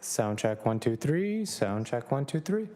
Sound check 1 2 3. Sound check 1 2 3.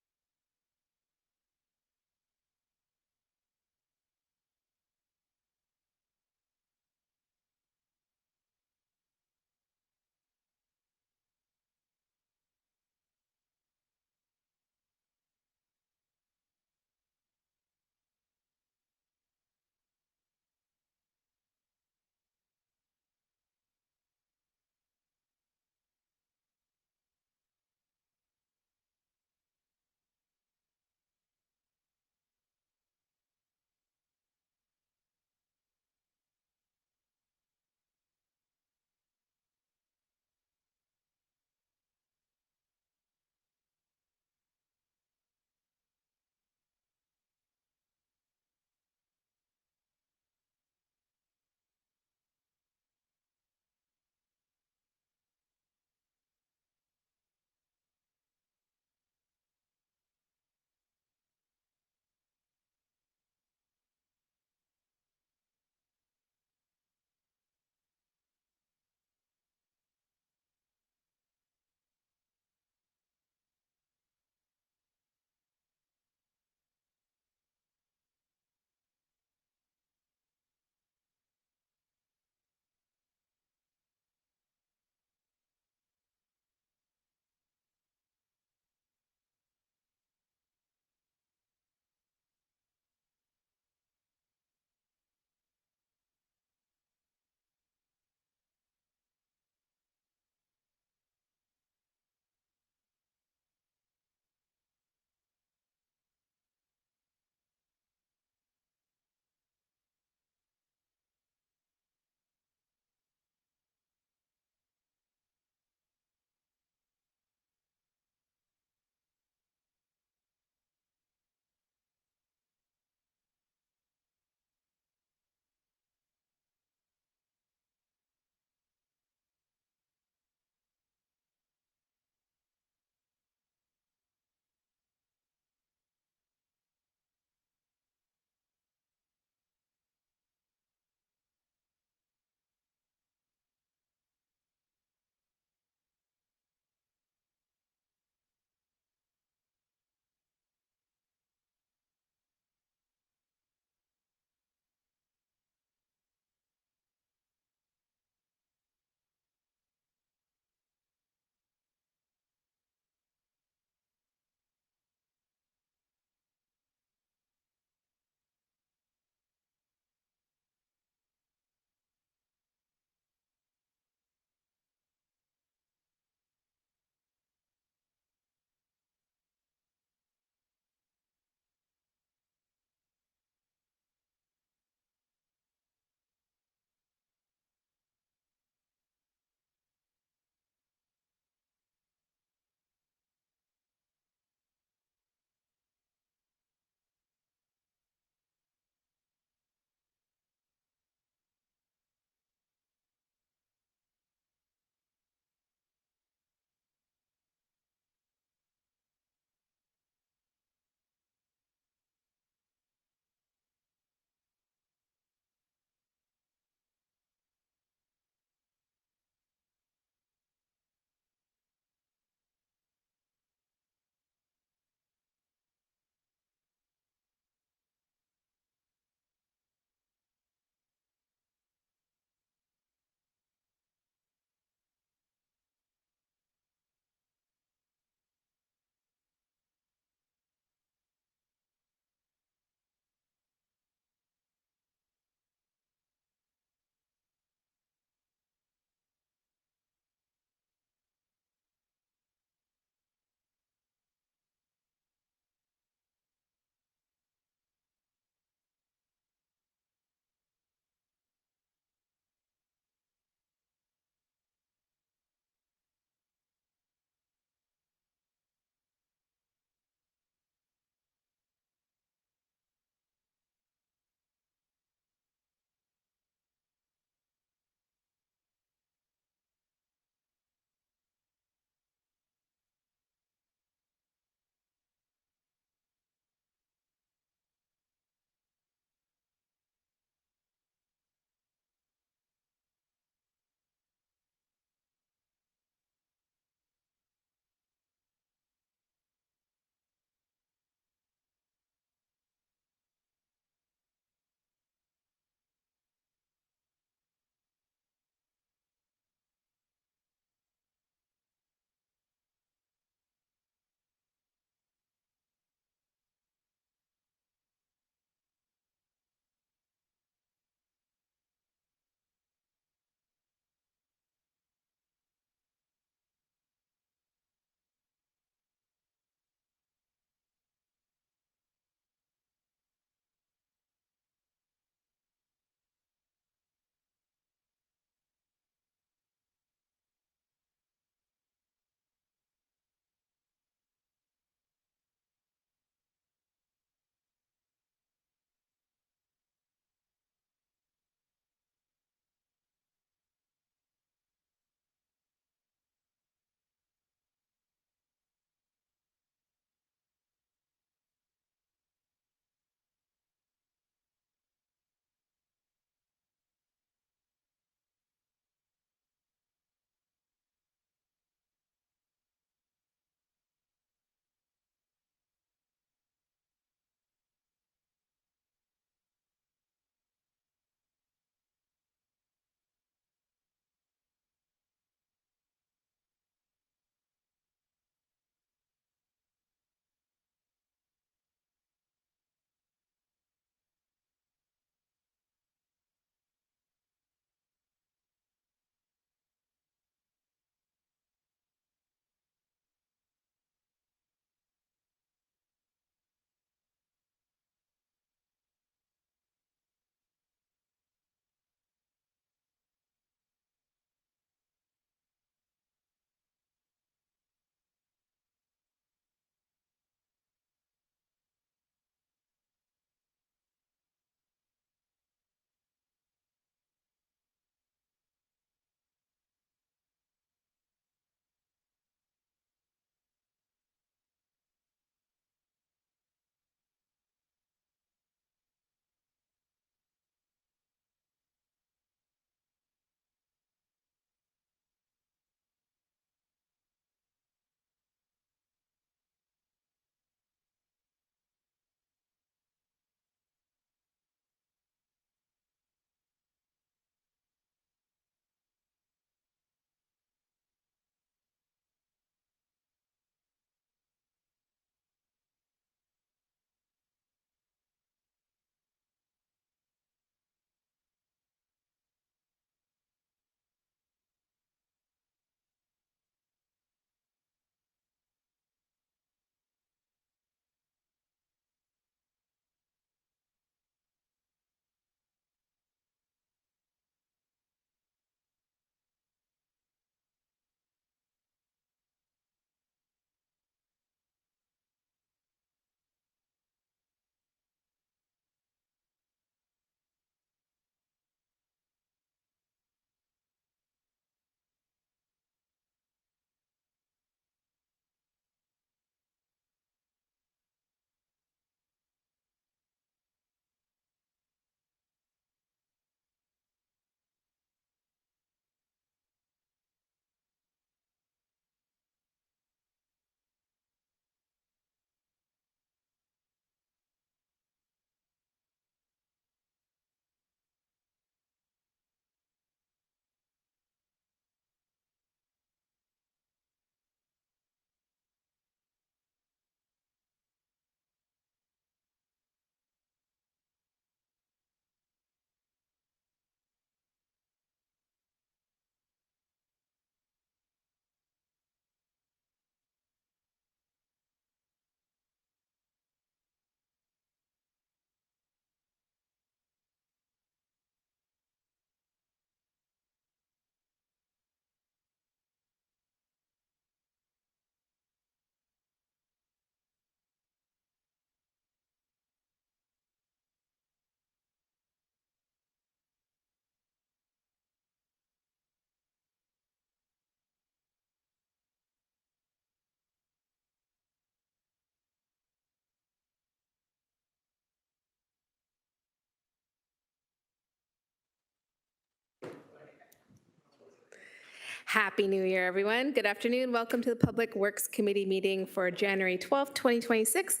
Happy New Year, everyone. Good afternoon. Welcome to the Public Works Committee meeting for January 12th, 2026.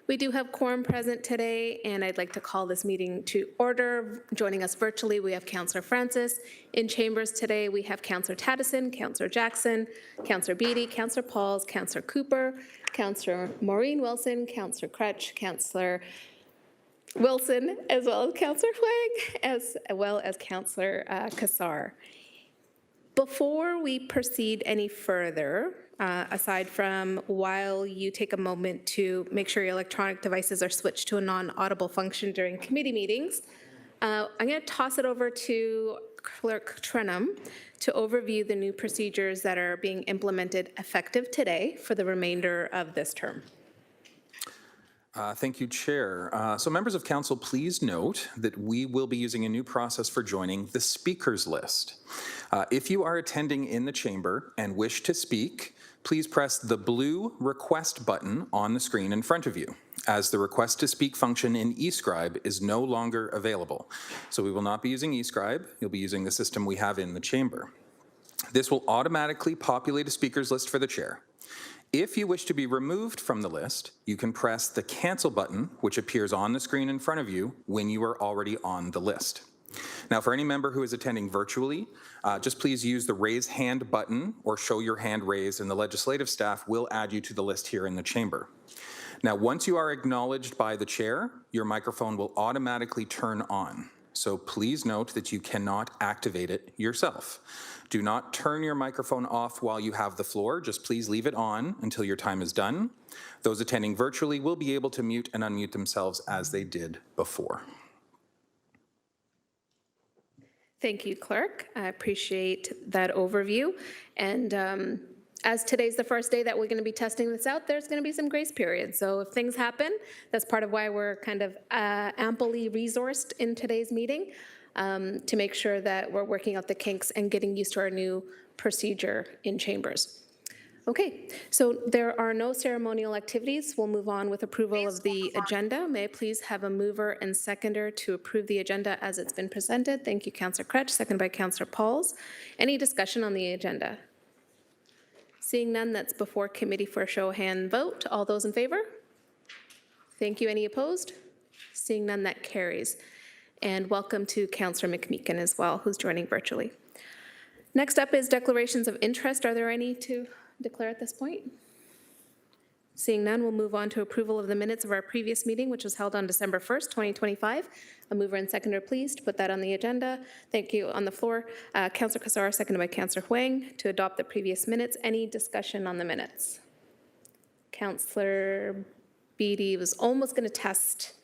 We do have quorum present today, and I'd like to call this meeting to order. Joining us virtually, we have Councillor Francis. In chambers today, we have Councillor Taddison, Councillor Jackson, Councillor Beattie, Councillor Pauls, Councillor Cooper, Councillor Maureen Wilson, Councillor Crutch, Councillor Wilson, as well as Councillor Huang, as well as Councillor Kassar. Before we proceed any further, aside from while you take a moment to make sure your electronic devices are switched to a non-audible function during committee meetings, I'm going to toss it over to Clerk Trenum to overview the new procedures that are being implemented effective today for the remainder of this term. Thank you, Chair. So members of council, please note that we will be using a new process for joining the speakers list. If you are attending in the chamber and wish to speak, please press the blue request button on the screen in front of you, as the request to speak function in eScribe is no longer available. So we will not be using eScribe. You'll be using the system we have in the chamber. This will automatically populate a speakers list for the chair. If you wish to be removed from the list, you can press the cancel button, which appears on the screen in front of you when you are already on the list. Now, for any member who is attending virtually, just please use the raise hand button or show your hand raised, and the legislative staff will add you to the list here in the chamber. Now, once you are acknowledged by the chair, your microphone will automatically turn on. So please note that you cannot activate it yourself. Do not turn your microphone off while you have the floor. Just please leave it on until your time is done. Those attending virtually will be able to mute and unmute themselves as they did before. Thank you, Clerk. I appreciate that overview. And as today's the first day that we're going to be testing this out, there's going to be some grace period. So if things happen, that's part of why we're kind of amply resourced in today's meeting to make sure that we're working out the kinks and getting used to our new procedure in chambers. Okay, so there are no ceremonial activities. We'll move on with approval of the agenda. May I please have a mover and seconder to approve the agenda as it's been presented? Thank you, Councillor Crutch, seconded by Councillor Pauls. Any discussion on the agenda? Seeing none, that's before committee for a show of hand vote. All those in favor? Thank you. Any opposed? Seeing none, that carries. And welcome to Councillor McMeekin as well, who's joining virtually. Next up is declarations of interest. Are there any to declare at this point? Seeing none, we'll move on to approval of the minutes of our previous meeting, which was held on December 1st, 2025. A mover and seconder, please, to put that on the agenda. Thank you. On the floor, Councillor Kassar, seconded by Councillor Huang, to adopt the previous minutes. Any discussion on the minutes? Councillor Beattie was almost going to test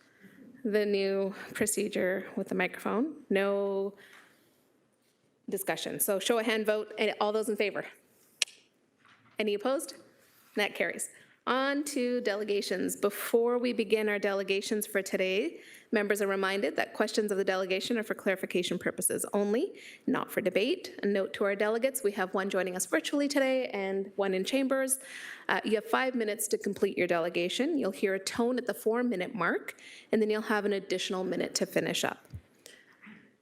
the new procedure with the microphone. No discussion. So show of hand vote. And all those in favor? Any opposed? That carries. On to delegations. Before we begin our delegations for today, members are reminded that questions of the delegation are for clarification purposes only, not for debate. A note to our delegates, we have one joining us virtually today and one in chambers. You have 5 minutes to complete your delegation. You'll hear a tone at the 4-minute mark, and then you'll have an additional minute to finish up.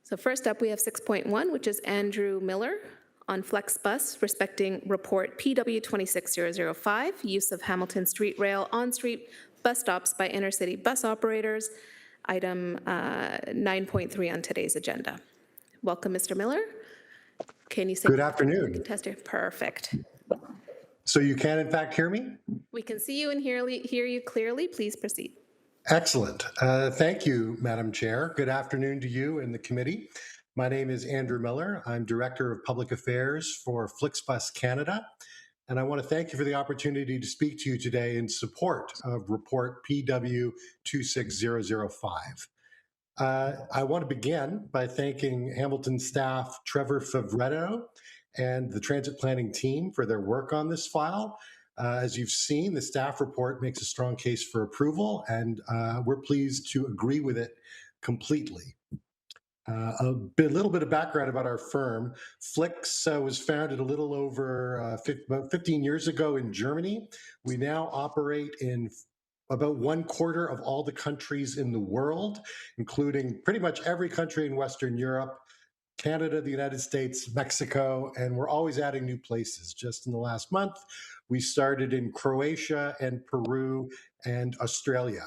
So first up, we have 6.1, which is Andrew Miller on FlexBus, respecting report PW 26005, use of Hamilton Street Rail on-street bus stops by intercity bus operators, item 9.3 on today's agenda. Welcome, Mr. Miller. Can you say— Good afternoon. Tester, perfect. So you can, in fact, hear me? We can see you and hear you clearly. Please proceed. Excellent. Thank you, Madam Chair. Good afternoon to you and the committee. My name is Andrew Miller. I'm Director of Public Affairs for FlixBus Canada, and I want to thank you for the opportunity to speak to you today in support of Report PW 26005. I want to begin by thanking Hamilton staff Trevor Favretto and the transit planning team for their work on this file. As you've seen, the staff report makes a strong case for approval, and we're pleased to agree with it completely. A little bit of background about our firm. Flix was founded a little over about 15 years ago in Germany. We now operate in about 1/4 of all the countries in the world, including pretty much every country in Western Europe, Canada, the United States, Mexico, and we're always adding new places. Just in the last month, we started in Croatia and Peru and Australia,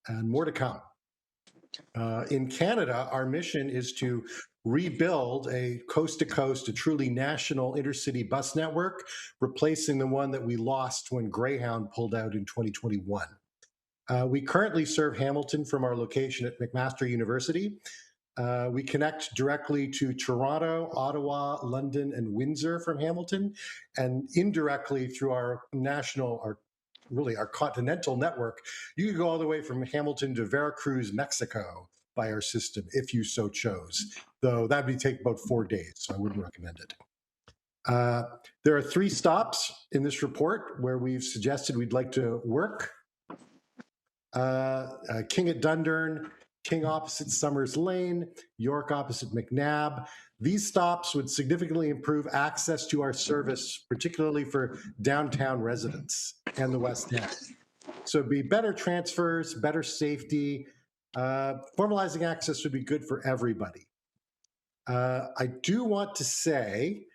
and more to come. In Canada, our mission is to rebuild a coast-to-coast, a truly national intercity bus network, replacing the one that we lost when Greyhound pulled out in 2021. We currently serve Hamilton from our location at McMaster University. We connect directly to Toronto, Ottawa, London, and Windsor from Hamilton, and indirectly through our national, our continental network. You could go all the way from Hamilton to Veracruz, Mexico by our system, if you so chose, though that would take about 4 days, so I wouldn't recommend it. There are 3 stops in this report where we've suggested we'd like to work. King at Dundurn, King opposite Summers Lane, York opposite McNabb. These stops would significantly improve access to our service, particularly for downtown residents and the West End. So it'd be better transfers, better safety. Formalizing access would be good for everybody. I do want to say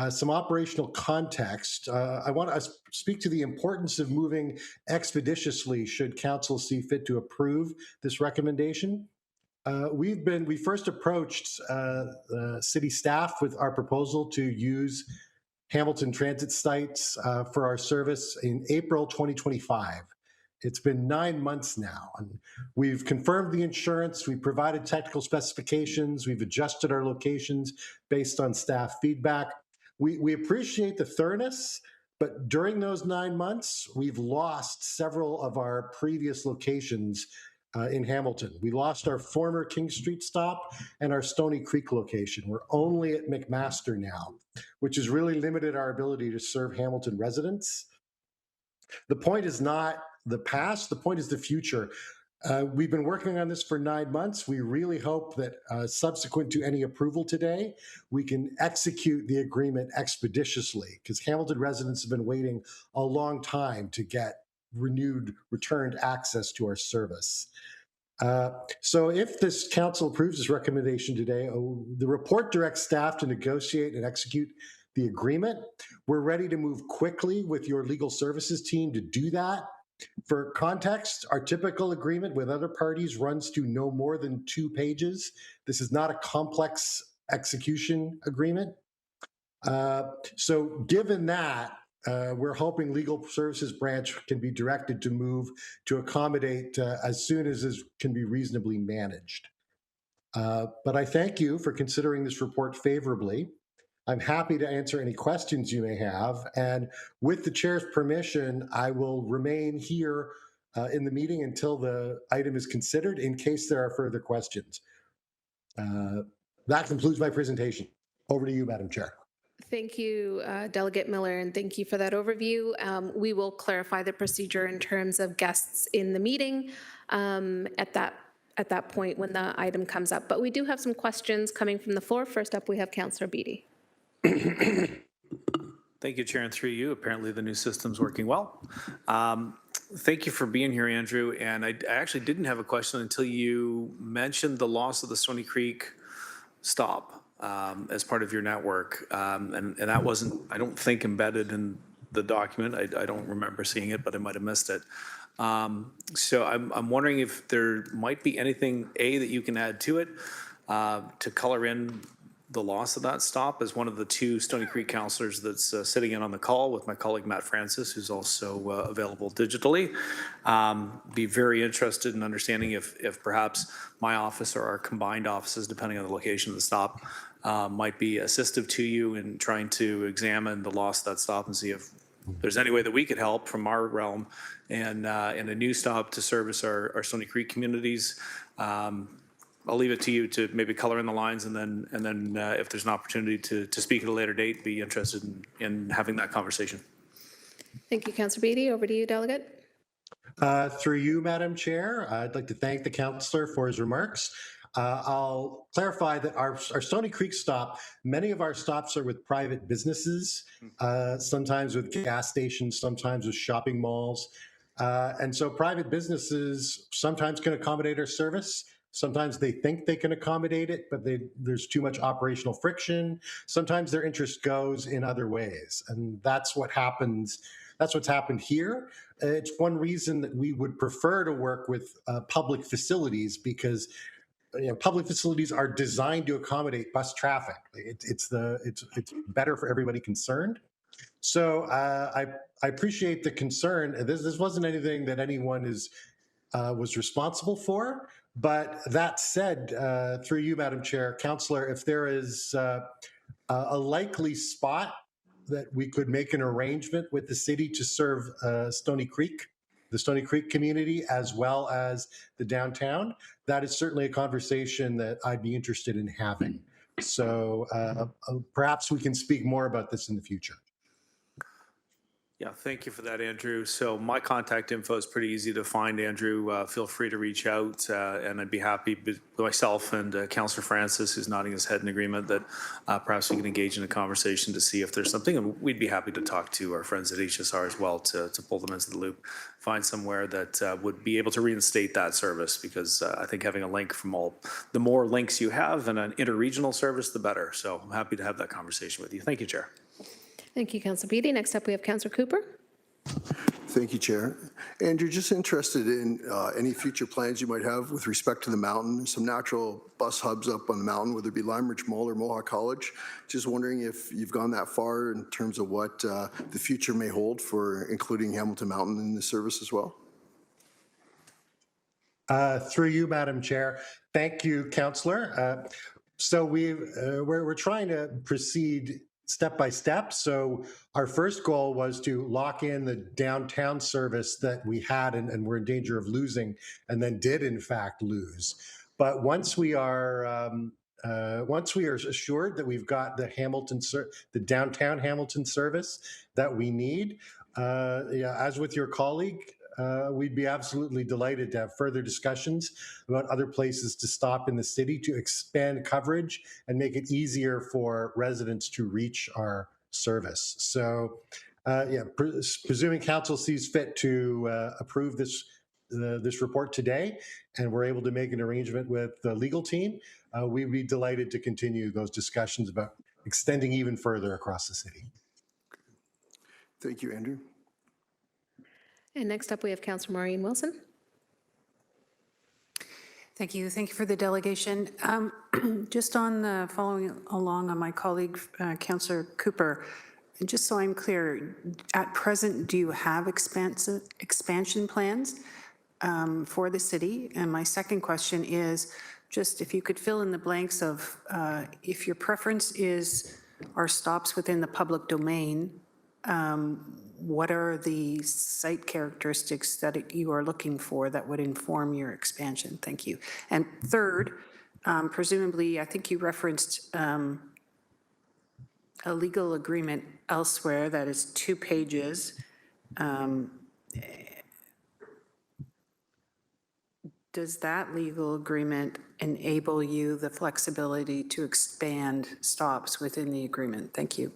some operational context. I want to speak to the importance of moving expeditiously should council see fit to approve this recommendation. We first approached city staff with our proposal to use Hamilton Transit sites for our service in April 2025. It's been 9 months now, and we've confirmed the insurance, we've provided technical specifications, we've adjusted our locations based on staff feedback. We appreciate the thoroughness, but during those 9 months, we've lost several of our previous locations in Hamilton. We lost our former King Street stop and our Stony Creek location. We're only at McMaster now, which has really limited our ability to serve Hamilton residents. The point is not the past, the point is the future. We've been working on this for 9 months. We really hope that subsequent to any approval today, we can execute the agreement expeditiously, because Hamilton residents have been waiting a long time to get returned access to our service. So if this council approves this recommendation today, the report directs staff to negotiate and execute the agreement. We're ready to move quickly with your legal services team to do that. For context, our typical agreement with other parties runs to no more than 2 pages. This is not a complex execution agreement. So given that, we're hoping legal services branch can be directed to move to accommodate as soon as this can be reasonably managed. But I thank you for considering this report favorably. I'm happy to answer any questions you may have. And with the chair's permission, I will remain here in the meeting until the item is considered in case there are further questions. That concludes my presentation. Over to you, Madam Chair. Thank you, Delegate Miller, and thank you for that overview. We will clarify the procedure in terms of guests in the meeting at that point when the item comes up. But we do have some questions coming from the floor. First up, we have Councillor Beattie. Thank you, Chair, and through you. Apparently the new system's working well. Thank you for being here, Andrew. And I actually didn't have a question until you mentioned the loss of the Stony Creek stop as part of your network. And that wasn't, I don't think, embedded in the document. I don't remember seeing it, but I might have missed it. So I'm wondering if there might be anything, A, that you can add to it to color in the loss of that stop. As one of the 2 Stony Creek councillors that's sitting in on the call with my colleague Matt Francis, who's also available digitally. Be very interested in understanding if perhaps my office or our combined offices, depending on the location of the stop, might be assistive to you in trying to examine the loss of that stop and see if there's any way that we could help from our realm and in a new stop to service our Stony Creek communities. I'll leave it to you to maybe color in the lines, and then if there's an opportunity to speak at a later date, be interested in having that conversation. Thank you, Councillor Beattie. Over to you, Delegate. Through you, Madam Chair, I'd like to thank the councillor for his remarks. I'll clarify that our Stony Creek stop, many of our stops are with private businesses, sometimes with gas stations, sometimes with shopping malls. And so private businesses sometimes can accommodate our service, Sometimes they think they can accommodate it, but there's too much operational friction. Sometimes their interest goes in other ways. And that's what happens. That's what's happened here. It's one reason that we would prefer to work with public facilities, because public facilities are designed to accommodate bus traffic. It's better for everybody concerned. So I appreciate the concern. This wasn't anything that anyone was responsible for. But that said, through you, Madam Chair, Councillor, if there is a likely spot that we could make an arrangement with the city to serve Stony Creek, the Stony Creek community, as well as the downtown, that is certainly a conversation that I'd be interested in having. So perhaps we can speak more about this in the future. Yeah, thank you for that, Andrew. So my contact info is pretty easy to find, Andrew. Feel free to reach out, and I'd be happy, myself and Councillor Francis, who's nodding his head in agreement, that perhaps we can engage in a conversation to see if there's something, and we'd be happy to talk to our friends at HSR as well to pull them into the loop, find somewhere that would be able to reinstate that service, because I think having a link from the more links you have and an interregional service, the better. So I'm happy to have that conversation with you. Thank you, Chair. Thank you, Councillor Beatty. Next up, we have Councillor Cooper. Thank you, Chair. Andrew, just interested in any future plans you might have with respect to the mountain. There's some natural bus hubs up on the mountain, whether it be Lime Ridge Mall or Mohawk College. Just wondering if you've gone that far in terms of what the future may hold for including Hamilton Mountain in the service as well. Through you, Madam Chair. Thank you, Councillor. So we're trying to proceed step by step. So our first goal was to lock in the downtown service that we had and were in danger of losing, and then did in fact lose. But once we are assured that we've got the downtown Hamilton service that we need, as with your colleague, we'd be absolutely delighted to have further discussions about other places to stop in the city to expand coverage and make it easier for residents to reach our service. So, presuming council sees fit to approve this report today, and we're able to make an arrangement with the legal team, we'd be delighted to continue those discussions about extending even further across the city. Thank you, Andrew. And next up, we have Councillor Maureen Wilson. Thank you. Thank you for the delegation. Just on following along on my colleague, Councillor Cooper, just so I'm clear, at present, do you have expansion plans for the city? And my second question is, just if you could fill in the blanks of if your preference are stops within the public domain, what are the site characteristics that you are looking for that would inform your expansion? Thank you. And third, presumably, I think you referenced a legal agreement elsewhere that is 2 pages. Does that legal agreement enable you the flexibility to expand stops within the agreement? Thank you.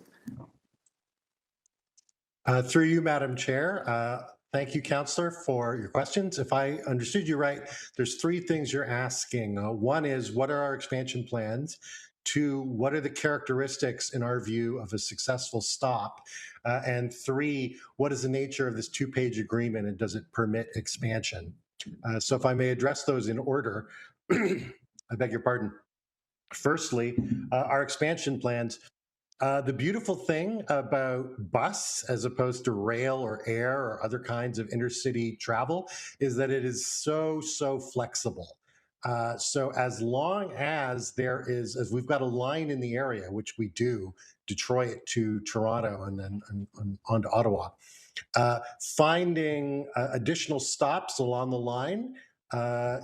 Through you, Madam Chair. Thank you, Councillor, for your questions. If I understood you right, there's 3 things you're asking. One is, what are our expansion plans? 2, what are the characteristics, in our view, of a successful stop? And 3, what is the nature of this 2-page agreement, and does it permit expansion? So if I may address those in order, I beg your pardon. Firstly, our expansion plans. The beautiful thing about bus, as opposed to rail or air or other kinds of intercity travel, is that it is so flexible. So as long as there is, as we've got a line in the area, which we do, Detroit to Toronto and then on to Ottawa, finding additional stops along the line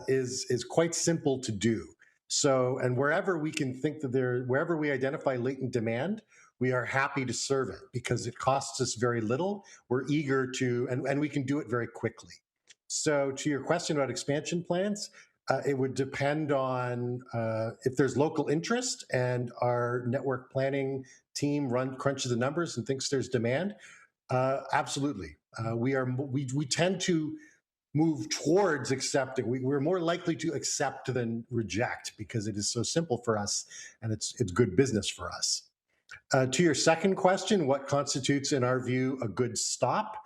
is quite simple to do. So, and wherever we can think that wherever we identify latent demand, we are happy to serve it because it costs us very little. We're eager to, and we can do it very quickly. So to your question about expansion plans, it would depend on if there's local interest and our network planning team crunches the numbers and thinks there's demand. Absolutely. We tend to move towards accepting. We're more likely to accept than reject because it is so simple for us and it's good business for us. To your second question, what constitutes, in our view, a good stop?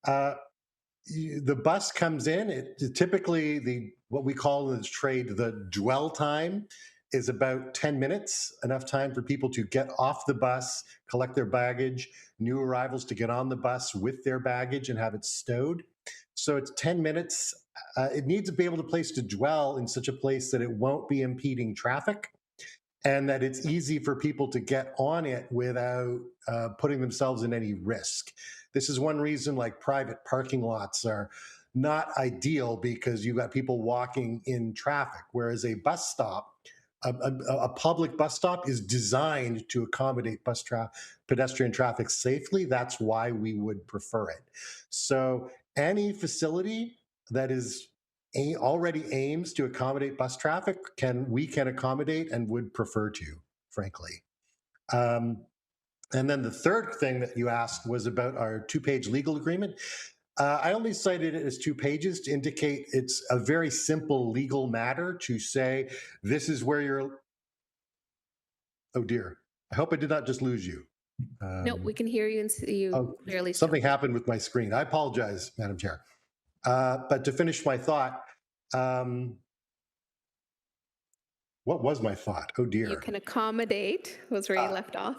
The bus comes in. Typically, what we call in the trade the dwell time is about 10 minutes, enough time for people to get off the bus, collect their baggage, new arrivals to get on the bus with their baggage and have it stowed. So it's 10 minutes. It needs to be able to place to dwell in such a place that it won't be impeding traffic and that it's easy for people to get on it without putting themselves in any risk. This is one reason like private parking lots are not ideal because you've got people walking in traffic, whereas a bus stop, a public bus stop is designed to accommodate pedestrian traffic safely. That's why we would prefer it. So any facility that is already aims to accommodate bus traffic we can accommodate and would prefer to, frankly. And then the third thing that you asked was about our 2-page legal agreement. I only cited it as 2 pages to indicate it's a very simple legal matter to say, this is where you're, oh dear, I hope I did not just lose you. No, we can hear you and see you clearly. still. Something happened with my screen. I apologize, Madam Chair. But to finish my thought, what was my thought? Oh dear. You can accommodate, was where you left off.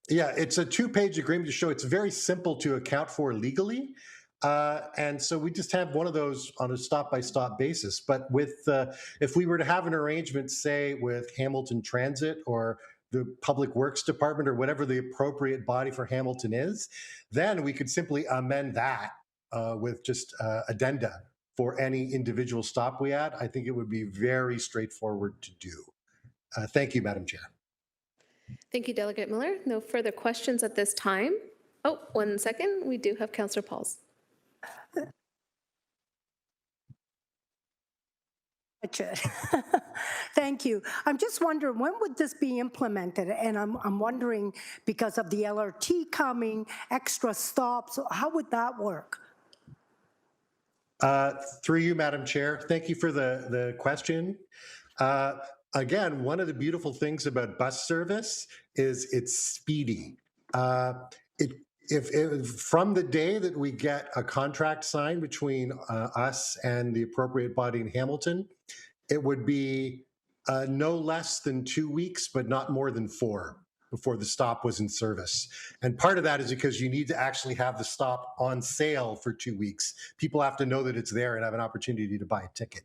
Yeah, it's a 2-page agreement to show it's very simple to account for legally. And so we just have one of those on a stop-by-stop basis. But with if we were to have an arrangement, say, with Hamilton Transit or the Public Works Department or whatever the appropriate body for Hamilton is, then we could simply amend that with just addenda for any individual stop we add. I think it would be very straightforward to do. Thank you, Madam Chair. Thank you, Delegate Miller. No further questions at this time. Oh, 1 second. We do have Councillor Pauls. Thank you. I'm just wondering, when would this be implemented? And I'm wondering, because of the LRT coming, extra stops, how would that work? Through you, Madam Chair, thank you for the question. Again, one of the beautiful things about bus service is it's speedy. If from the day that we get a contract signed between us and the appropriate body in Hamilton, it would be no less than 2 weeks, but not more than 4 before the stop was in service. And part of that is because you need to actually have the stop on sale for 2 weeks. People have to know that it's there and have an opportunity to buy a ticket.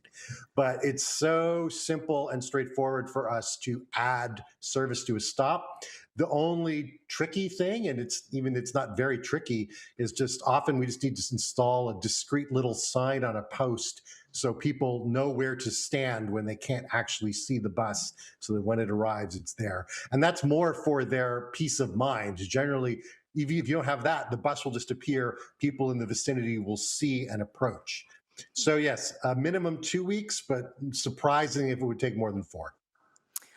But it's so simple and straightforward for us to add service to a stop. The only tricky thing, and it's not very tricky, is just often we just need to install a discrete little sign on a post so people know where to stand when they can't actually see the bus, so that when it arrives, it's there. And that's more for their peace of mind. Generally, if you don't have that, the bus will just appear, people in the vicinity will see and approach. So yes, a minimum 2 weeks, but surprising if it would take more than 4.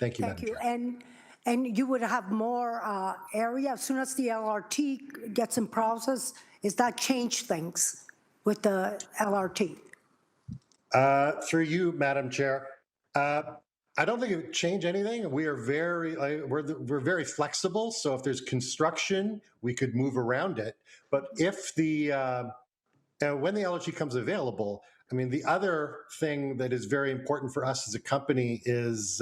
Thank you, Madam Chair. And you would have more area as soon as the LRT gets in process. Is that change things with the LRT? Through you, Madam Chair. I don't think it would change anything. We are we're very flexible. So if there's construction, we could move around it. But if when the LRT comes available, I mean, the other thing that is very important for us as a company is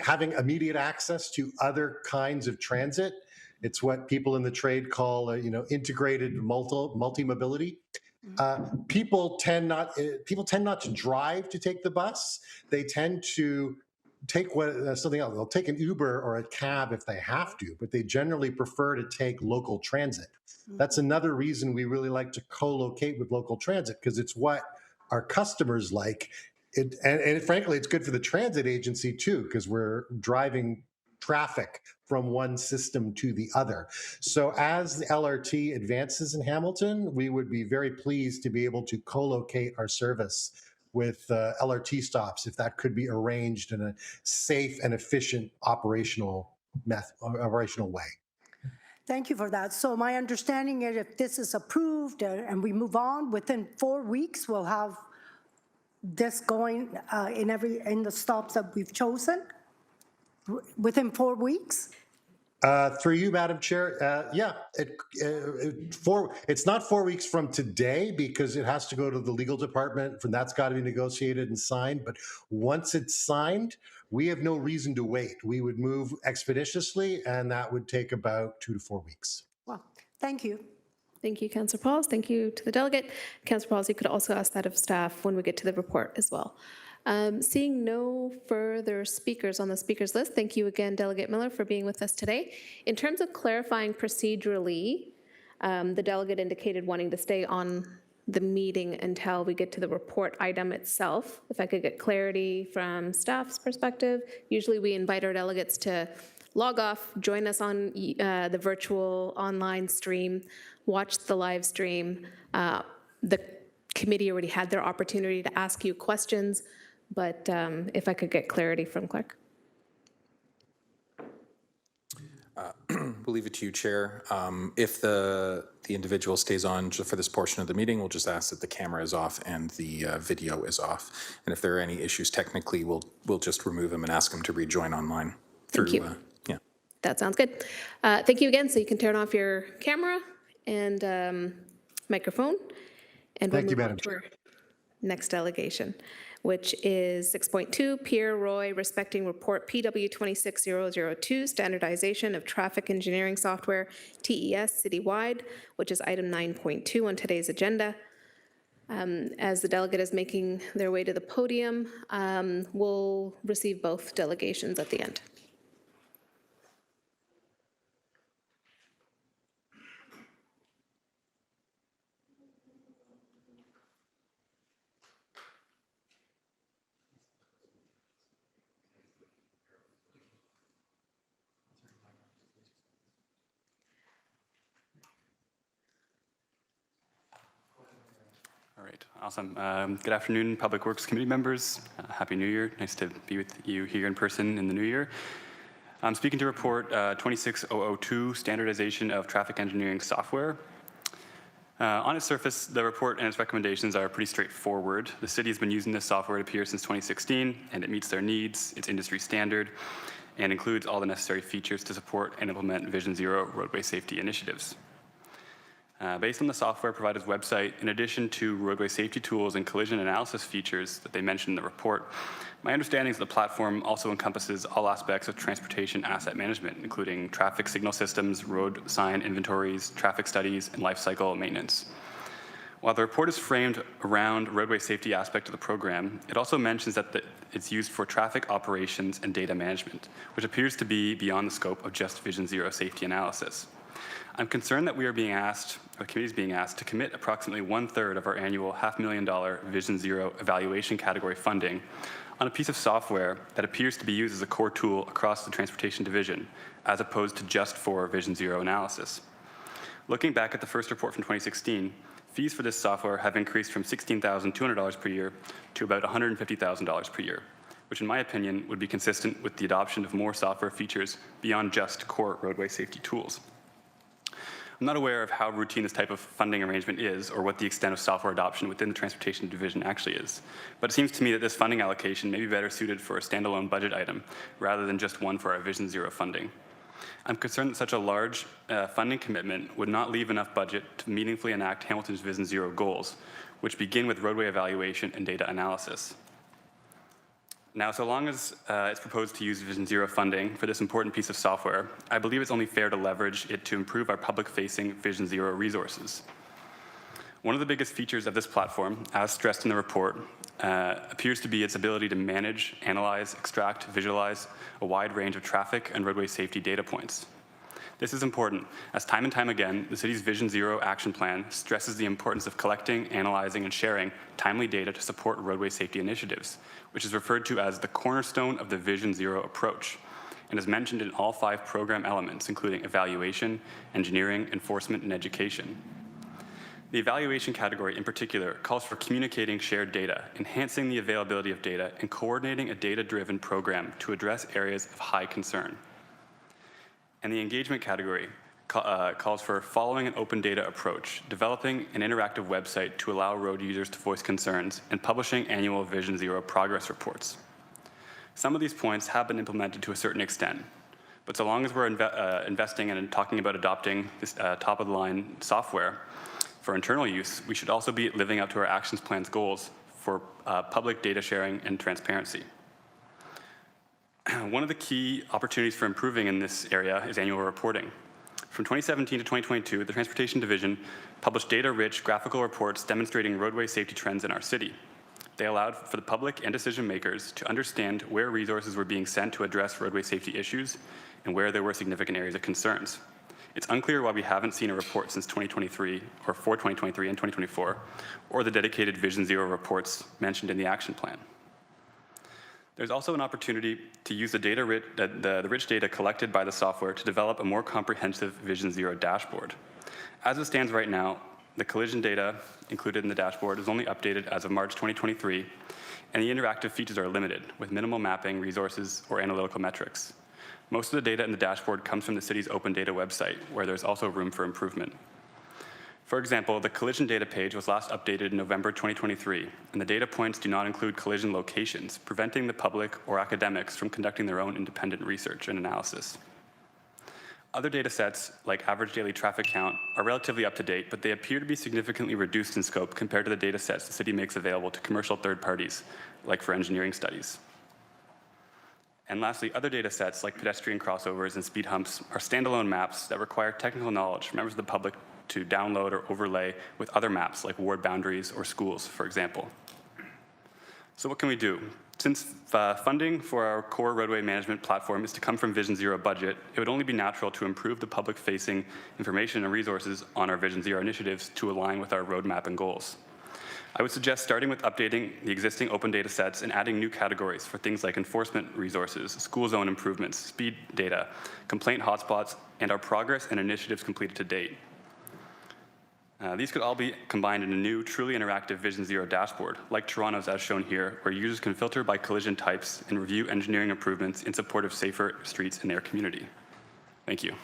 having immediate access to other kinds of transit. It's what people in the trade call, integrated multi-mobility. People tend not to drive to take the bus. They tend to take something else. They'll take an Uber or a cab if they have to, but they generally prefer to take local transit. That's another reason we really like to co-locate with local transit, because it's what our customers like. And frankly, it's good for the transit agency too, because we're driving traffic from one system to the other. So as the LRT advances in Hamilton, we would be very pleased to be able to co-locate our service with LRT stops, if that could be arranged in a safe and efficient operational way. Thank you for that. So my understanding is if this is approved and we move on, within 4 weeks, we'll have this going in the stops that we've chosen? Within 4 weeks? Through you, Madam Chair, yeah, it's not 4 weeks from today because it has to go to the legal department, and that's got to be negotiated and signed. But once it's signed, we have no reason to wait. We would move expeditiously, and that would take about 2 to 4 weeks. Well, thank you. Thank you, Councillor Pauls. Thank you to the delegate. Councillor Pauls, you could also ask that of staff when we get to the report as well. Seeing no further speakers on the speakers list, thank you again, Delegate Miller, for being with us today. In terms of clarifying procedurally, the delegate indicated wanting to stay on the meeting until we get to the report item itself. If I could get clarity from staff's perspective, usually we invite our delegates to log off, join us on the virtual online stream, watch the live stream. The committee already had their opportunity to ask you questions, but if I could get clarity from clerk. We'll leave it to you, Chair. If the individual stays on for this portion of the meeting, we'll just ask that the camera is off and the video is off. And if there are any issues technically, we'll just remove them and ask them to rejoin online. Thank you. Yeah. That sounds good. Thank you again. So you can turn off your camera and microphone. And we'll Thank you, move on Madam to Chair. our next delegation, which is 6.2, Pierre Roy Respecting Report PW 26002, Standardization of Traffic Engineering Software, TES citywide, which is item 9.2 on today's agenda. As the delegate is making their way to the podium, we'll receive both delegations at the end. All right, awesome. Good afternoon, Public Works Committee members. Happy New Year. Nice to be with you here in person in the new year. I'm speaking to report 26002, Standardization of Traffic Engineering Software. On its surface, the report and its recommendations are pretty straightforward. The city has been using this software at Pierre since 2016, and it meets their needs, it's industry standard, and includes all the necessary features to support and implement Vision Zero roadway safety initiatives. Based on the software provider's website, in addition to roadway safety tools and collision analysis features that they mentioned in the report, my understanding is the platform also encompasses all aspects of transportation asset management, including traffic signal systems, road sign inventories, traffic studies, and life cycle maintenance. While the report is framed around roadway safety aspect of the program, it also mentions that it's used for traffic operations and data management, which appears to be beyond the scope of just Vision Zero safety analysis. I'm concerned that we are being asked, the committee is being asked, to commit approximately 1/3 of our annual $500,000 Vision Zero evaluation category funding on a piece of software that appears to be used as a core tool across the transportation division, as opposed to just for Vision Zero analysis. Looking back at the first report from 2016, fees for this software have increased from $16,200 per year to about $150,000 per year, which in my opinion would be consistent with the adoption of more software features beyond just core roadway safety tools. I'm not aware of how routine this type of funding arrangement is or what the extent of software adoption within the transportation division actually is, but it seems to me that this funding allocation may be better suited for a standalone budget item rather than just one for our Vision Zero funding. I'm concerned that such a large funding commitment would not leave enough budget to meaningfully enact Hamilton's Vision Zero goals, which begin with roadway evaluation and data analysis. Now, so long as it's proposed to use Vision Zero funding for this important piece of software, I believe it's only fair to leverage it to improve our public-facing Vision Zero resources. One of the biggest features of this platform, as stressed in the report, appears to be its ability to manage, analyze, extract, visualize a wide range of traffic and roadway safety data points. This is important, as time and time again, the city's Vision Zero action plan stresses the importance of collecting, analyzing, and sharing timely data to support roadway safety initiatives, which is referred to as the cornerstone of the Vision Zero approach, and is mentioned in all 5 program elements, including evaluation, engineering, enforcement, and education. The evaluation category in particular calls for communicating shared data, enhancing the availability of data, and coordinating a data-driven program to address areas of high concern. And the engagement category calls for following an open data approach, developing an interactive website to allow road users to voice concerns, and publishing annual Vision Zero progress reports. Some of these points have been implemented to a certain extent, but so long as we're investing and talking about adopting this top-of-the-line software for internal use, we should also be living up to our actions plan's goals for public data sharing and transparency. One of the key opportunities for improving in this area is annual reporting. From 2017 to 2022, the Transportation Division published data-rich graphical reports demonstrating roadway safety trends in our city. They allowed for the public and decision makers to understand where resources were being sent to address roadway safety issues and where there were significant areas of concerns. It's unclear why we haven't seen a report since 2023, or for 2023 and 2024, or the dedicated Vision Zero reports mentioned in the action plan. There's also an opportunity to use the rich data collected by the software to develop a more comprehensive Vision Zero dashboard. As it stands right now, the collision data included in the dashboard is only updated as of March 2023, and the interactive features are limited, with minimal mapping, resources, or analytical metrics. Most of the data in the dashboard comes from the city's open data website, where there's also room for improvement. For example, the collision data page was last updated in November 2023, and the data points do not include collision locations, preventing the public or academics from conducting their own independent research and analysis. Other data sets, like average daily traffic count, are relatively up to date, but they appear to be significantly reduced in scope compared to the data sets the city makes available to commercial third parties, like for engineering studies. And lastly, other data sets, like pedestrian crossovers and speed humps, are standalone maps that require technical knowledge for members of the public to download or overlay with other maps like ward boundaries or schools, for example. So what can we do? Since funding for our core roadway management platform is to come from Vision Zero budget, it would only be natural to improve the public-facing information and resources on our Vision Zero initiatives to align with our roadmap and goals. I would suggest starting with updating the existing open data sets and adding new categories for things like enforcement resources, school zone improvements, speed data, complaint hotspots, and our progress and initiatives completed to date. These could all be combined in a new, truly interactive Vision Zero dashboard, like Toronto's as shown here, where users can filter by collision types and review engineering improvements in support of safer streets in their community. Thank you.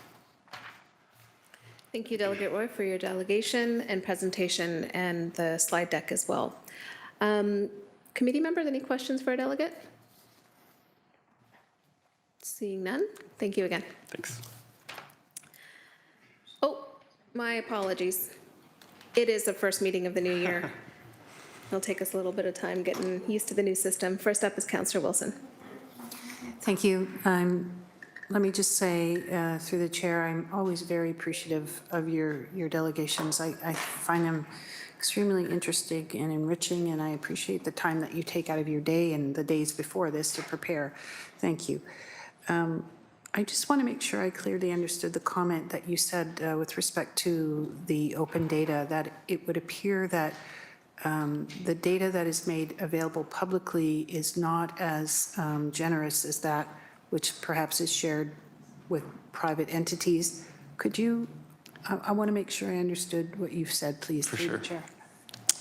Thank you, Delegate Roy, for your delegation and presentation and the slide deck as well. Committee members, any questions for our delegate? Seeing none, thank you again. Thanks. Oh, my apologies. It is the first meeting of the new year. It'll take us a little bit of time getting used to the new system. First up is Councillor Wilson. Thank you. Let me just say, through the chair, I'm always very appreciative of your delegations. I find them extremely interesting and enriching, and I appreciate the time that you take out of your day and the days before this to prepare. Thank you. I just want to make sure I clearly understood the comment that you said with respect to the open data, that it would appear that the data that is made available publicly is not as generous as that which perhaps is shared with private entities. Could you, I want to make sure I understood what you've said, please, through the chair.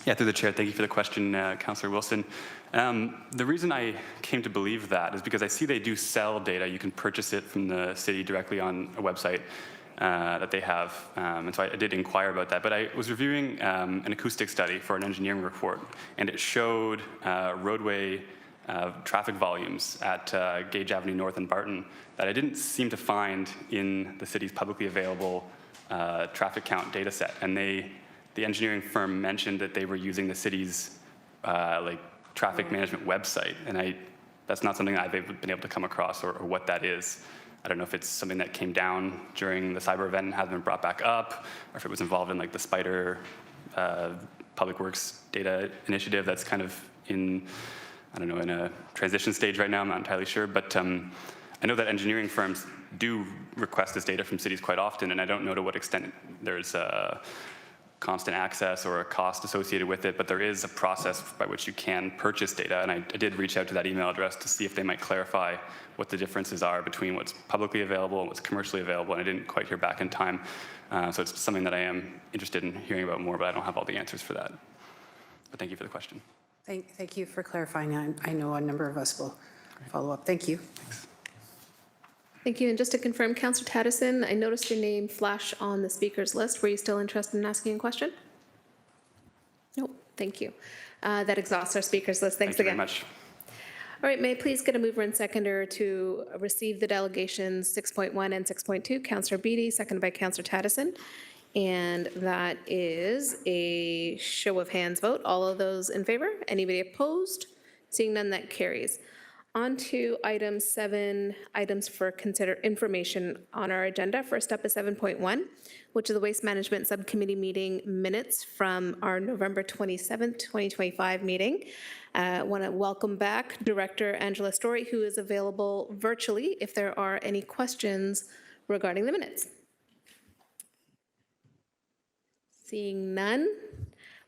Yeah, through the chair, thank you for the question, Councillor Wilson. The reason I came to believe that is because I see they do sell data. You can purchase it from the city directly on a website that they have. And so I did inquire about that. But I was reviewing an acoustic study for an engineering report, and it showed roadway traffic volumes at Gage Avenue North and Barton that I didn't seem to find in the city's publicly available traffic count data set. And the engineering firm mentioned that they were using the city's traffic management website, and that's not something I've been able to come across or what that is. I don't know if it's something that came down during the cyber event and hasn't been brought back up, or if it was involved in the Spider Public Works data initiative that's kind of in a transition stage right now. I'm not entirely sure, but I know that engineering firms do request this data from cities quite often, and I don't know to what extent there's constant access or a cost associated with it, but there is a process by which you can purchase data, and I did reach out to that email address to see if they might clarify what the differences are between what's publicly available and what's commercially available, and I didn't quite hear back in time. So it's something that I am interested in hearing about more, but I don't have all the answers for that. But thank you for the question. Thank you for clarifying. I know a number of us will follow up. Thank you. Thanks. Thank you. And just to confirm, Councillor Taddison, I noticed your name flash on the speakers list. Were you still interested in asking a question? Nope. Thank you. That exhausts our speakers list. Thanks Thank you again. very much. All right, may I please get a mover and seconder to receive the delegations 6.1 and 6.2? Councillor Beattie, seconded by Councillor Taddison. And that is a show of hands vote. All of those in favor? Anybody opposed? Seeing none, that carries. On to item 7, items for information on our agenda. First up is 7.1, which is the Waste Management Subcommittee meeting minutes from our November 27th, 2025 meeting. I want to welcome back Director Angela Story, who is available virtually if there are any questions regarding the minutes. Seeing none,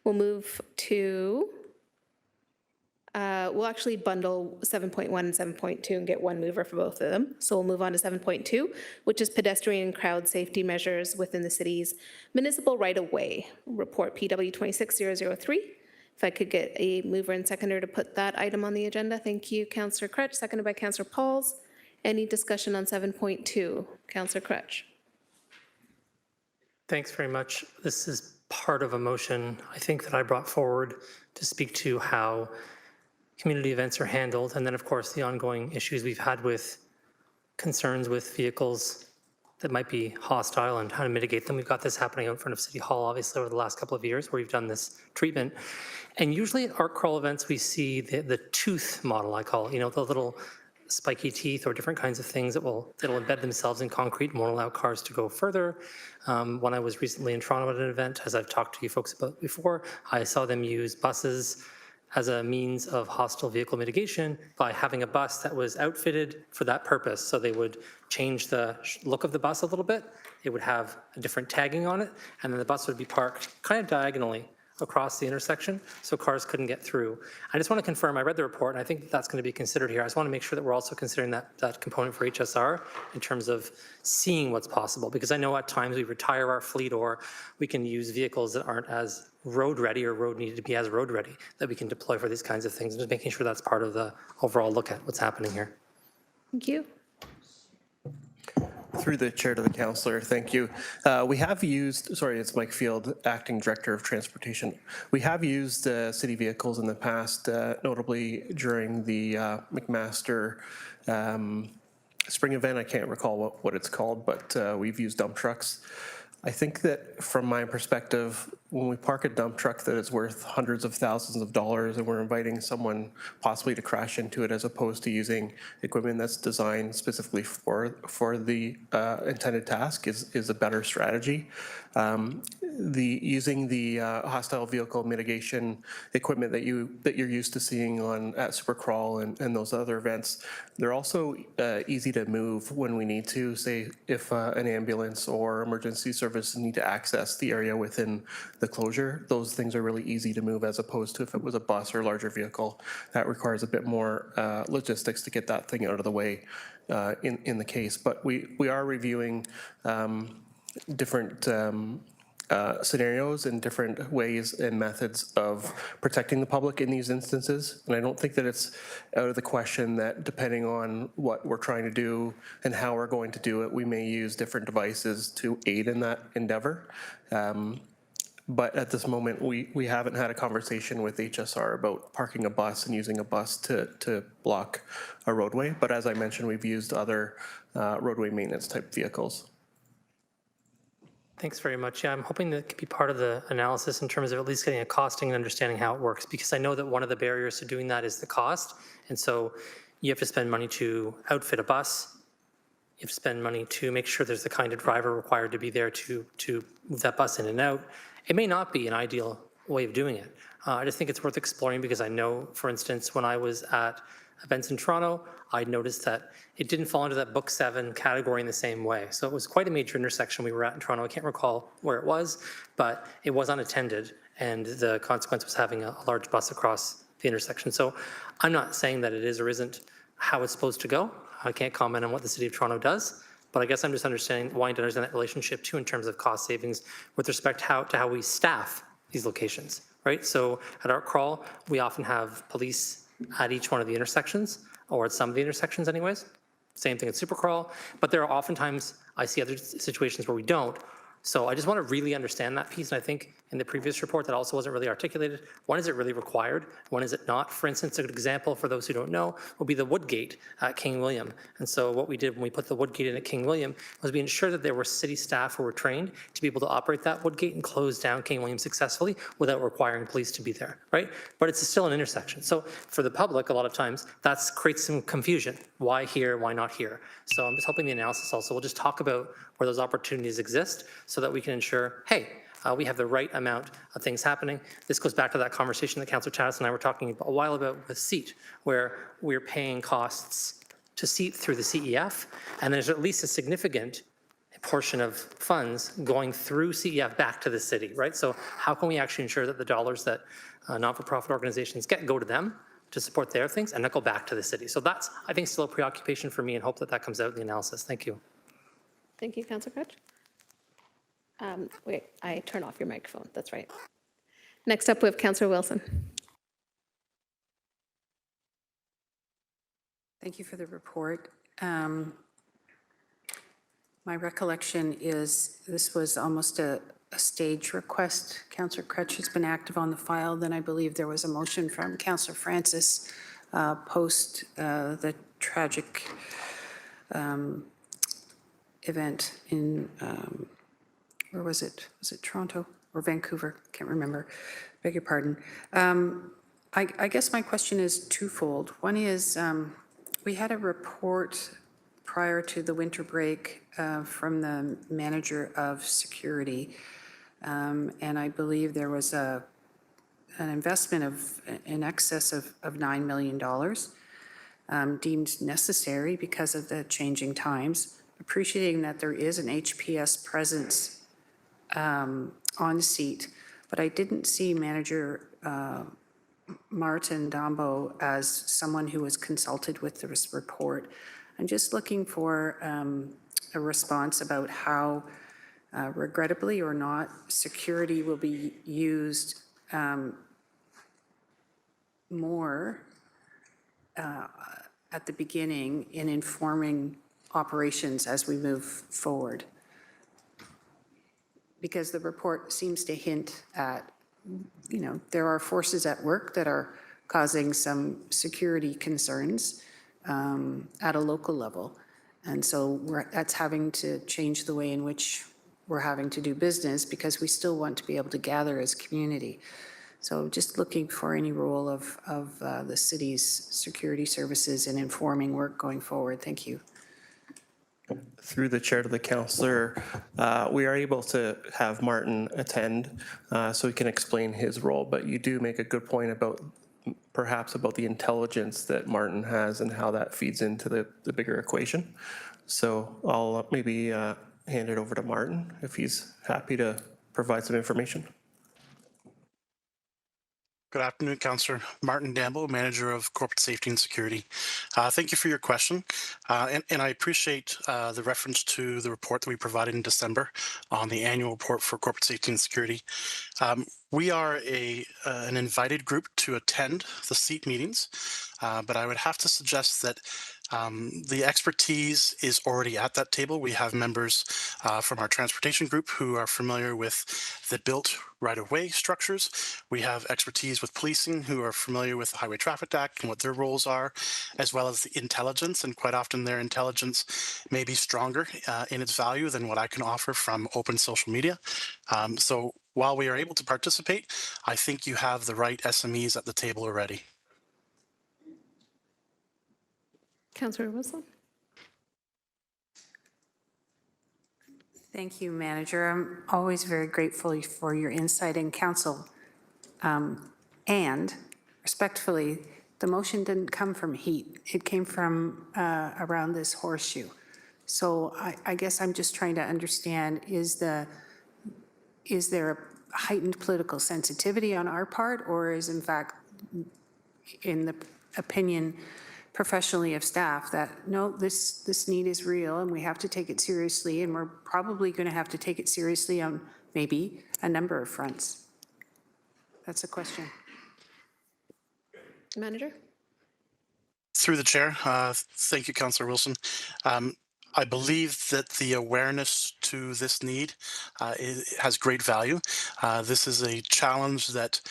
we'll move to we'll actually bundle 7.1 and 7.2 and get one mover for both of them. So we'll move on to 7.2, which is pedestrian and crowd safety measures within the city's municipal right-of-way. Report PW 26003. If I could get a mover and seconder to put that item on the agenda. Thank you, Councillor Crutch, seconded by Councillor Pauls. Any discussion on 7.2? Councillor Crutch. Thanks very much. This is part of a motion I think that I brought forward to speak to how community events are handled, and then of course the ongoing issues we've had with concerns with vehicles that might be hostile and how to mitigate them. We've got this happening out in front of City Hall, obviously, over the last couple of years where we've done this treatment. And usually at art crawl events, we see the tooth model, I call it, you know, the little spiky teeth or different kinds of things that'll embed themselves in concrete and won't allow cars to go further. When I was recently in Toronto at an event, as I've talked to you folks about before, I saw them use buses as a means of hostile vehicle mitigation by having a bus that was outfitted for that purpose. So they would change the look of the bus a little bit. It would have a different tagging on it, and then the bus would be parked kind of diagonally across the intersection so cars couldn't get through. I just want to confirm, I read the report and I think that's going to be considered here. I just want to make sure that we're also considering that component for HSR in terms of seeing what's possible, because I know at times we retire our fleet or we can use vehicles that aren't as road ready or road needed to be as road ready that we can deploy for these kinds of things. Just making sure that's part of the overall look at what's happening here. Thank you. Through the chair to the councillor, thank you. We have used, sorry, it's Mike Field, Acting Director of Transportation. We have used city vehicles in the past, notably during the McMaster spring event. I can't recall what it's called, but we've used dump trucks. I think that from my perspective, when we park a dump truck that is worth hundreds of thousands of dollars and we're inviting someone possibly to crash into it as opposed to using equipment that's designed specifically for the intended task is a better strategy. Using the hostile vehicle mitigation equipment that you're used to seeing at Supercrawl and those other events, they're also easy to move when we need to. Say if an ambulance or emergency service need to access the area within the closure, those things are really easy to move as opposed to if it was a bus or larger vehicle that requires a bit more logistics to get that thing out of the way in the case. But we are reviewing different scenarios and different ways and methods of protecting the public in these instances. And I don't think that it's out of the question that depending on what we're trying to do and how we're going to do it, we may use different devices to aid in that endeavor. But at this moment, we haven't had a conversation with HSR about parking a bus and using a bus to block a roadway. But as I mentioned, we've used other roadway maintenance type vehicles. Thanks very much. Yeah, I'm hoping that could be part of the analysis in terms of at least getting a costing and understanding how it works, because I know that one of the barriers to doing that is the cost. And so you have to spend money to outfit a bus. You have to spend money to make sure there's the kind of driver required to be there to move that bus in and out. It may not be an ideal way of doing it. I just think it's worth exploring because I know, for instance, when I was at events in Toronto, I noticed that it didn't fall into that Book 7 category in the same way. So it was quite a major intersection we were at in Toronto. I can't recall where it was, but it was unattended, and the consequence was having a large bus across the intersection. So I'm not saying that it is or isn't how it's supposed to go. I can't comment on what the City of Toronto does, but I guess I'm just wanting to understand that relationship too in terms of cost savings with respect to how we staff these locations, right? So at Art Crawl, we often have police at each one of the intersections, or at some of the intersections anyways. Same thing at Supercrawl, but there are oftentimes, I see other situations where we don't. So I just want to really understand that piece, and I think in the previous report that also wasn't really articulated. When is it really required? When is it not? For instance, a good example for those who don't know will be the Woodgate at King William. And so what we did when we put the Woodgate in at King William was we ensured that there were city staff who were trained to be able to operate that Woodgate and close down King William successfully without requiring police to be there, right? But it's still an intersection. So for the public, a lot of times, that creates some confusion. Why here, why not here? So I'm just hoping the analysis also will just talk about where those opportunities exist so that we can ensure, hey, we have the right amount of things happening. This goes back to that conversation that Councillor Chattis and I were talking a while about with SEAT, where we're paying costs to SEAT through the CEF, and there's at least a significant portion of funds going through CEF back to the city, right? So how can we actually ensure that the dollars that not-for-profit organizations get go to them to support their things and not go back to the city? So that's, I think, still a preoccupation for me, and hope that that comes out in the analysis. Thank you. Thank you, Councillor Crutch. Wait, I turn off your microphone. That's right. Next up, we have Councillor Wilson. Thank you for the report. My recollection is this was almost a stage request. Councillor Crutch has been active on the file. Then I believe there was a motion from Councillor Francis post the tragic event in, where was it? Was it Toronto or Vancouver? Can't remember. Beg your pardon. I guess my question is twofold. One is we had a report prior to the winter break from the manager of security, and I believe there was an investment of in excess of $9 million deemed necessary because of the changing times. Appreciating that there is an HPS presence on SEAT, but I didn't see Manager Martin Dombo as someone who was consulted with this report. I'm just looking for a response about how, regrettably or not, security will be used more at the beginning in informing operations as we move forward. Because the report seems to hint at, you know, there are forces at work that are causing some security concerns at a local level. And so that's having to change the way in which we're having to do business because we still want to be able to gather as community. So just looking for any role of the city's security services in informing work going forward. Thank you. Through the chair to the councillor, we are able to have Martin attend so he can explain his role, but you do make a good point about perhaps about the intelligence that Martin has and how that feeds into the bigger equation. So I'll maybe hand it over to Martin if he's happy to provide some information. Good afternoon, Councillor. Martin Dambo, Manager of Corporate Safety and Security. Thank you for your question. And I appreciate the reference to the report that we provided in December on the annual report for corporate safety and security. We are an invited group to attend the SEAT meetings, but I would have to suggest that the expertise is already at that table. We have members from our transportation group who are familiar with the built right-of-way structures. We have expertise with policing who are familiar with the Highway Traffic Act and what their roles are, as well as the intelligence, and quite often their intelligence may be stronger in its value than what I can offer from open social media. So while we are able to participate, I think you have the right SMEs at the table already. Councillor Wilson. Thank you, Manager. I'm always very grateful for your insight and counsel. And respectfully, the motion didn't come from heat. It came from around this horseshoe. So I guess I'm just trying to understand, is there a heightened political sensitivity on our part, or is in fact, in the opinion professionally of staff, that no, this need is real and we have to take it seriously, and we're probably going to have to take it seriously on maybe a number of fronts? That's a question. Manager? Through the chair, thank you, Councillor Wilson. I believe that the awareness to this need has great value. This is a challenge that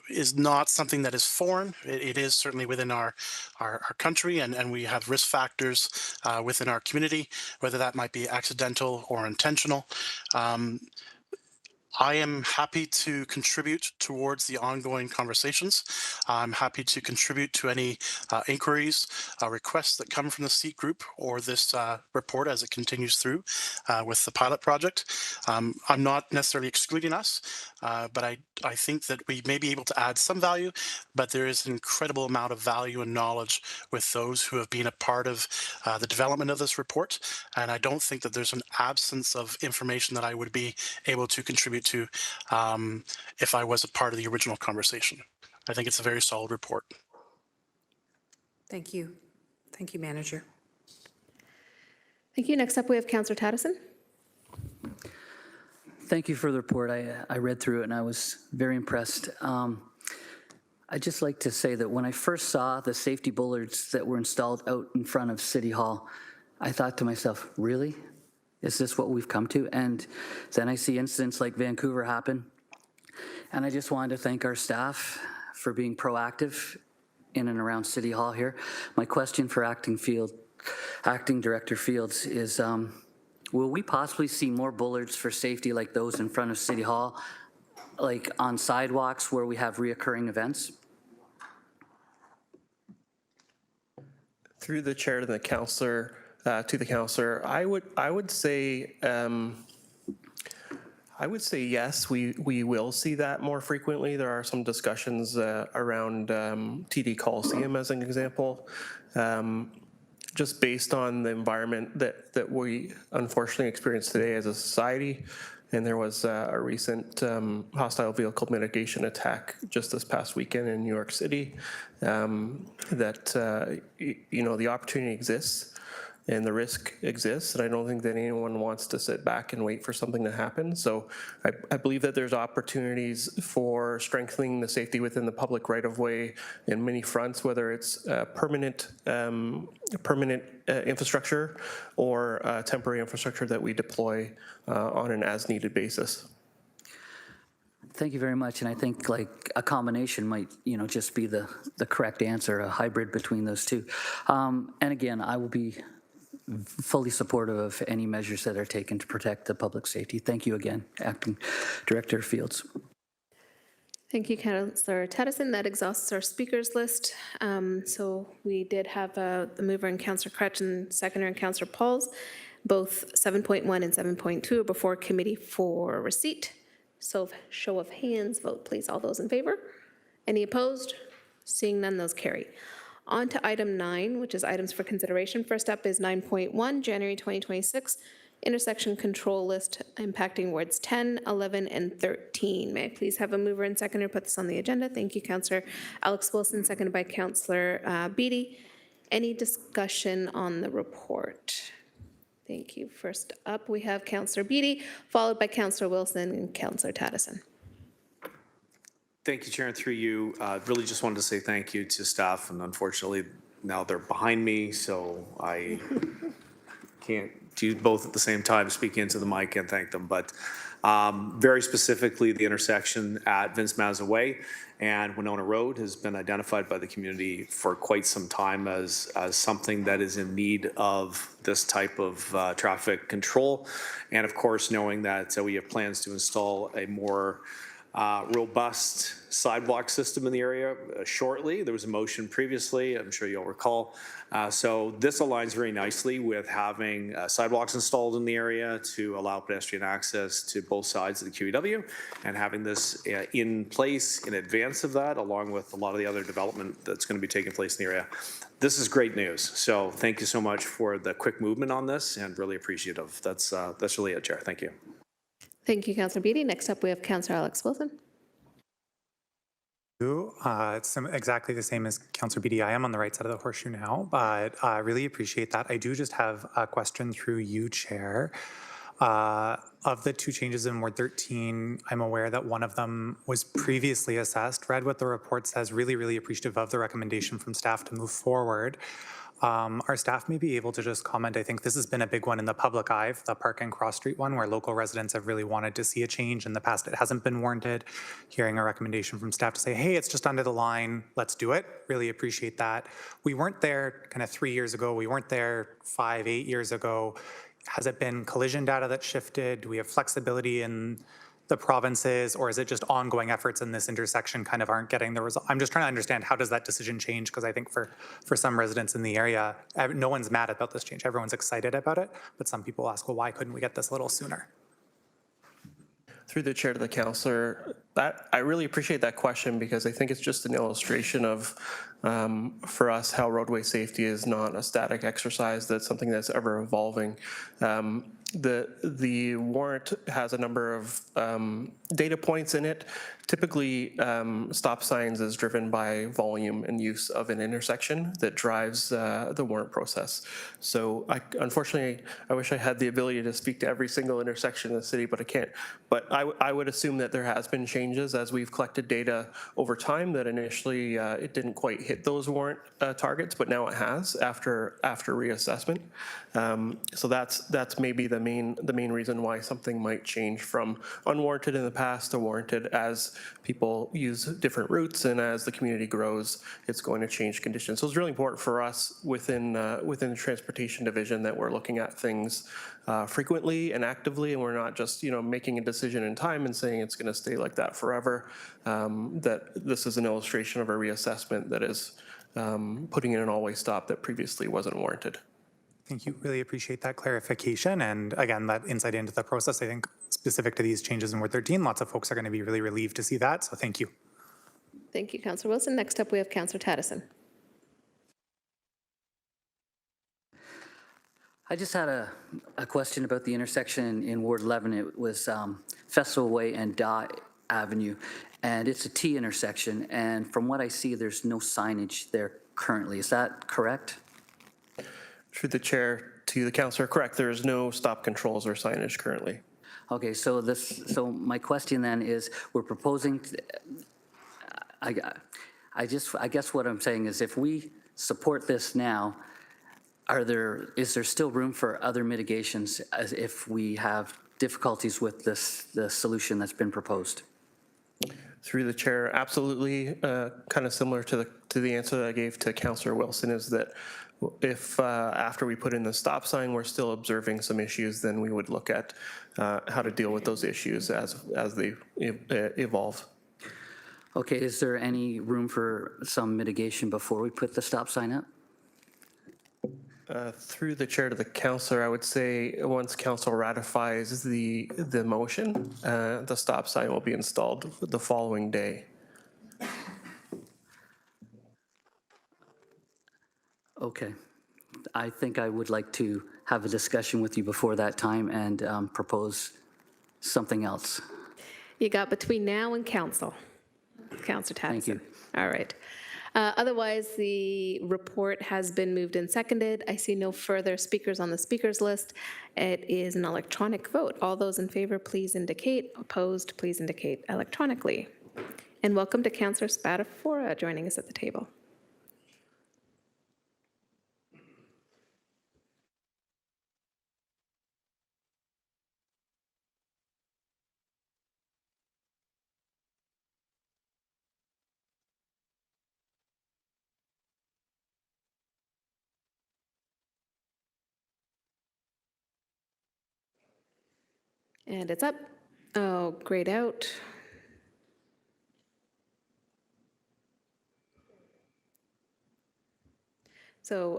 is not something that is foreign. It is certainly within our country, and we have risk factors within our community, whether that might be accidental or intentional. I am happy to contribute towards the ongoing conversations. I'm happy to contribute to any inquiries, requests that come from the SEEK group or this report as it continues through with the pilot project. I'm not necessarily excluding us, but I think that we may be able to add some value, but there is an incredible amount of value and knowledge with those who have been a part of the development of this report. And I don't think that there's an absence of information that I would be able to contribute to if I was a part of the original conversation. I think it's a very solid report. Thank you. Thank you, Manager. Thank you. Next up, we have Councillor Tattison. Thank you for the report. I read through it and I was very impressed. I'd just like to say that when I first saw the safety bollards that were installed out in front of City Hall, I thought to myself, really? Is this what we've come to? And then I see incidents like Vancouver happen. And I just wanted to thank our staff for being proactive in and around City Hall here. My question for Acting Director Fields is, will we possibly see more bollards for safety like those in front of City Hall, like on sidewalks where we have reoccurring events? Through the chair to the councillor, I would say yes, we will see that more frequently. There are some discussions around TD Coliseum as an example, just based on the environment that we unfortunately experience today as a society. And there was a recent hostile vehicle mitigation attack just this past weekend in New York City. The opportunity exists and the risk exists, and I don't think that anyone wants to sit back and wait for something to happen. So I believe that there's opportunities for strengthening the safety within the public right-of-way in many fronts, whether it's permanent infrastructure or temporary infrastructure that we deploy on an as-needed basis. Thank you very much, and I think like a combination might, just be the correct answer, a hybrid between those two. And again, I will be fully supportive of any measures that are taken to protect the public safety. Thank you again, Acting Director Fields. Thank you, Councillor Tattison. That exhausts our speakers list. So we did have the mover and Councillor Crutch and seconder and Councillor Pauls. Both 7.1 and 7.2 are before committee for receipt. So show of hands vote, please. All those in favor? Any opposed? Seeing none, those carry. On to item 9, which is items for consideration. First up is 9.1, January 2026, intersection control list impacting wards 10, 11, and 13. May I please have a mover and seconder put this on the agenda? Thank you, Councillor Alex Wilson, seconded by Councillor Beattie. Any discussion on the report? Thank you. First up, we have Councillor Beattie, followed by Councillor Wilson and Councillor Tattison. Thank you, Chair, and through you. Really just wanted to say thank you to staff, and unfortunately now they're behind me, so I can't do both at the same time, speak into the mic and thank them. But very specifically, the intersection at Vince Mazza Way and Winona Road has been identified by the community for quite some time as something that is in need of this type of traffic control. And of course, knowing that we have plans to install a more robust sidewalk system in the area shortly. There was a motion previously, I'm sure you'll recall. So this aligns very nicely with having sidewalks installed in the area to allow pedestrian access to both sides of the QEW, and having this in place in advance of that, along with a lot of the other development that's going to be taking place in the area. This is great news. So thank you so much for the quick movement on this, and really appreciative. That's really it, Chair. Thank you. Thank you, Councillor Beattie. Next up, we have Councillor Alex Wilson. It's exactly the same as Councillor Beattie. I am on the right side of the horseshoe now, but I really appreciate that. I do just have a question through you, Chair. Of the two changes in Ward 13, I'm aware that one of them was previously assessed. Read what the report says, really, really appreciative of the recommendation from staff to move forward. Our staff may be able to just comment. I think this has been a big one in the public eye, the Park and Cross Street one, where local residents have really wanted to see a change. In the past, it hasn't been warranted. Hearing a recommendation from staff to say, hey, it's just under the line, let's do it. Really appreciate that. We weren't there kind of 3 years ago. We weren't there 5, 8 years ago. Has it been collision data that shifted? Do we have flexibility in the provinces, or is it just ongoing efforts in this intersection kind of aren't getting the result? I'm just trying to understand, how does that decision change? Because I think for some residents in the area, no one's mad about this change. Everyone's excited about it, but some people ask, well, why couldn't we get this a little sooner? Through the chair to the councillor, I really appreciate that question, because I think it's just an illustration of, for us, how roadway safety is not a static exercise. That's something that's ever evolving. The warrant has a number of data points in it. Typically, stop signs is driven by volume and use of an intersection that drives the warrant process. So unfortunately, I wish I had the ability to speak to every single intersection in the city, but I can't. But I would assume that there has been changes as we've collected data over time, that initially it didn't quite hit those warrant targets, but now it has after reassessment. So that's maybe the main reason why something might change from unwarranted in the past to warranted. As people use different routes and as the community grows, it's going to change conditions. So it's really important for us within the transportation division that we're looking at things frequently and actively, and we're not just making a decision in time and saying it's going to stay like that forever. That this is an illustration of a reassessment that is putting in an always stop that previously wasn't warranted. Thank you. Really appreciate that clarification. And again, that insight into the process. I think specific to these changes in Ward 13, lots of folks are going to be really relieved to see that. So thank you. Thank you, Councillor Wilson. Next up, we have Councillor Taddison. I just had a question about the intersection in Ward 11. It was Festival Way and Dye Avenue, and it's a T intersection. And from what I see, there's no signage there currently. Is that correct? Through the chair to the councillor, correct. There is no stop controls or signage currently. Okay, so my question then is, we're proposing, I guess what I'm saying is, if we support this now, is there still room for other mitigations as if we have difficulties with the solution that's been proposed? Through the chair, absolutely. Kind of similar to the answer that I gave to Councillor Wilson, is that if after we put in the stop sign, we're still observing some issues, then we would look at how to deal with those issues as they evolve. Okay, is there any room for some mitigation before we put the stop sign up? Through the chair to the councillor, I would say once council ratifies the motion, the stop sign will be installed the following day. Okay. I think I would like to have a discussion with you before that time and propose something else. You got between now and council. Councillor Taddison. Thank you. All right. Otherwise, the report has been moved and seconded. I see no further speakers on the speakers list. It is an electronic vote. All those in favor, please indicate. Opposed, please indicate electronically. And welcome to Councillor Spadafora joining us at the table. And it's up. Oh, grayed out. So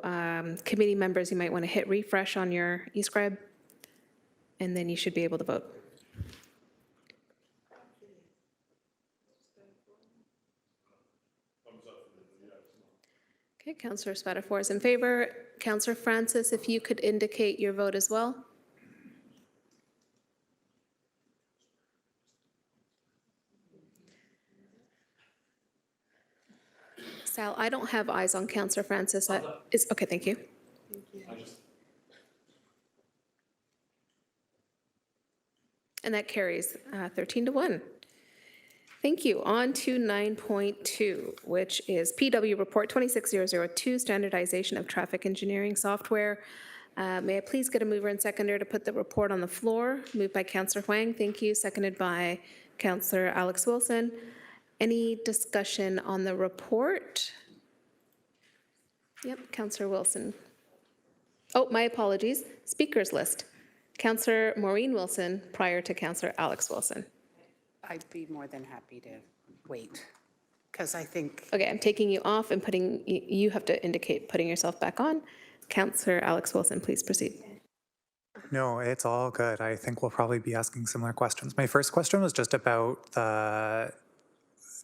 committee members, you might want to hit refresh on your eScribe, and then you should be able to vote. Okay, Councillor Spadafora is in favor. Councillor Francis, if you could indicate your vote as well. Sal, I don't have eyes on Councillor Francis. Okay, thank you. and that carries 13 to 1. Thank you. On to 9.2, which is PW Report 26002, Standardization of Traffic Engineering Software. May I please get a mover and seconder to put the report on the floor? Moved by Councillor Huang, thank you. Seconded by Councillor Alex Wilson. Any discussion on the report? Yep, Councillor Wilson. Oh, my apologies. Speakers list. Councillor Maureen Wilson prior to Councillor Alex Wilson. I'd be more than happy to wait, because I think Okay, I'm taking you off and putting, you have to indicate putting yourself back on. Councillor Alex Wilson, please proceed. No, it's all good. I think we'll probably be asking similar questions. My first question was just about the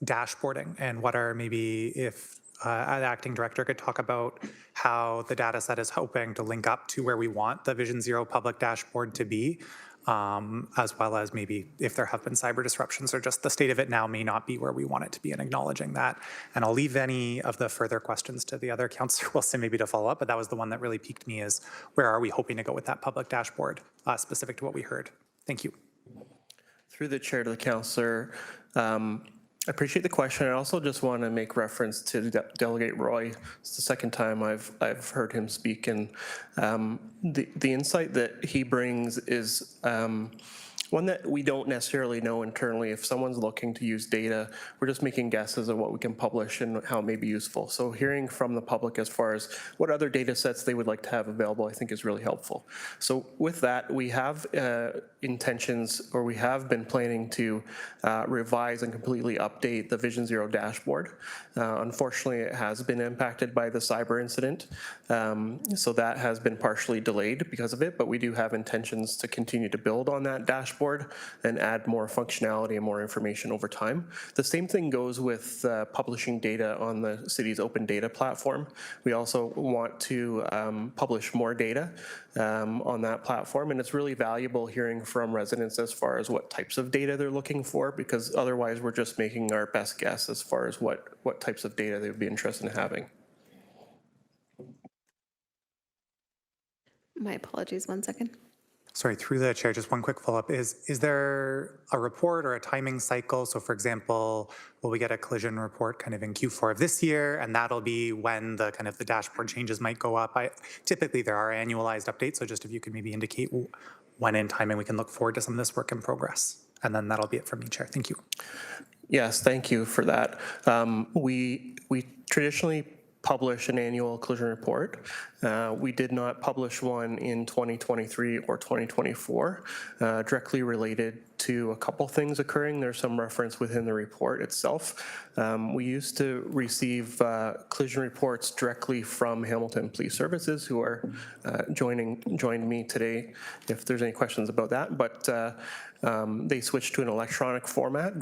dashboarding and what are maybe if the acting director could talk about how the data set is hoping to link up to where we want the Vision Zero public dashboard to be, as well as maybe if there have been cyber disruptions or just the state of it now may not be where we want it to be, and acknowledging that. And I'll leave any of the further questions to the other Councillor Wilson maybe to follow up, but that was the one that really piqued me is where are we hoping to go with that public dashboard specific to what we heard. Thank you. Through the chair to the councillor, I appreciate the question. I also just want to make reference to Delegate Roy. It's the second time I've heard him speak, and the insight that he brings is one that we don't necessarily know internally. If someone's looking to use data, we're just making guesses of what we can publish and how it may be useful. So hearing from the public as far as what other data sets they would like to have available, I think is really helpful. So with that, we have intentions, or we have been planning to revise and completely update the Vision Zero dashboard. Unfortunately, it has been impacted by the cyber incident. So that has been partially delayed because of it, but we do have intentions to continue to build on that dashboard and add more functionality and more information over time. The same thing goes with publishing data on the city's open data platform. We also want to publish more data on that platform, and it's really valuable hearing from residents as far as what types of data they're looking for, because otherwise we're just making our best guess as far as what types of data they would be interested in having. My apologies, 1 second. Sorry, through the chair, just one quick follow-up. Is there a report or a timing cycle? So for example, will we get a collision report kind of in Q4 of this year, and that'll be when the kind of the dashboard changes might go up? Typically there are annualized updates, so just if you could maybe indicate when in timing we can look forward to some of this work in progress. And then that'll be it from me, Chair. Thank you. Yes, thank you for that. We traditionally publish an annual collision report. We did not publish one in 2023 or 2024, directly related to a couple things occurring. There's some reference within the report itself. We used to receive collision reports directly from Hamilton Police Services, who are joined me today if there's any questions about that. But they switched to an electronic format,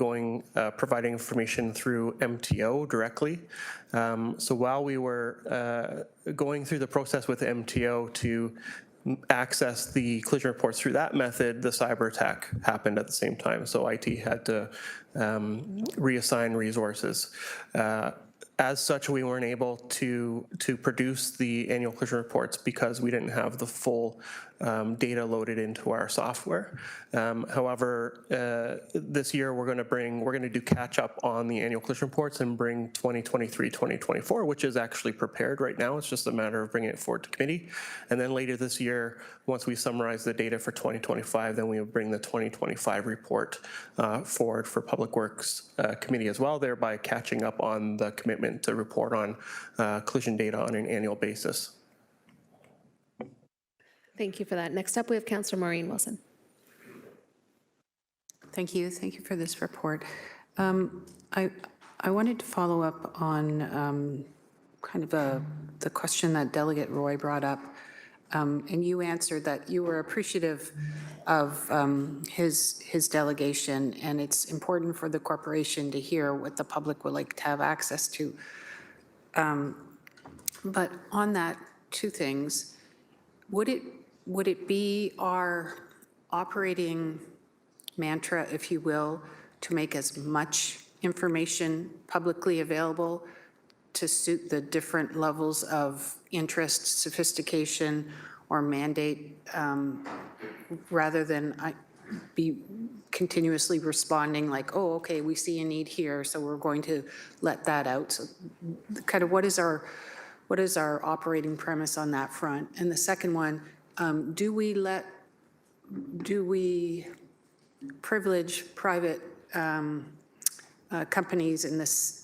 providing information through MTO directly. So while we were going through the process with MTO to access the collision reports through that method, the cyber attack happened at the same time. So IT had to reassign resources. As such, we weren't able to produce the annual collision reports because we didn't have the full data loaded into our software. However, this year we're going to do catch up on the annual collision reports and bring 2023, 2024, which is actually prepared right now. It's just a matter of bringing it forward to committee. And then later this year, once we summarize the data for 2025, then we will bring the 2025 report forward for Public Works Committee as well, thereby catching up on the commitment to report on collision data on an annual basis. Thank you for that. Next up, we have Councillor Maureen Wilson. Thank you. Thank you for this report. I wanted to follow up on kind of the question that Delegate Roy brought up. And you answered that you were appreciative of his delegation, and it's important for the corporation to hear what the public would like to have access to. But on that, two things. Would it be our operating mantra, if you will, to make as much information publicly available to suit the different levels of interest, sophistication, or mandate, rather than, be continuously responding like, oh, okay, we see a need here, so we're going to let that out. So kind of what is our operating premise on that front? And the second one, do we privilege private companies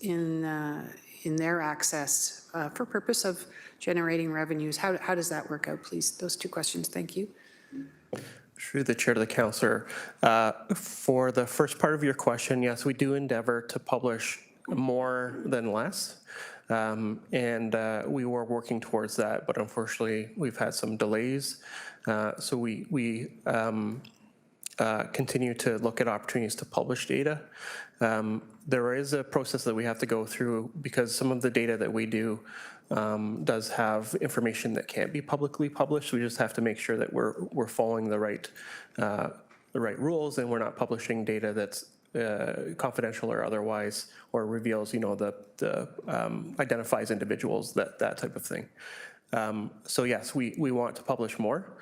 in their access for purpose of generating revenues? How does that work out, please? Those two questions, thank you. Through the chair to the councillor, for the first part of your question, yes, we do endeavor to publish more than less. And we were working towards that, but unfortunately, we've had some delays. So we continue to look at opportunities to publish data. There is a process that we have to go through because some of the data that we do does have information that can't be publicly published. We just have to make sure that we're following the right rules and we're not publishing data that's confidential or otherwise, or reveals, identifies individuals, that type of thing. So yes, we want to publish more.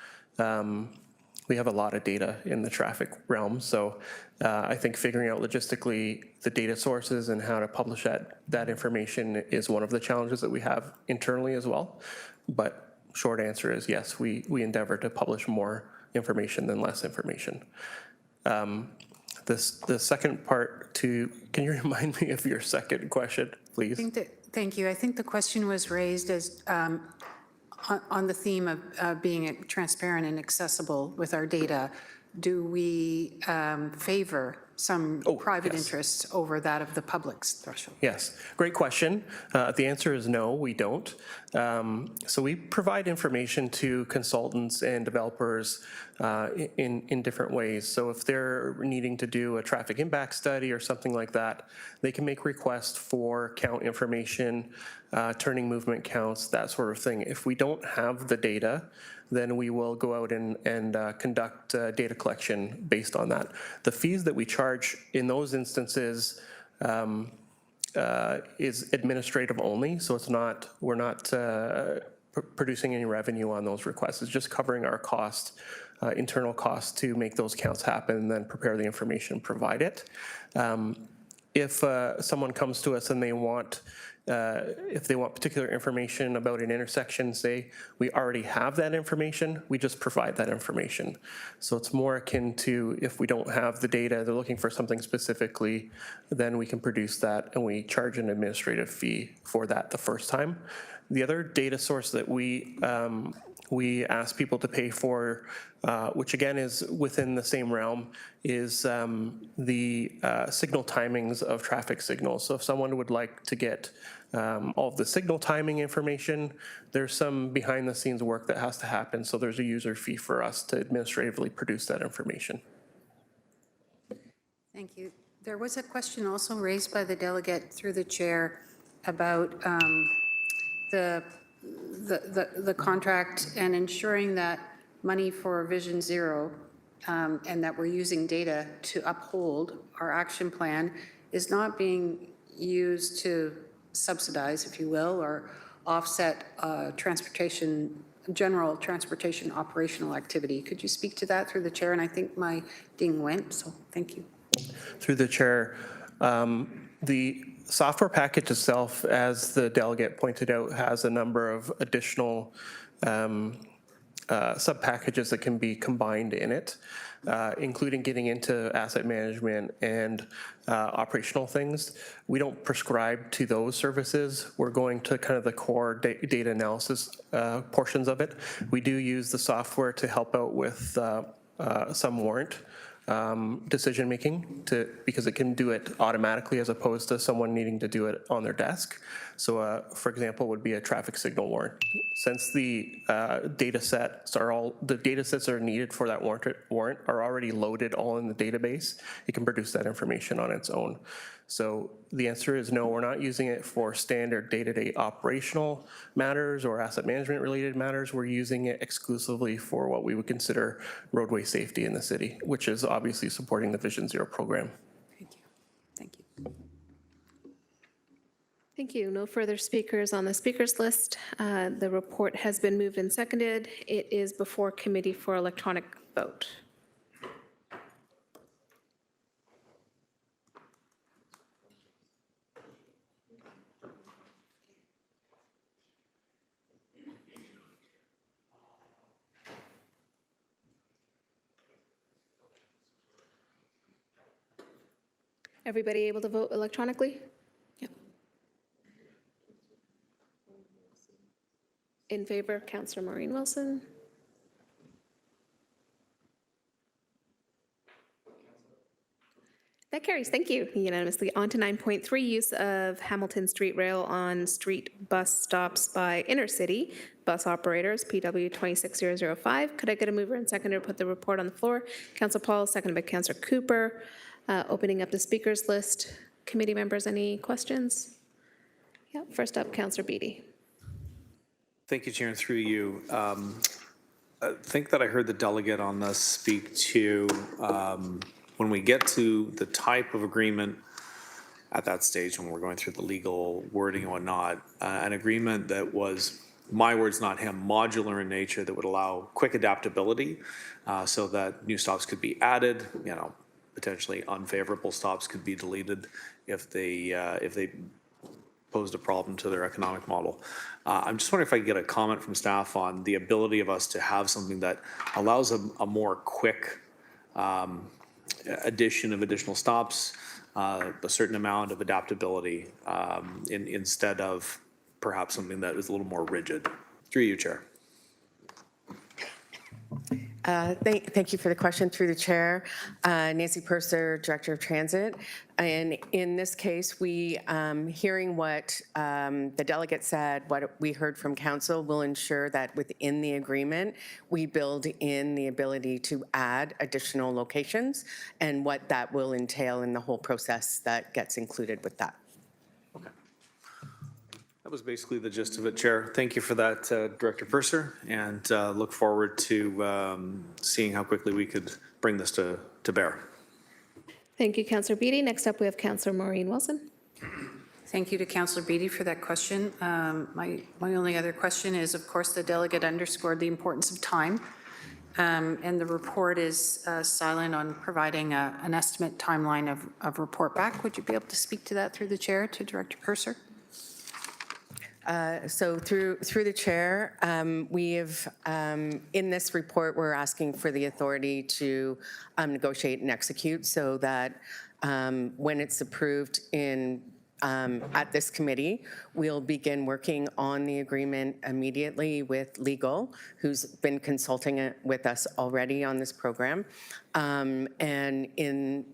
We have a lot of data in the traffic realm, so I think figuring out logistically the data sources and how to publish that information is one of the challenges that we have internally as well. But short answer is yes, we endeavor to publish more information than less information. The second part can you remind me of your second question, please? Thank you. I think the question was raised as on the theme of being transparent and accessible with our data. Do we favor some private interests over that of the public's threshold? Yes, great question. The answer is no, we don't. So we provide information to consultants and developers in different ways. So if they're needing to do a traffic impact study or something like that, they can make requests for count information, turning movement counts, that sort of thing. If we don't have the data, then we will go out and conduct data collection based on that. The fees that we charge in those instances is administrative only, so we're not producing any revenue on those requests. It's just covering our cost, internal costs to make those counts happen and then prepare the information, provide it. If someone comes to us and they want if they want particular information about an intersection, say, we already have that information, we just provide that information. So it's more akin to if we don't have the data, they're looking for something specifically, then we can produce that and we charge an administrative fee for that the first time. The other data source that we ask people to pay for, which again is within the same realm, is the signal timings of traffic signals. So if someone would like to get all of the signal timing information, there's some behind the scenes work that has to happen. So there's a user fee for us to administratively produce that information. Thank you. There was a question also raised by the delegate through the chair about the contract and ensuring that money for Vision Zero and that we're using data to uphold our action plan is not being used to subsidize, if you will, or offset general transportation operational activity. Could you speak to that through the chair? And I think my ding went, so thank you. Through the chair, the software package itself, as the delegate pointed out, has a number of additional sub-packages that can be combined in it, including getting into asset management and operational things. We don't prescribe to those services. We're going to kind of the core data analysis portions of it. We do use the software to help out with some warrant decision making because it can do it automatically as opposed to someone needing to do it on their desk. So for example, would be a traffic signal warrant. Since the data sets that are needed for that warrant are already loaded all in the database, it can produce that information on its own. So the answer is no, we're not using it for standard day-to-day operational matters or asset management related matters. We're using it exclusively for what we would consider roadway safety in the city, which is obviously supporting the Vision Zero program. Thank you. Thank you. Thank you. No further speakers on the speakers list. The report has been moved and seconded. It is before committee for electronic vote. Everybody able to vote electronically? Yep. In favor, Councillor Maureen Wilson. That carries, thank you, unanimously. On to 9.3, use of Hamilton Street Rail on street bus stops by intercity bus operators, PW 26005. Could I get a mover and seconder to put the report on the floor? Councillor Paul, seconded by Councillor Cooper. Opening up the speakers list. Committee members, any questions? Yeah, first up, Councillor Beatty. Thank you, Chair, and through you. I think that I heard the delegate on this speak to when we get to the type of agreement at that stage when we're going through the legal wording and whatnot, an agreement that was, my words, not him, modular in nature, that would allow quick adaptability so that new stops could be added, potentially unfavorable stops could be deleted if they posed a problem to their economic model. I'm just wondering if I could get a comment from staff on the ability of us to have something that allows a more quick addition of additional stops, a certain amount of adaptability instead of perhaps something that is a little more rigid. Through you, Chair. Thank you for the question. Through the chair, Nancy Purser, Director of Transit. And in this case, we, hearing what the delegate said, what we heard from council, will ensure that within the agreement, we build in the ability to add additional locations and what that will entail in the whole process that gets included with that. That was basically the gist of it, Chair. Thank you for that, Director Purser, and look forward to seeing how quickly we could bring this to bear. Thank you, Councillor Beatty. Next up, we have Councillor Maureen Wilson. Thank you to Councillor Beatty for that question. My only other question is, of course, the delegate underscored the importance of time, and the report is silent on providing an estimate timeline of report back. Would you be able to speak to that through the chair to Director Purser? So through the chair, we have, in this report, we're asking for the authority to negotiate and execute so that when it's approved at this committee, we'll begin working on the agreement immediately with legal, who's been consulting with us already on this program, and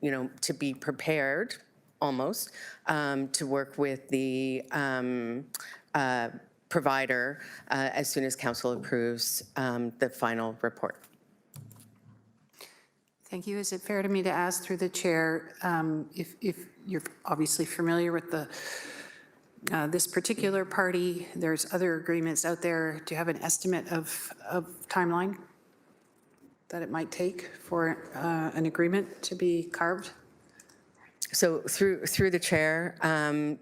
to be prepared almost to work with the provider as soon as council approves the final report. Thank you. Is it fair to me to ask through the chair, if you're obviously familiar with this particular party, there's other agreements out there, do you have an estimate of timeline that it might take for an agreement to be carved? So through the chair,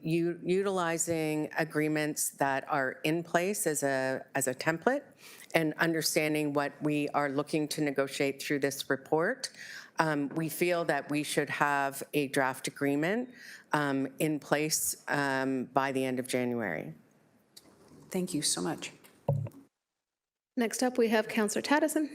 utilizing agreements that are in place as a template and understanding what we are looking to negotiate through this report, we feel that we should have a draft agreement in place by the end of January. Thank you so much. Next up, we have Councillor Taddison.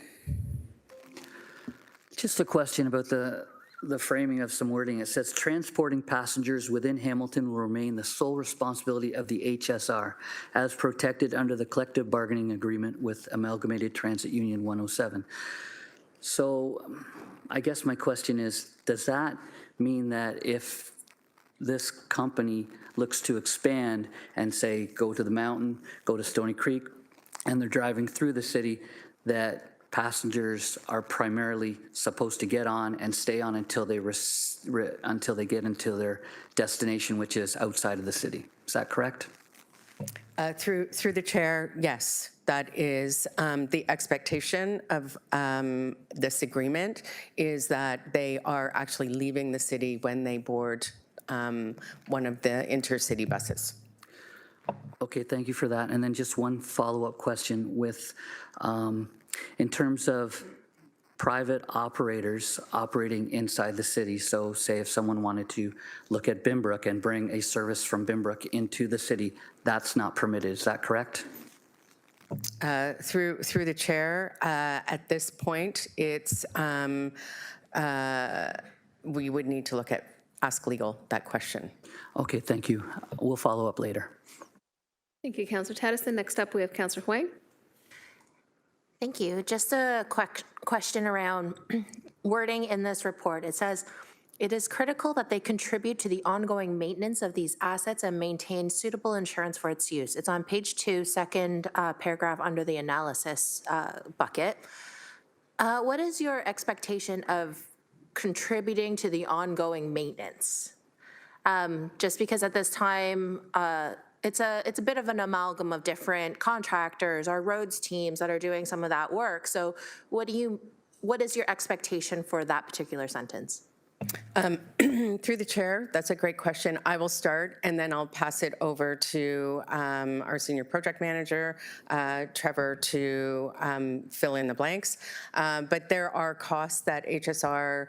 Just a question about the framing of some wording. It says transporting passengers within Hamilton will remain the sole responsibility of the HSR as protected under the collective bargaining agreement with Amalgamated Transit Union 107. So I guess my question is, does that mean that if this company looks to expand and say, go to the mountain, go to Stony Creek, and they're driving through the city, that passengers are primarily supposed to get on and stay on until they get into their destination, which is outside of the city? Is that correct? Through the chair, yes, that is the expectation of this agreement, is that they are actually leaving the city when they board one of the intercity buses. Okay, thank you for that. And then just one follow-up question with, in terms of private operators operating inside the city. So say if someone wanted to look at Bimbrook and bring a service from Bimbrook into the city, that's not permitted, is that correct? Through the chair, at this point, it's we would need to look at ask legal that question. Okay, thank you. We'll follow up later. Thank you, Councillor Tedison. Next up, we have Councillor Huang. Thank you. Just a quick question around wording in this report. It says, it is critical that they contribute to the ongoing maintenance of these assets and maintain suitable insurance for its use. It's on page 2, second paragraph under the analysis bucket. What is your expectation of contributing to the ongoing maintenance? Just because at this time, it's a bit of an amalgam of different contractors or roads teams that are doing some of that work. So what is your expectation for that particular sentence? Through the chair, that's a great question. I will start and then I'll pass it over to our senior project manager, Trevor, to fill in the blanks. But there are costs that HSR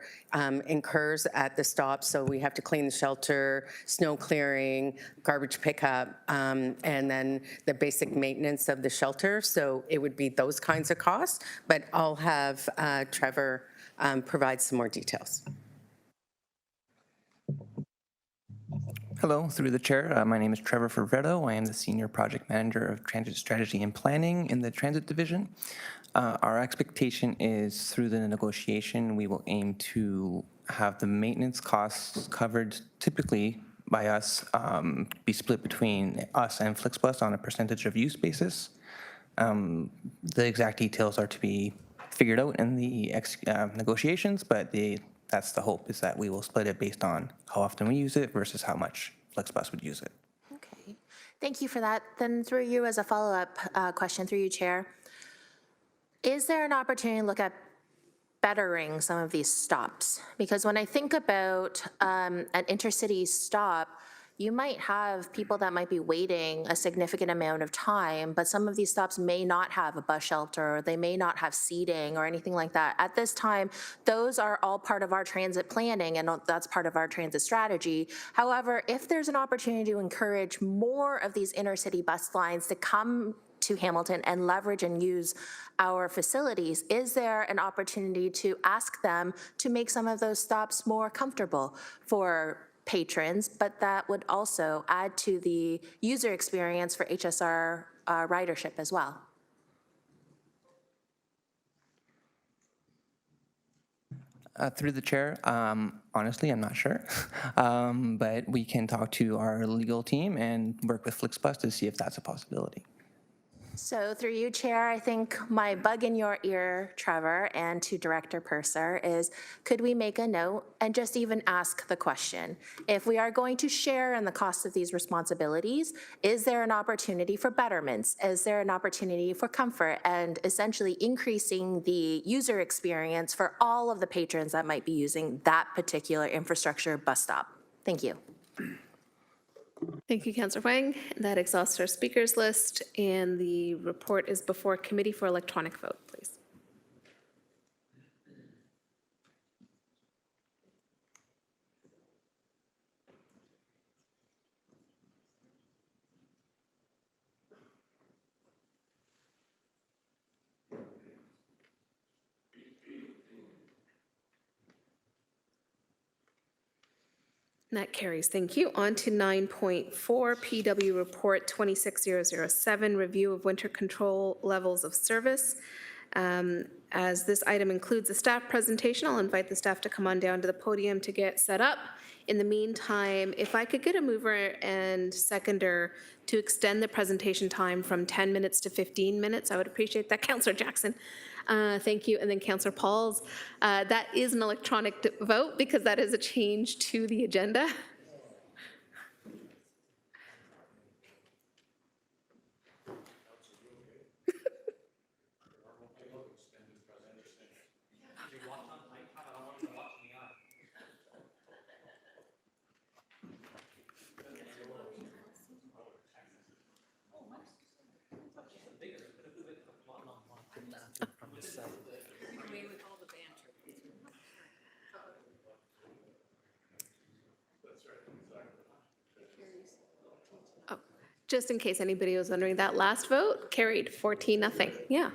incurs at the stop. So we have to clean the shelter, snow clearing, garbage pickup, and then the basic maintenance of the shelter. So it would be those kinds of costs. But I'll have Trevor provide some more details. Hello, through the chair. My name is Trevor Fervetto. I am the Senior Project Manager of Transit Strategy and Planning in the Transit Division. Our expectation is through the negotiation, we will aim to have the maintenance costs covered typically by us, be split between us and FlixBus on a percentage of use basis. The exact details are to be figured out in the negotiations, but that's the hope, is that we will split it based on how often we use it versus how much FlixBus would use it. Okay, thank you for that. Then through you as a follow-up question, through you, Chair, is there an opportunity to look at bettering some of these stops? Because when I think about an intercity stop, you might have people that might be waiting a significant amount of time, but some of these stops may not have a bus shelter, or they may not have seating or anything like that. At this time, those are all part of our transit planning, and that's part of our transit strategy. However, if there's an opportunity to encourage more of these intercity bus lines to come to Hamilton and leverage and use our facilities, is there an opportunity to ask them to make some of those stops more comfortable for patrons, but that would also add to the user experience for HSR ridership as well? Through the chair, honestly, I'm not sure, but we can talk to our legal team and work with FlixBus to see if that's a possibility. So through you, Chair, I think my bug in your ear, Trevor, and to Director Purser is, could we make a note and just even ask the question? If we are going to share in the cost of these responsibilities, is there an opportunity for betterments? Is there an opportunity for comfort and essentially increasing the user experience for all of the patrons that might be using that particular infrastructure bus stop? Thank you. Thank you, Councillor Huang. That exhausts our speakers list, and the report is before Committee for Electronic Vote, please. That carries. Thank you. On to 9.4, PW Report 26007, Review of Winter Control Levels of Service. As this item includes a staff presentation, I'll invite the staff to come on down to the podium to get set up. In the meantime, if I could get a mover and seconder to extend the presentation time from 10 minutes to 15 minutes, I would appreciate that. Councillor Jackson. Thank you. And then Councillor Pauls. That is an electronic vote because that is a change to the agenda. Just in case anybody was wondering, that last vote carried 14-0. Yeah.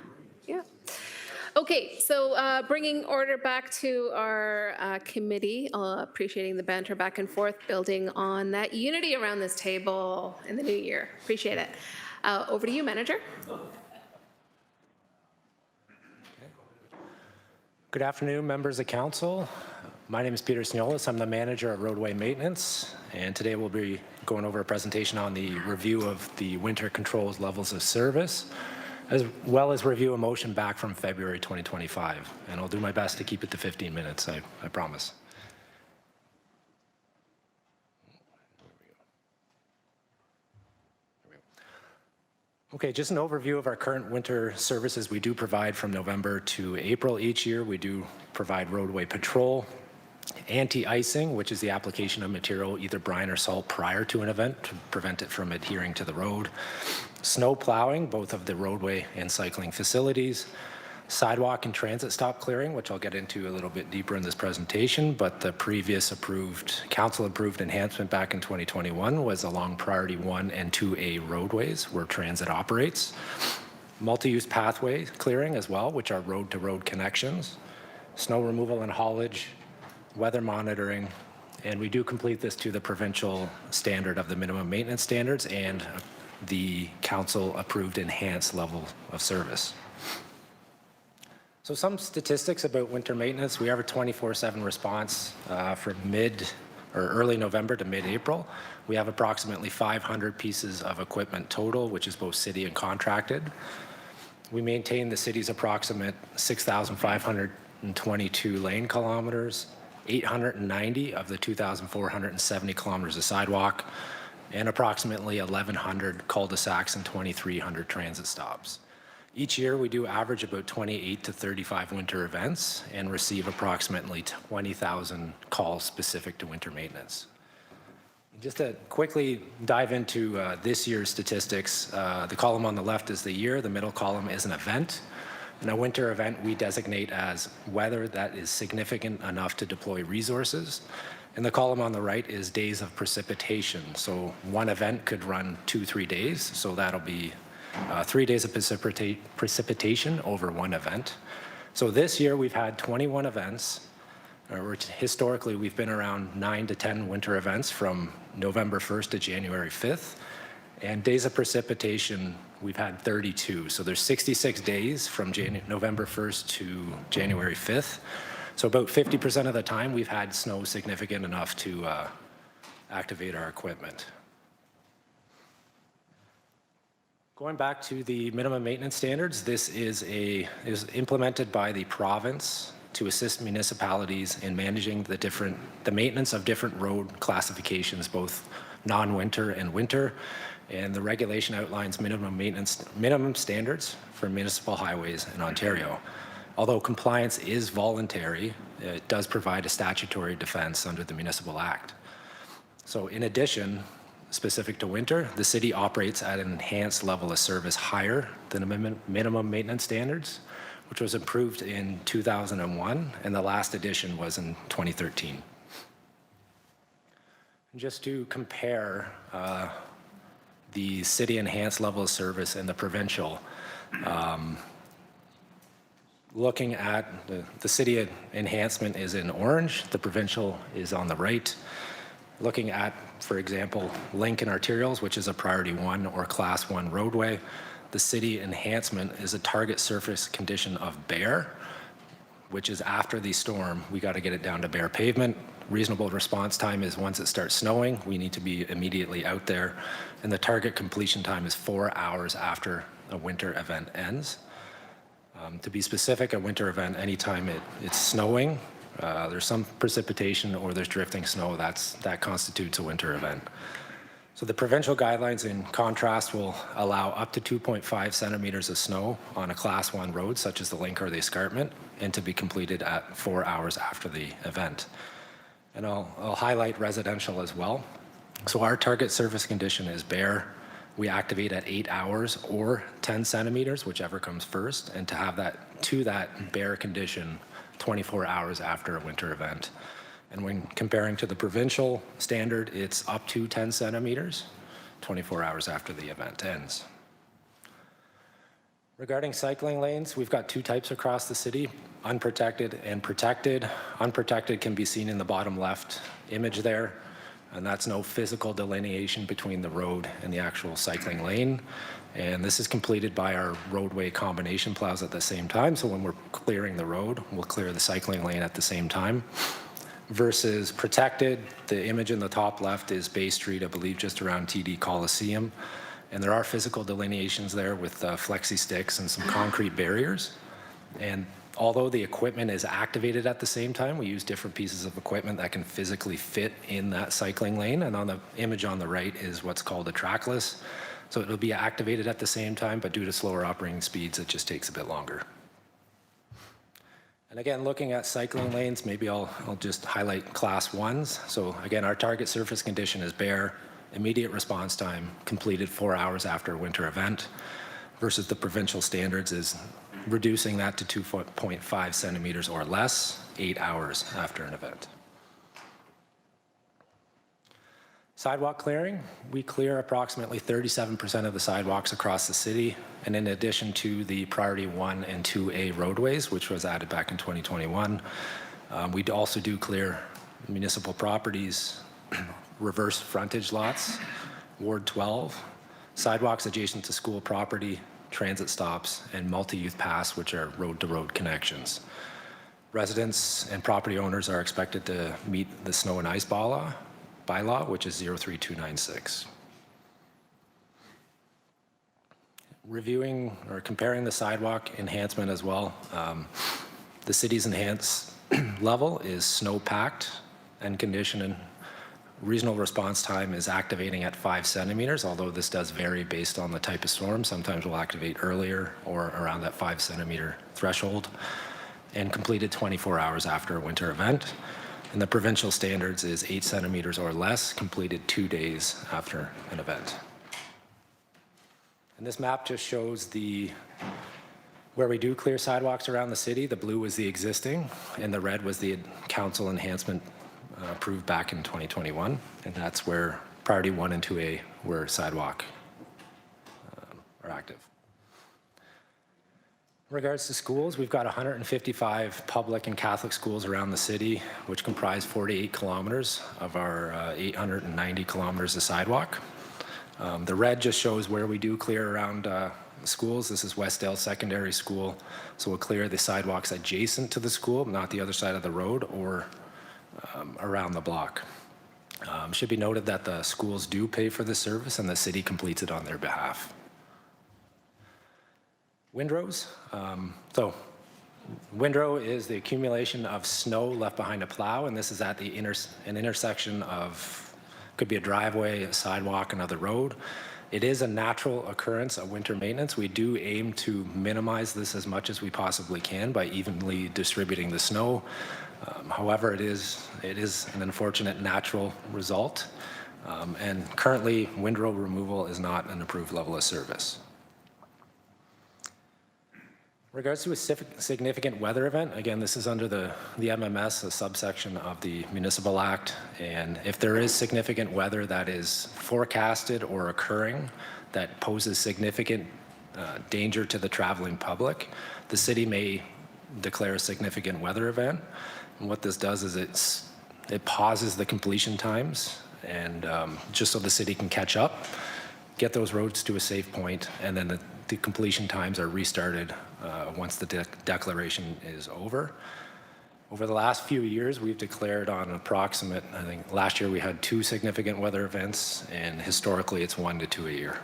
Okay, so bringing order back to our committee, appreciating the banter back and forth, building on that unity around this table in the new year. Appreciate it. Over to you, Manager. Good afternoon, members of council. My name is Peter Sniolis. I'm the manager of roadway maintenance, and today we'll be going over a presentation on the review of the winter controls levels of service, as well as review a motion back from February 2025. And I'll do my best to keep it to 15 minutes, I promise. Okay, just an overview of our current winter services we do provide from November to April each year. We do provide roadway patrol, anti-icing, which is the application of material, either brine or salt, prior to an event to prevent it from adhering to the road. Snow plowing, both of the roadway and cycling facilities. Sidewalk and transit stop clearing, which I'll get into a little bit deeper in this presentation, but the previous council-approved enhancement back in 2021 was along priority 1 and 2A roadways where transit operates. Multi-use pathway clearing as well, which are road-to-road connections. Snow removal and haulage, weather monitoring, and we do complete this to the provincial standard of the minimum maintenance standards and the council-approved enhanced level of service. So some statistics about winter maintenance. We have a 24/7 response from early November to mid-April. We have approximately 500 pieces of equipment total, which is both city and contracted. We maintain the city's approximate 6,522 lane kilometers, 890 of the 2,470 kilometers of sidewalk, and approximately 1,100 cul-de-sacs and 2,300 transit stops. Each year, we do average about 28 to 35 winter events and receive approximately 20,000 calls specific to winter maintenance. Just to quickly dive into this year's statistics, the column on the left is the year, the middle column is an event. And a winter event we designate as weather that is significant enough to deploy resources. And the column on the right is days of precipitation. So one event could run 2-3 days, so that'll be 3 days of precipitation over one event. So this year we've had 21 events. Historically, we've been around 9 to 10 winter events from November 1st to January 5th. And days of precipitation, we've had 32. So there's 66 days from November 1st to January 5th. So about 50% of the time we've had snow significant enough to activate our equipment. Going back to the minimum maintenance standards, this is implemented by the province to assist municipalities in managing the maintenance of different road classifications, both non-winter and winter. And the regulation outlines minimum standards for municipal highways in Ontario. Although compliance is voluntary, it does provide a statutory defense under the Municipal Act. So in addition, specific to winter, the city operates at an enhanced level of service higher than the minimum maintenance standards, which was approved in 2001, and the last edition was in 2013. Just to compare the city enhanced level of service and the provincial, looking at the city enhancement is in orange, the provincial is on the right. Looking at, for example, Lincoln Arterials, which is a priority 1 or class 1 roadway, the city enhancement is a target surface condition of bare, which is after the storm, we got to get it down to bare pavement. Reasonable response time is once it starts snowing, we need to be immediately out there. And the target completion time is 4 hours after a winter event ends. To be specific, a winter event, anytime it's snowing, there's some precipitation or there's drifting snow, that constitutes a winter event. So the provincial guidelines, in contrast, will allow up to 2.5 centimeters of snow on a class 1 road, such as the link or the escarpment, and to be completed at 4 hours after the event. And I'll highlight residential as well. So our target surface condition is bare. We activate at 8 hours or 10 centimeters, whichever comes first, and to have that bare condition 24 hours after a winter event. And when comparing to the provincial standard, it's up to 10 centimeters, 24 hours after the event ends. Regarding cycling lanes, we've got two types across the city, unprotected and protected. Unprotected can be seen in the bottom left image there, and that's no physical delineation between the road and the actual cycling lane. And this is completed by our roadway combination plows at the same time. So when we're clearing the road, we'll clear the cycling lane at the same time. Versus protected, the image in the top left is Bay Street, I believe just around TD Coliseum. And there are physical delineations there with flexi sticks and some concrete barriers. And although the equipment is activated at the same time, we use different pieces of equipment that can physically fit in that cycling lane. And on the image on the right is what's called a trackless. So it'll be activated at the same time, but due to slower operating speeds, it just takes a bit longer. And again, looking at cycling lanes, maybe I'll just highlight class 1s. So again, our target surface condition is bare, immediate response time completed 4 hours after a winter event, versus the provincial standards is reducing that to 2.5 centimeters or less, 8 hours after an event. Sidewalk clearing, we clear approximately 37% of the sidewalks across the city, and in addition to the priority 1 and 2A roadways, which was added back in 2021, we also do clear municipal properties, reverse frontage lots, Ward 12, sidewalks adjacent to school property, transit stops, and multi-use paths, which are road-to-road connections. Residents and property owners are expected to meet the snow and ice bylaw, which is 03296. Reviewing or comparing the sidewalk enhancement as well, the city's enhanced level is snow packed and condition, and reasonable response time is activating at 5 centimeters, although this does vary based on the type of storm. Sometimes we'll activate earlier or around that 5 centimeter threshold, and completed 24 hours after a winter event. And the provincial standards is 8 centimeters or less, completed 2 days after an event. And this map just shows where we do clear sidewalks around the city. The blue was the existing, and the red was the council enhancement approved back in 2021. And that's where priority 1 and 2A were sidewalk are active. In regards to schools, we've got 155 public and Catholic schools around the city, which comprise 48 kilometers of our 890 kilometers of sidewalk. The red just shows where we do clear around schools. This is Westdale Secondary School, so we'll clear the sidewalks adjacent to the school, not the other side of the road or around the block. Should be noted that the schools do pay for this service and the city completes it on their behalf. Windrows. So windrow is the accumulation of snow left behind a plow, and this is at the an intersection of, could be a driveway, a sidewalk, another road. It is a natural occurrence of winter maintenance. We do aim to minimize this as much as we possibly can by evenly distributing the snow. However, it is an unfortunate natural result, and currently windrow removal is not an approved level of service. In regards to a significant weather event, again, this is under the MMS, a subsection of the Municipal Act, and if there is significant weather that is forecasted or occurring that poses significant danger to the traveling public, the city may declare a significant weather event. And what this does is it pauses the completion times, and just so the city can catch up, get those roads to a safe point, and then the completion times are restarted once the declaration is over. Over the last few years, we've declared on approximate, I think last year we had 2 significant weather events, and historically it's 1 to 2 a year.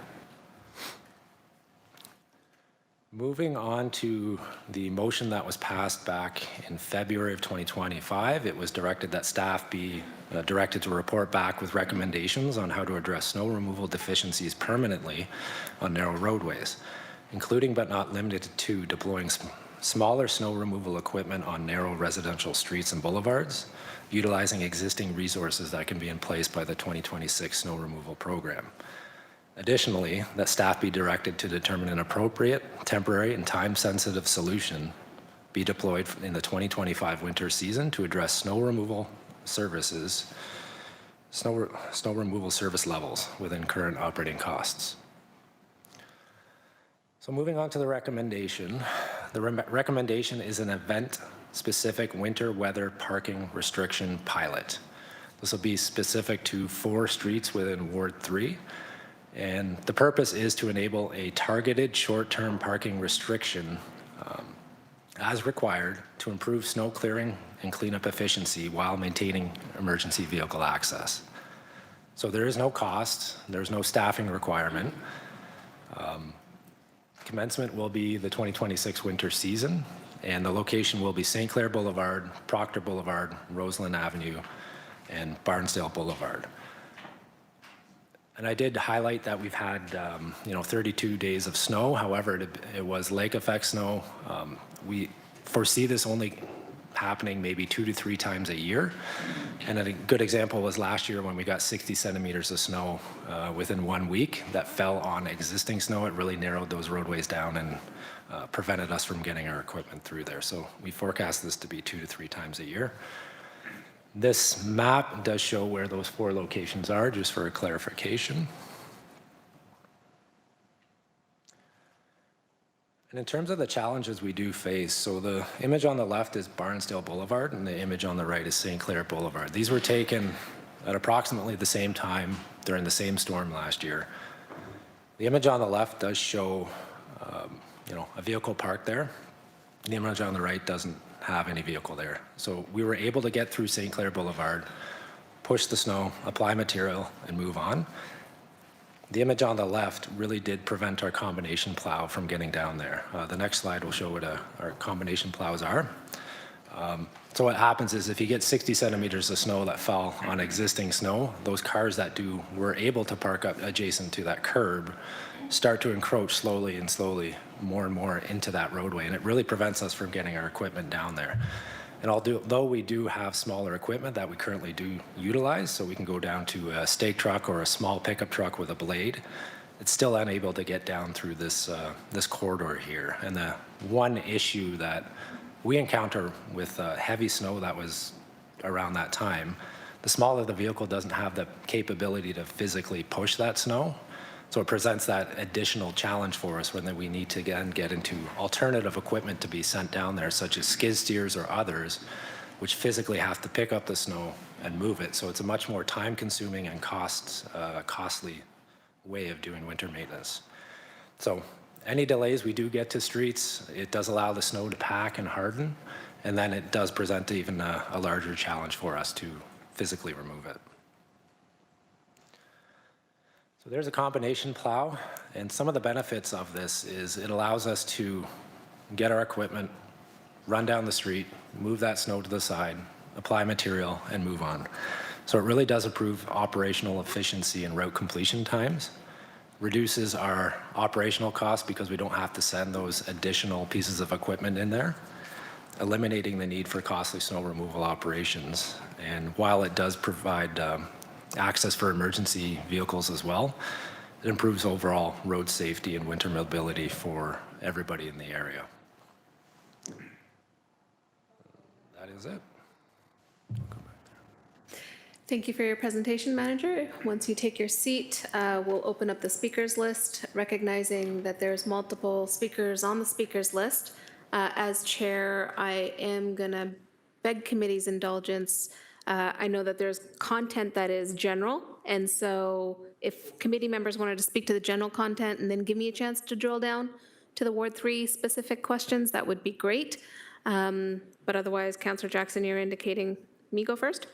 Moving on to the motion that was passed back in February of 2025, it was directed that staff be directed to report back with recommendations on how to address snow removal deficiencies permanently on narrow roadways, including but not limited to deploying smaller snow removal equipment on narrow residential streets and boulevards, utilizing existing resources that can be in place by the 2026 snow removal program. Additionally, that staff be directed to determine an appropriate, temporary, and time-sensitive solution be deployed in the 2025 winter season to address snow removal services, snow removal service levels within current operating costs. So moving on to the recommendation. The recommendation is an event-specific winter weather parking restriction pilot. This will be specific to 4 streets within Ward 3. And the purpose is to enable a targeted short-term parking restriction as required to improve snow clearing and cleanup efficiency while maintaining emergency vehicle access. So there is no cost, there's no staffing requirement. Commencement will be the 2026 winter season, and the location will be St. Clair Boulevard, Proctor Boulevard, Roseland Avenue, and Barnsdale Boulevard. And I did highlight that we've had, 32 days of snow. However, it was lake effect snow. We foresee this only happening maybe 2 to 3 times a year. And a good example was last year when we got 60 centimeters of snow within 1 week that fell on existing snow. It really narrowed those roadways down and prevented us from getting our equipment through there. So we forecast this to be 2 to 3 times a year. This map does show where those 4 locations are, just for a clarification. And in terms of the challenges we do face, so the image on the left is Barnsdale Boulevard, and the image on the right is St. Clair Boulevard. These were taken at approximately the same time during the same storm last year. The image on the left does show, a vehicle parked there. The image on the right doesn't have any vehicle there. So we were able to get through St. Clair Boulevard, push the snow, apply material, and move on. The image on the left really did prevent our combination plow from getting down there. The next slide will show what our combination plows are. So what happens is if you get 60 centimeters of snow that fell on existing snow, those cars that were able to park up adjacent to that curb start to encroach slowly and slowly more and more into that roadway, and it really prevents us from getting our equipment down there. And although we do have smaller equipment that we currently do utilize, so we can go down to a stake truck or a small pickup truck with a blade, it's still unable to get down through this corridor here. And the one issue that we encounter with heavy snow that was around that time, the smaller the vehicle doesn't have the capability to physically push that snow. So it presents that additional challenge for us when we need to again get into alternative equipment to be sent down there, such as skid steers or others, which physically have to pick up the snow and move it. So it's a much more time-consuming and costly way of doing winter maintenance. So any delays we do get to streets, it does allow the snow to pack and harden, and then it does present even a larger challenge for us to physically remove it. So there's a combination plow, and some of the benefits of this is it allows us to get our equipment, run down the street, move that snow to the side, apply material, and move on. So it really does improve operational efficiency and route completion times, reduces our operational costs because we don't have to send those additional pieces of equipment in there, eliminating the need for costly snow removal operations. And while it does provide access for emergency vehicles as well, it improves overall road safety and winter mobility for everybody in the area. That is it. Thank you for your presentation, Manager. Once you take your seat, we'll open up the speakers list, recognizing that there's multiple speakers on the speakers list. As chair, I am going to beg committee's indulgence. I know that there's content that is general, and so if committee members wanted to speak to the general content and then give me a chance to drill down to the Ward 3 specific questions, that would be great. But otherwise, Councillor Jackson, you're indicating me go first?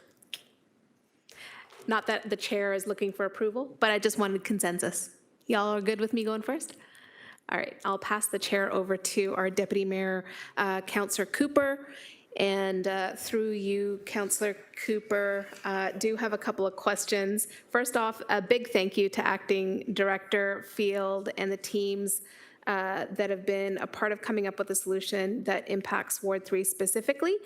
Not that the chair is looking for approval, but I just wanted consensus. Y'all are good with me going first? All right, I'll pass the chair over to our Deputy Mayor, Councillor Cooper. And through you, Councillor Cooper, do have a couple of questions. First off, a big thank you to Acting Director Field and the teams that have been a part of coming up with a solution that impacts Ward 3 specifically.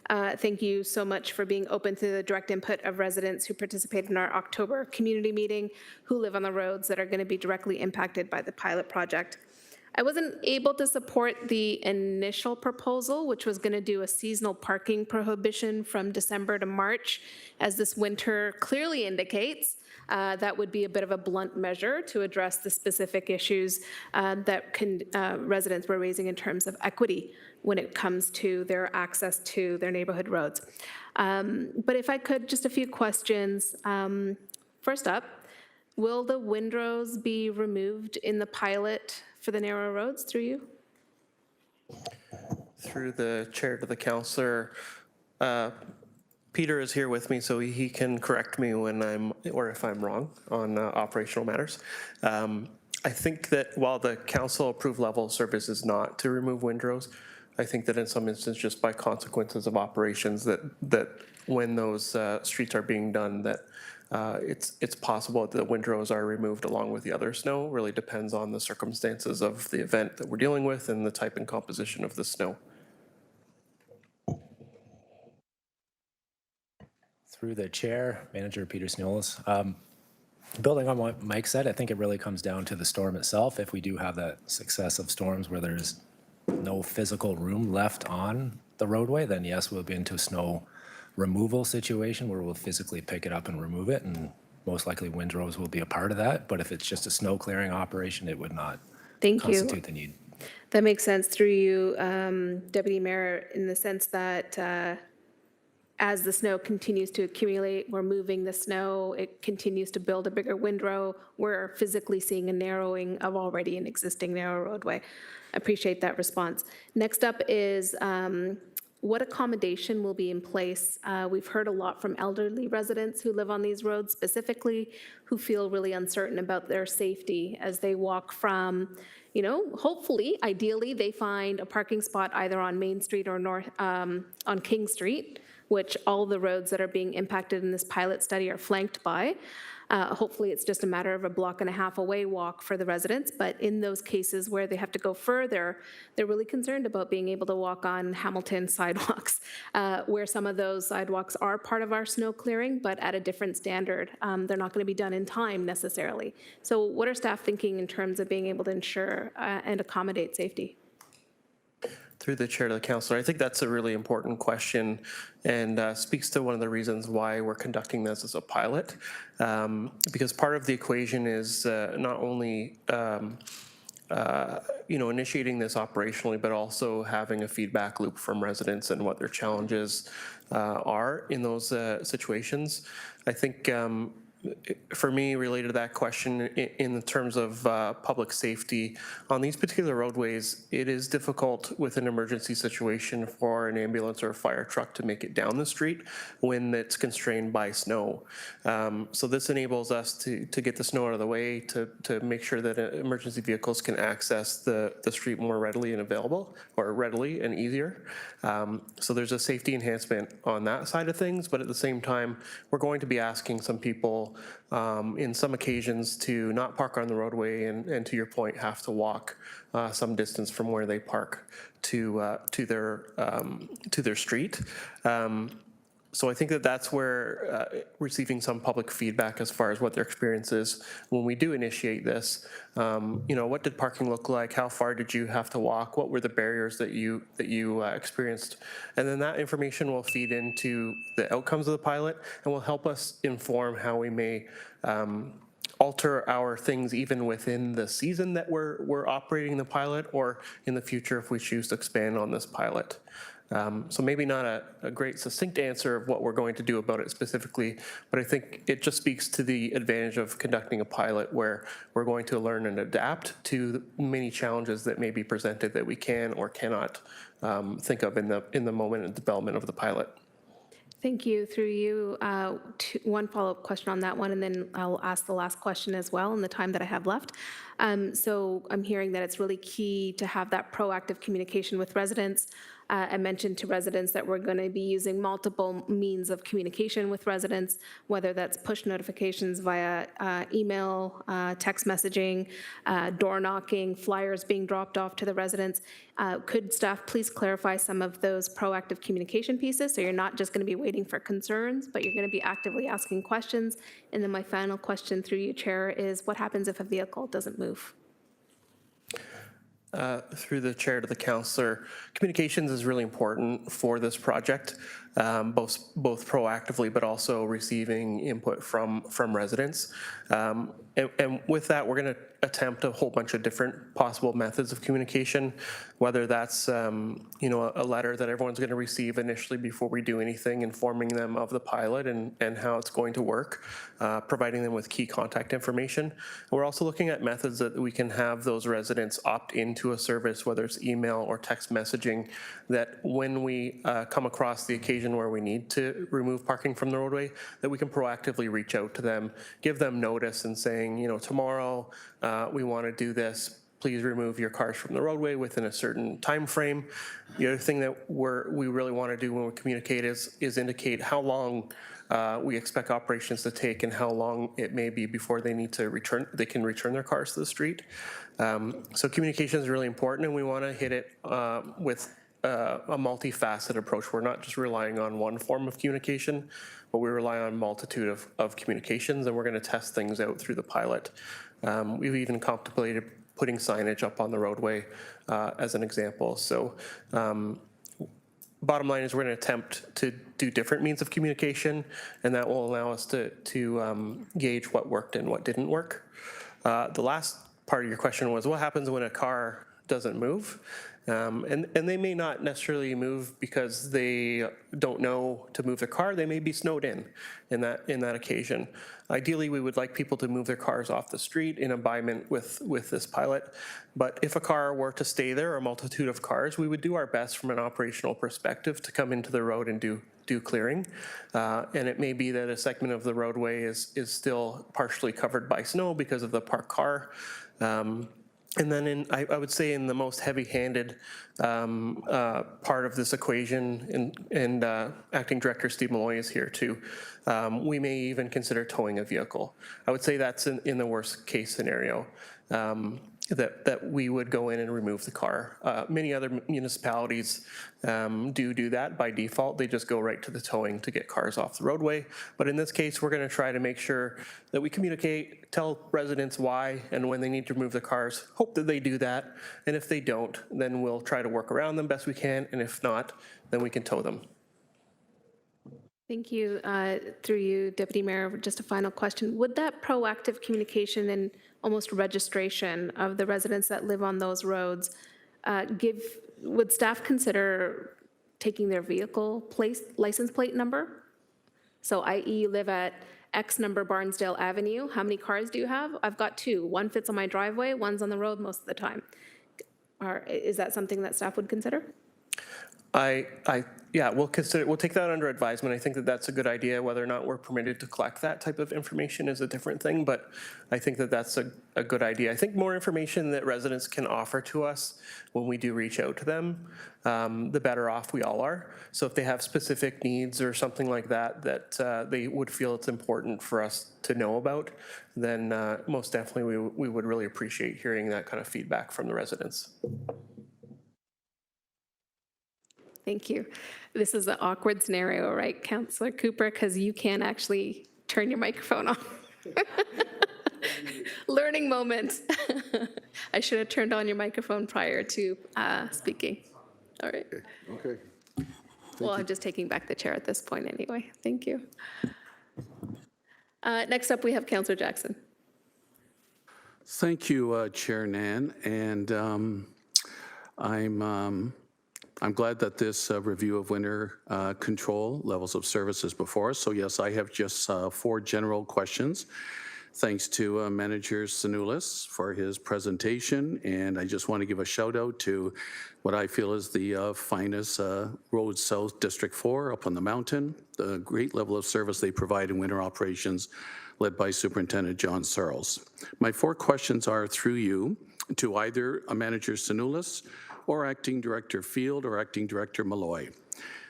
Thank you so much for being open to the direct input of residents who participated in our October community meeting, who live on the roads that are going to be directly impacted by the pilot project. I wasn't able to support the initial proposal, which was going to do a seasonal parking prohibition from December to March, as this winter clearly indicates. that would be a bit of a blunt measure to address the specific issues that residents were raising in terms of equity when it comes to their access to their neighborhood roads. But if I could, just a few questions. First up, will the windrows be removed in the pilot for the narrow roads through you? Through the chair to the councillor, Peter is here with me, so he can correct me when if I'm wrong on operational matters. I think that while the council approved level of service is not to remove windrows, I think that in some instances, just by consequences of operations, that when those streets are being done, that it's possible that the windrows are removed along with the other snow. Really depends on the circumstances of the event that we're dealing with and the type and composition of the snow. Through the chair, Manager Peter Sniolis. Building on what Mike said, I think it really comes down to the storm itself. If we do have that success of storms where there's no physical room left on the roadway, then yes, we'll be into a snow removal situation where we'll physically pick it up and remove it, and most likely windrows will be a part of that. But if it's just a snow clearing operation, it would not constitute the need. That makes sense through you, Deputy Mayor, in the sense that as the snow continues to accumulate, we're moving the snow, it continues to build a bigger windrow, we're physically seeing a narrowing of already an existing narrow roadway. I appreciate that response. Next up is what accommodation will be in place? We've heard a lot from elderly residents who live on these roads specifically, who feel really uncertain about their safety as they walk from, hopefully, ideally, they find a parking spot either on Main Street or on King Street, which all the roads that are being impacted in this pilot study are flanked by. Hopefully, it's just a matter of a block and a half away walk for the residents, but in those cases where they have to go further, they're really concerned about being able to walk on Hamilton sidewalks, where some of those sidewalks are part of our snow clearing, but at a different standard. They're not going to be done in time necessarily. So what are staff thinking in terms of being able to ensure and accommodate safety? Through the chair to the councillor, I think that's a really important question and speaks to one of the reasons why we're conducting this as a pilot. Because part of the equation is not only initiating this operationally, but also having a feedback loop from residents and what their challenges are in those situations. I think for me, related to that question, in terms of public safety, on these particular roadways, it is difficult with an emergency situation for an ambulance or a fire truck to make it down the street when it's constrained by snow. So this enables us to get the snow out of the way, to make sure that emergency vehicles can access the street more readily and available, or readily and easier. So there's a safety enhancement on that side of things, but at the same time, we're going to be asking some people in some occasions to not park on the roadway and to your point, have to walk some distance from where they park to their street. So I think that that's where receiving some public feedback as far as what their experience is when we do initiate this. What did parking look like? How far did you have to walk? What were the barriers that you experienced? And then that information will feed into the outcomes of the pilot and will help us inform how we may alter our things even within the season that we're operating the pilot, or in the future if we choose to expand on this pilot. So maybe not a great succinct answer of what we're going to do about it specifically, but I think it just speaks to the advantage of conducting a pilot where we're going to learn and adapt to the many challenges that may be presented that we can or cannot think of in the moment of development of the pilot. Thank you. Through you, one follow-up question on that one, and then I'll ask the last question as well in the time that I have left. So I'm hearing that it's really key to have that proactive communication with residents. I mentioned to residents that we're going to be using multiple means of communication with residents, whether that's push notifications via email, text messaging, door knocking, flyers being dropped off to the residents. Could staff please clarify some of those proactive communication pieces, so you're not just going to be waiting for concerns, but you're going to be actively asking questions? And then my final question through you, Chair, is what happens if a vehicle doesn't move? Through the chair to the councillor, communications is really important for this project. both proactively, but also receiving input from residents. And with that, we're going to attempt a whole bunch of different possible methods of communication, whether that's a letter that everyone's going to receive initially before we do anything, informing them of the pilot and how it's going to work, providing them with key contact information. And we're also looking at methods that we can have those residents opt into a service, whether it's email or text messaging, that when we come across the occasion where we need to remove parking from the roadway, that we can proactively reach out to them, give them notice and saying, tomorrow we want to do this. Please remove your cars from the roadway within a certain time frame. The other thing that we really want to do when we communicate is indicate how long we expect operations to take and how long it may be before they can return their cars to the street. So communication is really important, and we want to hit it with a multifaceted approach. We're not just relying on one form of communication, but we rely on a multitude of communications, and we're going to test things out through the pilot. We've even contemplated putting signage up on the roadway as an example. So bottom line is we're going to attempt to do different means of communication, and that will allow us to gauge what worked and what didn't work. The last part of your question was what happens when a car doesn't move? And they may not necessarily move because they don't know to move their car. They may be snowed in that occasion. Ideally, we would like people to move their cars off the street in alignment with this pilot. But if a car were to stay there, or a multitude of cars, we would do our best from an operational perspective to come into the road and do clearing. And it may be that a segment of the roadway is still partially covered by snow because of the parked car. And then I would say in the most heavy-handed part of this equation, and Acting Director Steve Malloy is here too, we may even consider towing a vehicle. I would say that's in the worst case scenario, that we would go in and remove the car. Many other municipalities do that by default. They just go right to the towing to get cars off the roadway. But in this case, we're going to try to make sure that we communicate, tell residents why and when they need to remove their cars, hope that they do that. And if they don't, then we'll try to work around them best we can. And if not, then we can tow them. Thank you. Through you, Deputy Mayor, just a final question. Would that proactive communication and almost registration of the residents that live on those roads would staff consider taking their vehicle license plate number? So i.e. you live at X number Barnsdale Avenue, how many cars do you have? I've got 2. One fits on my driveway, one's on the road most of the time. Is that something that staff would consider? Yeah, we'll take that under advisement. I think that that's a good idea. Whether or not we're permitted to collect that type of information is a different thing, but I think that that's a good idea. I think more information that residents can offer to us when we do reach out to them, the better off we all are. So if they have specific needs or something like that they would feel it's important for us to know about, then most definitely we would really appreciate hearing that kind of feedback from the residents. Thank you. This is an awkward scenario, right, Councillor Cooper, because you can't actually turn your microphone on. Learning moment. I should have turned on your microphone prior to speaking. All right. Okay. Well, I'm just taking back the chair at this point anyway. Thank you. Next up, we have Councillor Jackson. Thank you, Chair Nan, and I'm glad that this review of winter control levels of service is before us. So yes, I have just 4 general questions. Thanks to Manager Sanulis for his presentation, and I just want to give a shout out to what I feel is the finest Road South District 4 up on the mountain, the great level of service they provide in winter operations led by Superintendent John Searles. My 4 questions are through you to either Manager Sanulis or Acting Director Field or Acting Director Malloy.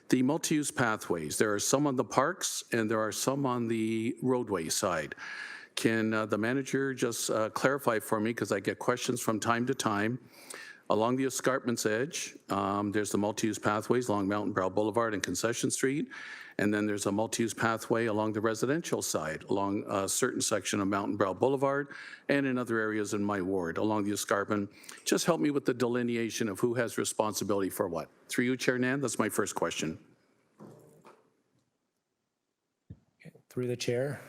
The multi-use pathways, there are some on the parks and there are some on the roadway side. Can the manager just clarify for me, because I get questions from time to time. Along the escarpment's edge, there's the multi-use pathways along Mountain Brow Boulevard and Concession Street, and then there's a multi-use pathway along the residential side, along a certain section of Mountain Brow Boulevard, and in other areas in my ward along the escarpment. Just help me with the delineation of who has responsibility for what. Through you, Chair Nan, that's my first question. Through the chair.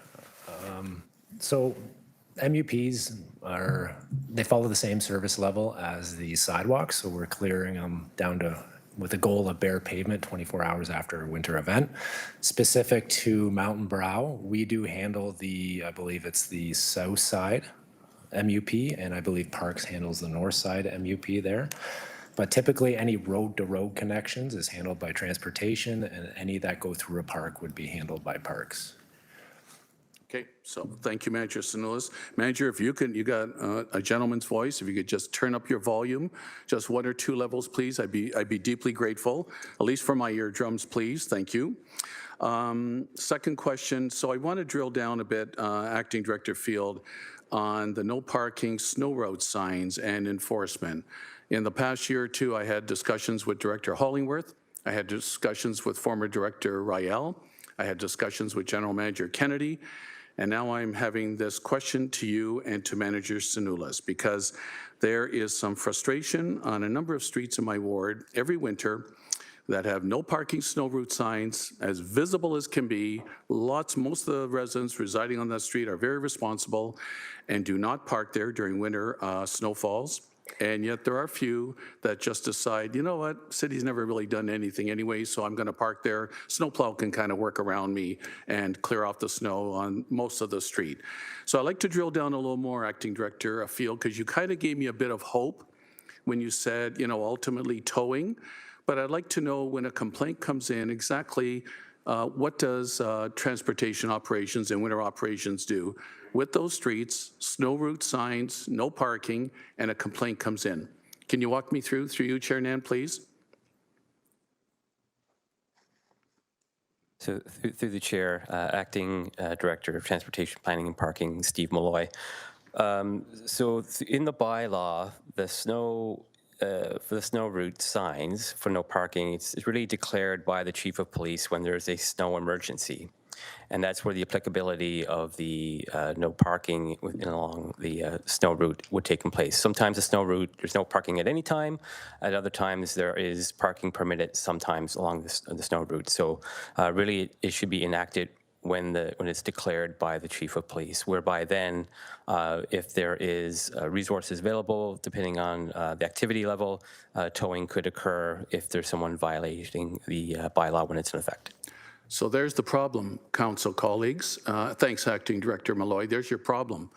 So MUPs they follow the same service level as the sidewalks. So we're clearing them down to, with the goal of bare pavement 24 hours after a winter event. Specific to Mountain Brow, we do handle I believe it's the south side MUP, and I believe Parks handles the north side MUP there. But typically, any road-to-road connections is handled by transportation, and any that go through a park would be handled by Parks. Okay, so thank you, Manager Sinulis. Manager, if you got a gentleman's voice, if you could just turn up your volume, just 1 or 2 levels, please, I'd be deeply grateful, at least for my eardrums, please. Thank you. Second question, so I want to drill down a bit, Acting Director Field, on the no parking snow road signs and enforcement. In the past year or two, I had discussions with Director Hollingworth. I had discussions with former Director Rael. I had discussions with General Manager Kennedy. And now I'm having this question to you and to Manager Sinulis, because there is some frustration on a number of streets in my ward every winter that have no parking snow route signs, as visible as can be. Most of the residents residing on that street are very responsible and do not park there during winter snowfalls. And yet there are a few that just decide, you know what, city's never really done anything anyway, so I'm going to park there. Snowplow can kind of work around me and clear off the snow on most of the street. So I'd like to drill down a little more, Acting Director Field, because you kind of gave me a bit of hope when you said, ultimately towing. But I'd like to know, when a complaint comes in, exactly what does transportation operations and winter operations do with those streets, snow route signs, no parking, and a complaint comes in? Can you walk me through you, Chair Nan, please? So through the chair, Acting Director of Transportation Planning and Parking, Steve Malloy. So in the bylaw, for the snow route signs for no parking, it's really declared by the Chief of Police when there's a snow emergency. And that's where the applicability of the no parking along the snow route would take place. Sometimes the snow route, there's no parking at any time. At other times, there is parking permitted sometimes along the snow route. So really, it should be enacted when it's declared by the Chief of Police, whereby then, if there is resources available, depending on the activity level, towing could occur if there's someone violating the bylaw when it's in effect. So there's the problem, council colleagues. Thanks, Acting Director Malloy. There's your problem.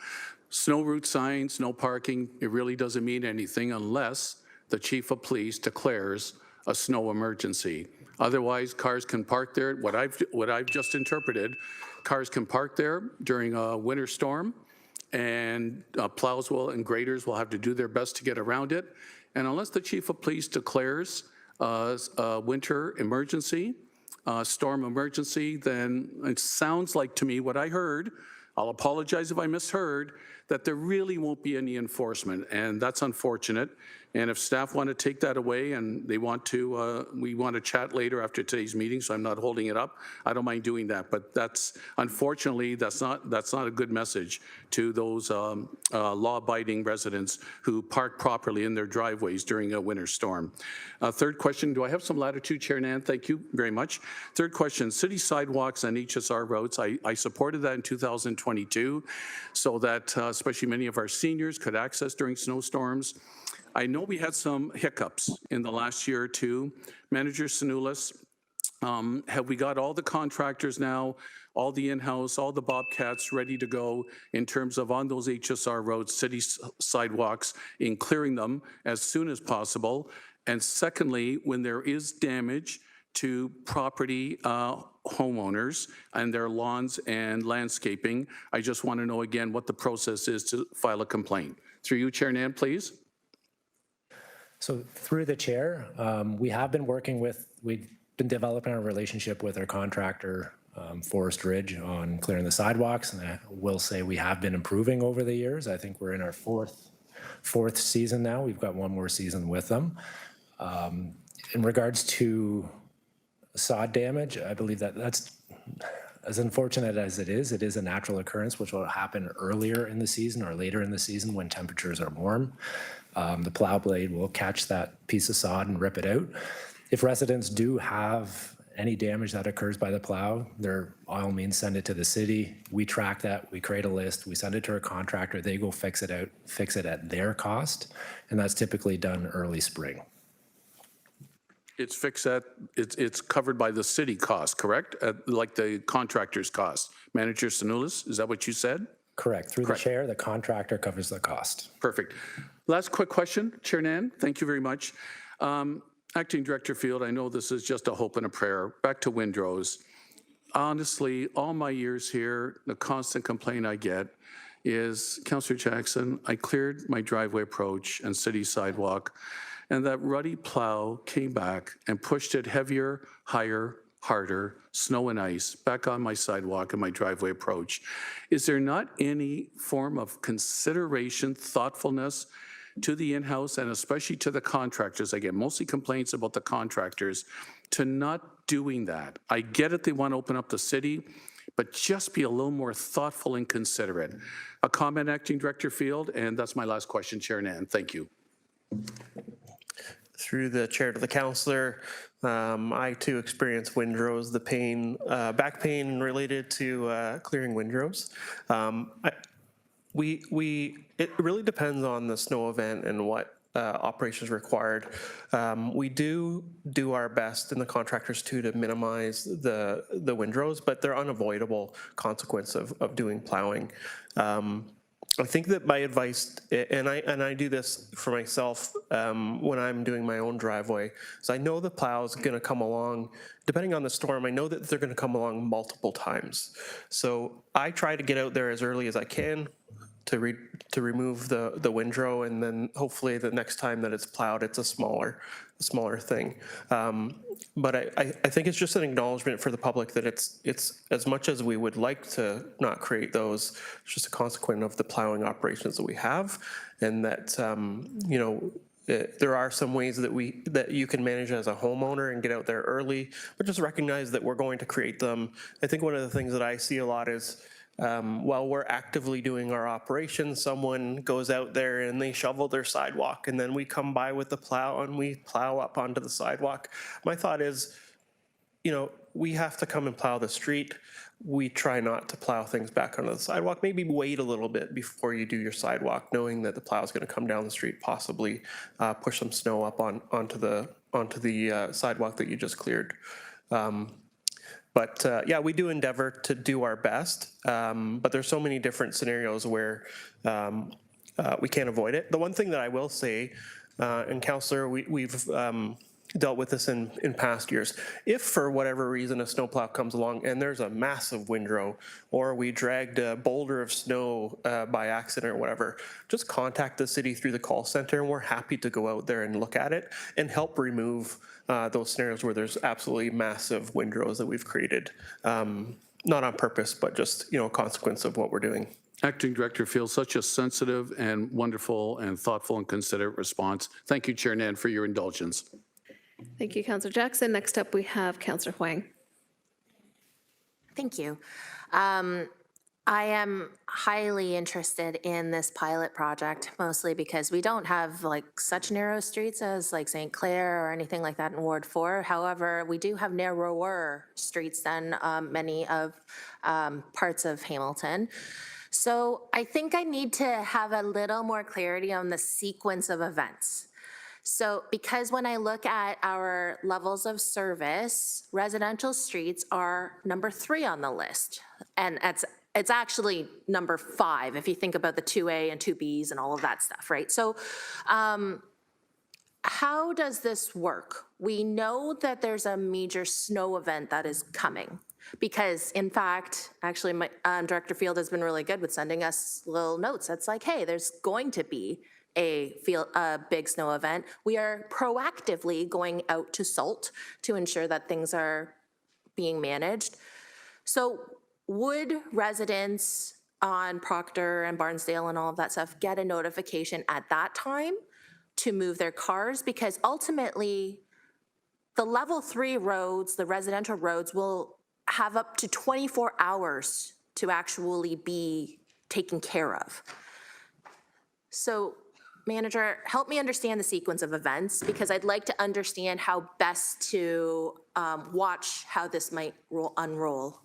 Snow route signs, no parking, it really doesn't mean anything unless the Chief of Police declares a snow emergency. Otherwise, cars can park there. What I've just interpreted, cars can park there during a winter storm, and plows and graders will have to do their best to get around it. And unless the Chief of Police declares a winter emergency, storm emergency, then it sounds like to me what I heard, I'll apologize if I misheard, that there really won't be any enforcement, and that's unfortunate. And if staff want to take that away and they want to, we want to chat later after today's meeting, so I'm not holding it up, I don't mind doing that. But that's, unfortunately, that's not a good message to those law-abiding residents who park properly in their driveways during a winter storm. Third question, do I have some latitude, Chair Nan? Thank you very much. Third question, city sidewalks and HSR roads. I supported that in 2022 so that especially many of our seniors could access during snowstorms. I know we had some hiccups in the last year or two. Manager Sinulis, have we got all the contractors now, all the in-house, all the Bobcats ready to go in terms of on those HSR roads, city sidewalks, in clearing them as soon as possible? And secondly, when there is damage to property homeowners and their lawns and landscaping, I just want to know again what the process is to file a complaint. Through you, Chair Nan, please. So through the chair, we've been developing a relationship with our contractor, Forest Ridge, on clearing the sidewalks. And I will say we have been improving over the years. I think we're in our fourth season now. We've got one more season with them. In regards to sod damage, I believe that's, as unfortunate as it is a natural occurrence which will happen earlier in the season or later in the season when temperatures are warm. The plow blade will catch that piece of sod and rip it out. If residents do have any damage that occurs by the plow, they're by all means send it to the city. We track that, we create a list, we send it to our contractor, they go fix it at their cost, and that's typically done early spring. It's fixed at, it's covered by the city cost, correct? Like the contractor's cost. Manager Sanulis, is that what you said? Correct. Through the chair, the contractor covers the cost. Perfect. Last quick question, Chair Nan, thank you very much. Acting Director Field, I know this is just a hope and a prayer. Back to windrows. Honestly, all my years here, the constant complaint I get is, Councillor Jackson, I cleared my driveway approach and city sidewalk, and that ruddy plow came back and pushed it heavier, higher, harder, snow and ice, back on my sidewalk and my driveway approach. Is there not any form of consideration, thoughtfulness to the in-house and especially to the contractors? I get mostly complaints about the contractors to not doing that. I get it, they want to open up the city, but just be a little more thoughtful and considerate. A comment, Acting Director Field, and that's my last question, Chair Nan. Thank you. Through the chair to the councillor, I too experience windrows, the pain, back pain related to clearing windrows. It really depends on the snow event and what operations required. We do our best in the contractors too to minimize the windrows, but they're unavoidable consequence of doing plowing. I think that my advice, and I do this for myself when I'm doing my own driveway, so I know the plow is going to come along, depending on the storm, I know that they're going to come along multiple times. So I try to get out there as early as I can to remove the windrow, and then hopefully the next time that it's plowed, it's a smaller thing. But I think it's just an acknowledgement for the public that it's as much as we would like to not create those, it's just a consequence of the plowing operations that we have, and that you know, there are some ways that you can manage as a homeowner and get out there early, but just recognize that we're going to create them. I think one of the things that I see a lot is while we're actively doing our operations, someone goes out there and they shovel their sidewalk, and then we come by with the plow and we plow up onto the sidewalk. My thought is, you know, we have to come and plow the street. We try not to plow things back onto the sidewalk. Maybe wait a little bit before you do your sidewalk, knowing that the plow is going to come down the street, possibly push some snow up onto the sidewalk that you just cleared. But yeah, we do endeavor to do our best, but there's so many different scenarios where we can't avoid it. The one thing that I will say, and Councillor, we've dealt with this in past years. If for whatever reason a snowplow comes along and there's a massive windrow, or we dragged a boulder of snow by accident or whatever, just contact the city through the call center, and we're happy to go out there and look at it and help remove those scenarios where there's absolutely massive windrows that we've created, not on purpose, but just, you know, a consequence of what we're doing. Acting Director Field, such a sensitive and wonderful and thoughtful and considerate response. Thank you, Chair Nan, for your indulgence. Thank you, Councillor Jackson. Next up, we have Councillor Huang. Thank you. I am highly interested in this pilot project, mostly because we don't have like such narrow streets as like St. Clair or anything like that in Ward 4. However, we do have narrower streets than many of parts of Hamilton. So I think I need to have a little more clarity on the sequence of events. So because when I look at our levels of service, residential streets are number 3 on the list. And it's actually number 5 if you think about the 2A and 2Bs and all of that stuff, right? So how does this work? We know that there's a major snow event that is coming because, in fact, actually my Director Field has been really good with sending us little notes. That's like, hey, there's going to be a big snow event. We are proactively going out to SALT to ensure that things are being managed. So would residents on Proctor and Barnsdale and all of that stuff get a notification at that time to move their cars? Because ultimately, the level 3 roads, the residential roads, will have up to 24 hours to actually be taken care of. So Manager, help me understand the sequence of events, because I'd like to understand how best to watch how this might unroll.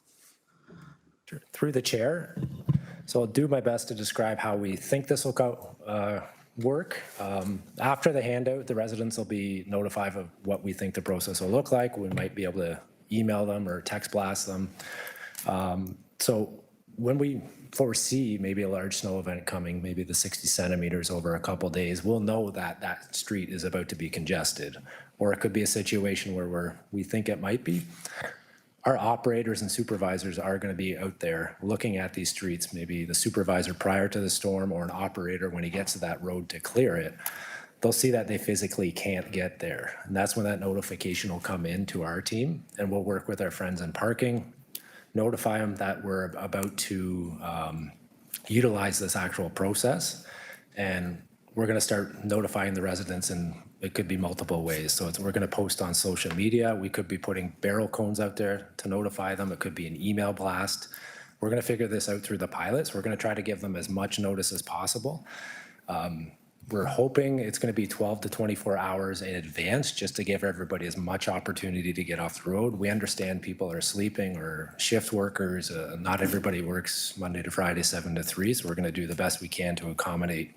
Through the chair. So I'll do my best to describe how we think this will work. After the handout, the residents will be notified of what we think the process will look like. We might be able to email them or text blast them. So when we foresee maybe a large snow event coming, maybe the 60 centimeters over a couple days, we'll know that that street is about to be congested. Or it could be a situation where we think it might be. Our operators and supervisors are going to be out there looking at these streets, maybe the supervisor prior to the storm or an operator when he gets to that road to clear it. They'll see that they physically can't get there. And that's when that notification will come in to our team, and we'll work with our friends in parking, notify them that we're about to utilize this actual process. And we're going to start notifying the residents, and it could be multiple ways. So we're going to post on social media. We could be putting barrel cones out there to notify them. It could be an email blast. We're going to figure this out through the pilots. We're going to try to give them as much notice as possible. We're hoping it's going to be 12 to 24 hours in advance, just to give everybody as much opportunity to get off the road. We understand people are sleeping or shift workers. Not everybody works Monday to Friday, 7 to 3. So we're going to do the best we can to accommodate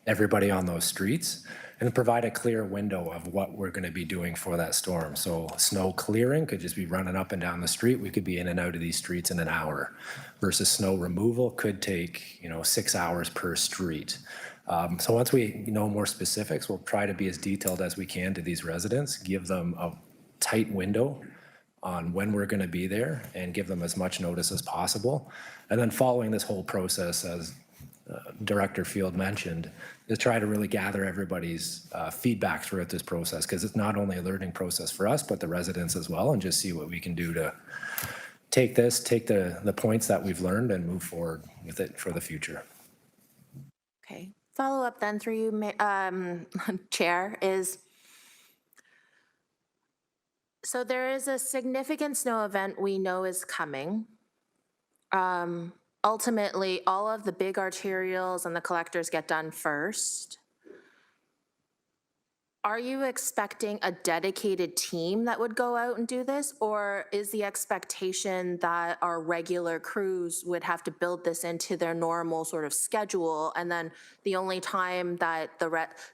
everybody on those streets and provide a clear window of what we're going to be doing for that storm. So snow clearing could just be running up and down the street. We could be in and out of these streets in an hour, versus snow removal could take 6 hours per street. So once we know more specifics, we'll try to be as detailed as we can to these residents, give them a tight window on when we're going to be there, and give them as much notice as possible. And then following this whole process, as Director Field mentioned, is try to really gather everybody's feedback throughout this process, because it's not only a learning process for us, but the residents as well, and just see what we can do to take the points that we've learned and move forward with it for the future. Okay. Follow up then through you, Chair, is so there is a significant snow event we know is coming. Ultimately, all of the big arterials and the collectors get done first. Are you expecting a dedicated team that would go out and do this? Or is the expectation that our regular crews would have to build this into their normal sort of schedule, and then the only time that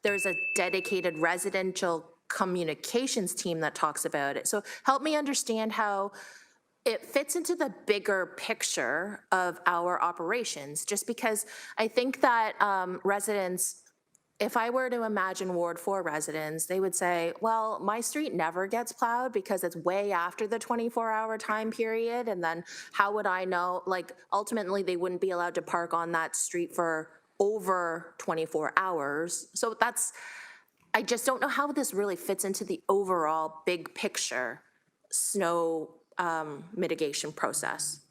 there's a dedicated residential communications team that talks about it? So help me understand how it fits into the bigger picture of our operations, just because I think that residents, if I were to imagine Ward 4 residents, they would say, well, my street never gets plowed because it's way after the 24-hour time period, and then how would I know? Like, ultimately, they wouldn't be allowed to park on that street for over 24 hours. So I just don't know how this really fits into the overall big picture snow mitigation process.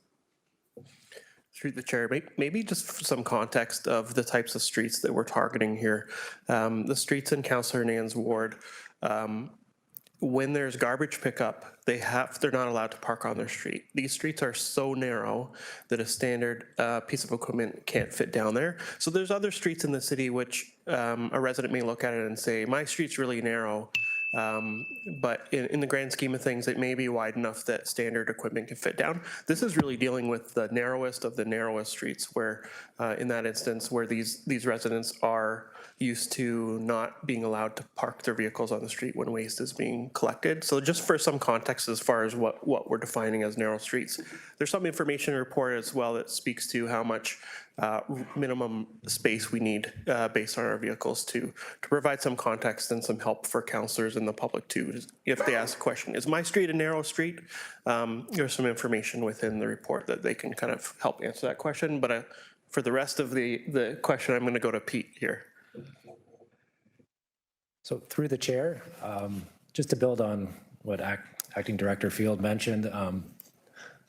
Through the chair, maybe just some context of the types of streets that we're targeting here. The streets in Councillor Nan's ward, when there's garbage pickup, they're not allowed to park on their street. These streets are so narrow that a standard piece of equipment can't fit down there. So there's other streets in the city which a resident may look at it and say, my street's really narrow. But in the grand scheme of things, it may be wide enough that standard equipment can fit down. This is really dealing with the narrowest of the narrowest streets, where in that instance where these residents are used to not being allowed to park their vehicles on the street when waste is being collected. So just for some context as far as what we're defining as narrow streets, there's some information reported as well that speaks to how much minimum space we need based on our vehicles to provide some context and some help for councillors and the public too. If they ask a question, is my street a narrow street? There's some information within the report that they can kind of help answer that question. But for the rest of the question, I'm going to go to Pete here. So through the chair, just to build on what Acting Director Field mentioned,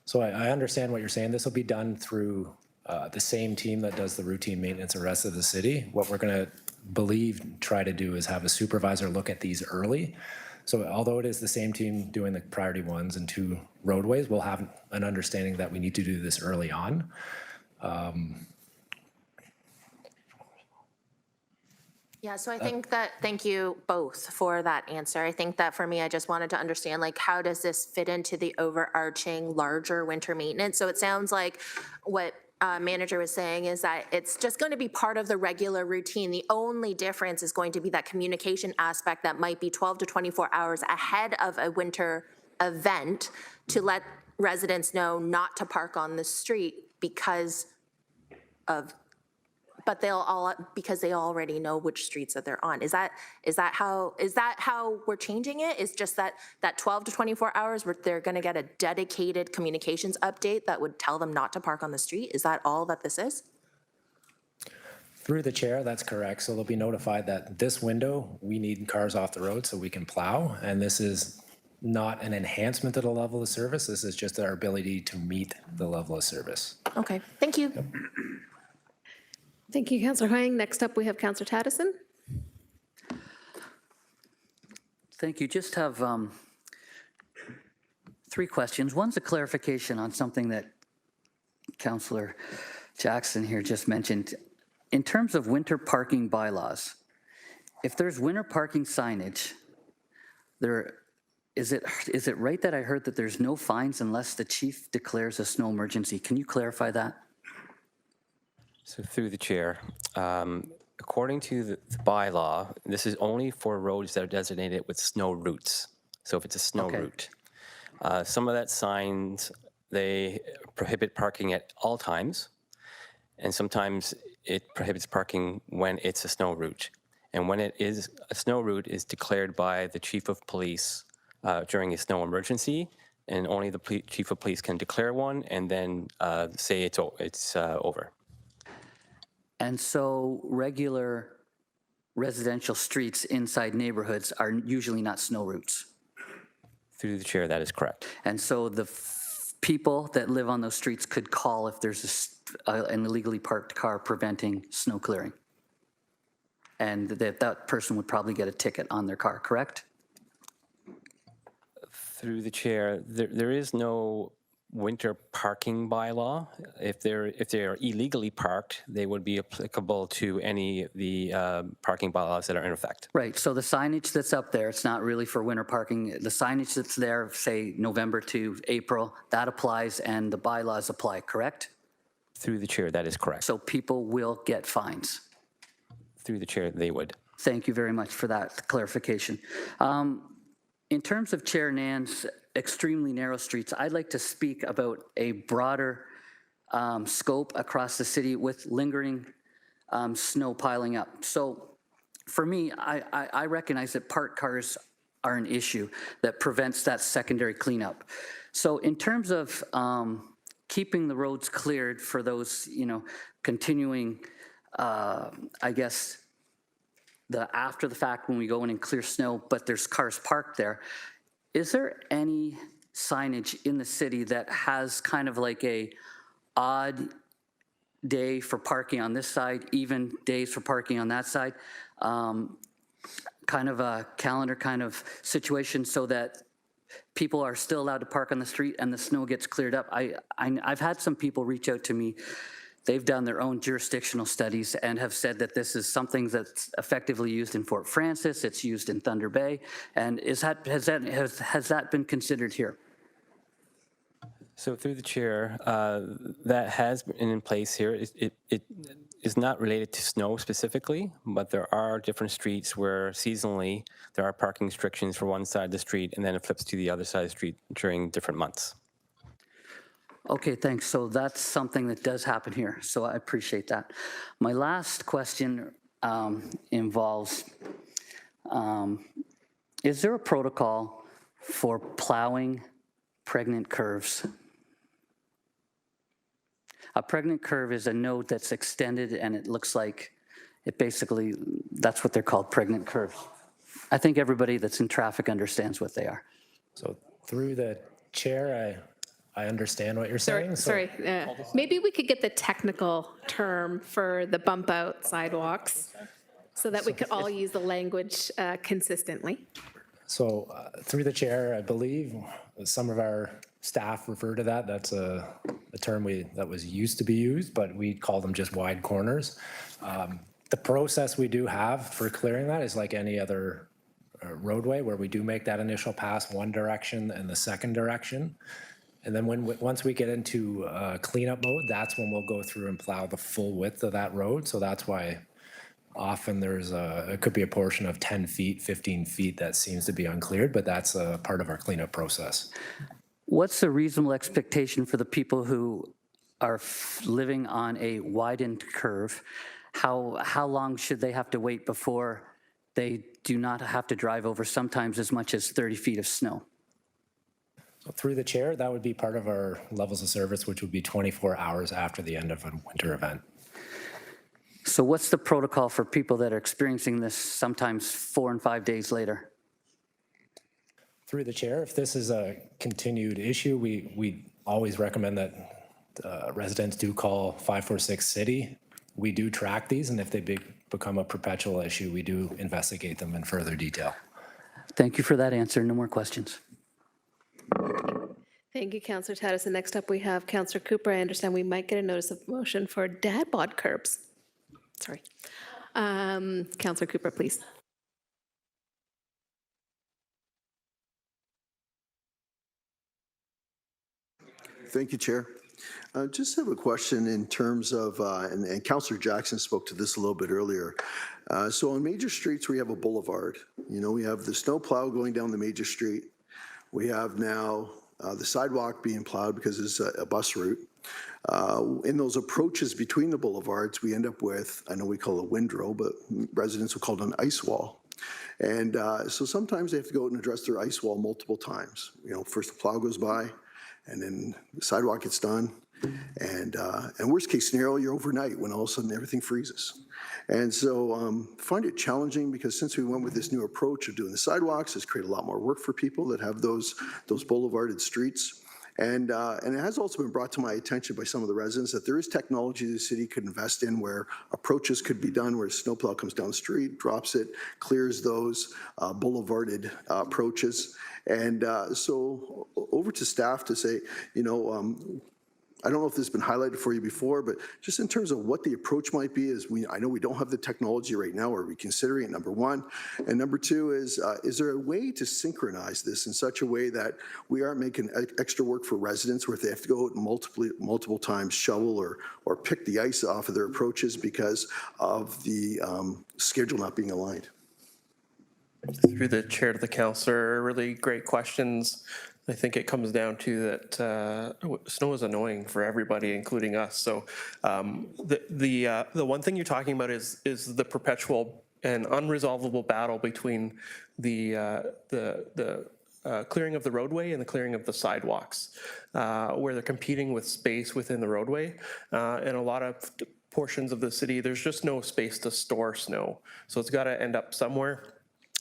so I understand what you're saying. This will be done through the same team that does the routine maintenance of the rest of the city. What we're going to try to do is have a supervisor look at these early. So although it is the same team doing the priority 1s and 2 roadways, we'll have an understanding that we need to do this early on. Yeah, so I think that, thank you both for that answer. I think that for me, I just wanted to understand, like, how does this fit into the overarching larger winter maintenance? So it sounds like what manager was saying is that it's just going to be part of the regular routine. The only difference is going to be that communication aspect that might be 12 to 24 hours ahead of a winter event to let residents know not to park on the street because they already know which streets that they're on. Is that how we're changing it? Is just that 12 to 24 hours where they're going to get a dedicated communications update that would tell them not to park on the street? Is that all that this is? Through the chair, that's correct. So they'll be notified that this window, we need cars off the road so we can plow. And this is not an enhancement to the level of service. This is just our ability to meet the level of service. Okay, thank you. Yep. Thank you, Councillor Huang. Next up, we have Councillor Taddison. Thank you. Just have 3 questions. One's a clarification on something that Councillor Jackson here just mentioned. In terms of winter parking bylaws, if there's winter parking signage, is it right that I heard that there's no fines unless the chief declares a snow emergency? Can you clarify that? So through the chair, according to the bylaw, this is only for roads that are designated with snow routes. So if it's a snow route, some of that signs, they prohibit parking at all times, and sometimes it prohibits parking when it's a snow route. And when it is a snow route is declared by the chief of police during a snow emergency, and only the chief of police can declare one and then say it's over. And so regular residential streets inside neighborhoods are usually not snow routes. Through the chair, that is correct. And so the people that live on those streets could call if there's an illegally parked car preventing snow clearing. And that person would probably get a ticket on their car, correct? Through the chair, there is no winter parking bylaw. If they are illegally parked, they would be applicable to any of the parking bylaws that are in effect. Right, so the signage that's up there, it's not really for winter parking. The signage that's there, say November to April, that applies and the bylaws apply, correct? Through the chair, that is correct. So people will get fines. Through the chair, they would. Thank you very much for that clarification. In terms of Chair Nan's extremely narrow streets, I'd like to speak about a broader scope across the city with lingering snow piling up. So for me, I recognize that parked cars are an issue that prevents that secondary cleanup. So in terms of keeping the roads cleared for those, continuing, I guess, after the fact when we go in and clear snow, but there's cars parked there, is there any signage in the city that has kind of like a odd day for parking on this side, even days for parking on that side? Kind of a calendar kind of situation so that people are still allowed to park on the street and the snow gets cleared up. I've had some people reach out to me. They've done their own jurisdictional studies and have said that this is something that's effectively used in Fort Francis, it's used in Thunder Bay, and has that been considered here? So through the chair, that has been in place here. It is not related to snow specifically, but there are different streets where seasonally there are parking restrictions for one side of the street and then it flips to the other side of the street during different months. Okay, thanks. So that's something that does happen here. So I appreciate that. My last question involves, is there a protocol for plowing pregnant curves? A pregnant curve is a node that's extended and it looks like it basically, that's what they're called, pregnant curves. I think everybody that's in traffic understands what they are. So through the chair, I understand what you're saying. Sorry, maybe we could get the technical term for the bump out sidewalks so that we could all use the language consistently. So through the chair, I believe some of our staff refer to that. That's a term that was used to be used, but we call them just wide corners. The process we do have for clearing that is like any other roadway, where we do make that initial pass one direction and the second direction. And then once we get into cleanup mode, that's when we'll go through and plow the full width of that road. So that's why often it could be a portion of 10 feet, 15 feet that seems to be uncleared, but that's a part of our cleanup process. What's a reasonable expectation for the people who are living on a widened curve? How long should they have to wait before they do not have to drive over sometimes as much as 30 feet of snow? So through the chair, that would be part of our levels of service, which would be 24 hours after the end of a winter event. So what's the protocol for people that are experiencing this sometimes 4 and 5 days later? Through the chair, if this is a continued issue, we always recommend that residents do call 546 City. We do track these, and if they become a perpetual issue, we do investigate them in further detail. Thank you for that answer. No more questions. Thank you, Councillor Tatis. And next up, we have Councillor Cooper. I understand we might get a notice of motion for dad bod curbs. Sorry. Councillor Cooper, please. Thank you, Chair. Just have a question in terms of, and Councillor Jackson spoke to this a little bit earlier. So on major streets, we have a boulevard. You know, we have the snow plow going down the major street. We have now the sidewalk being plowed because it's a bus route. In those approaches between the boulevards, we end up with, I know we call it a windrow, but residents will call it an ice wall. And so sometimes they have to go out and address their ice wall multiple times. You know, first the plow goes by, and then the sidewalk gets done. And worst case scenario, you're overnight when all of a sudden everything freezes. And so find it challenging because since we went with this new approach of doing the sidewalks, it's created a lot more work for people that have those boulevarded streets. And it has also been brought to my attention by some of the residents that there is technology the city could invest in where approaches could be done where a snowplow comes down the street, drops it, clears those boulevarded approaches. And so over to staff to say, you know, I don't know if this has been highlighted for you before, but just in terms of what the approach might be is I know we don't have the technology right now. Are we considering it, number one? And number two is there a way to synchronize this in such a way that we aren't making extra work for residents where if they have to go out and multiple times shovel or pick the ice off of their approaches because of the schedule not being aligned? Through the chair to the councillor, really great questions. I think it comes down to that snow is annoying for everybody, including us. So the one thing you're talking about is the perpetual and unresolvable battle between the clearing of the roadway and the clearing of the sidewalks, where they're competing with space within the roadway. And a lot of portions of the city, there's just no space to store snow. So it's got to end up somewhere.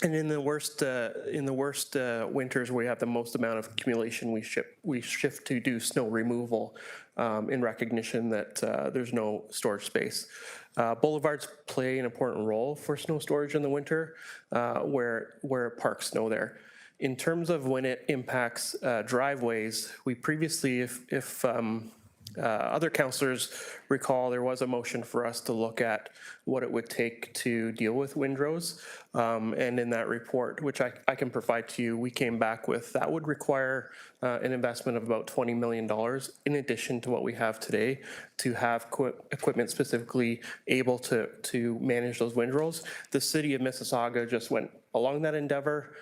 And in the worst winters, where we have the most amount of accumulation, we shift to do snow removal in recognition that there's no storage space. Boulevards play an important role for snow storage in the winter, where it parks snow there. In terms of when it impacts driveways, we previously, if other councillors recall, there was a motion for us to look at what it would take to deal with windrows. And in that report, which I can provide to you, we came back with that would require an investment of about $20 million in addition to what we have today to have equipment specifically able to manage those windrows. The city of Mississauga just went along that endeavor.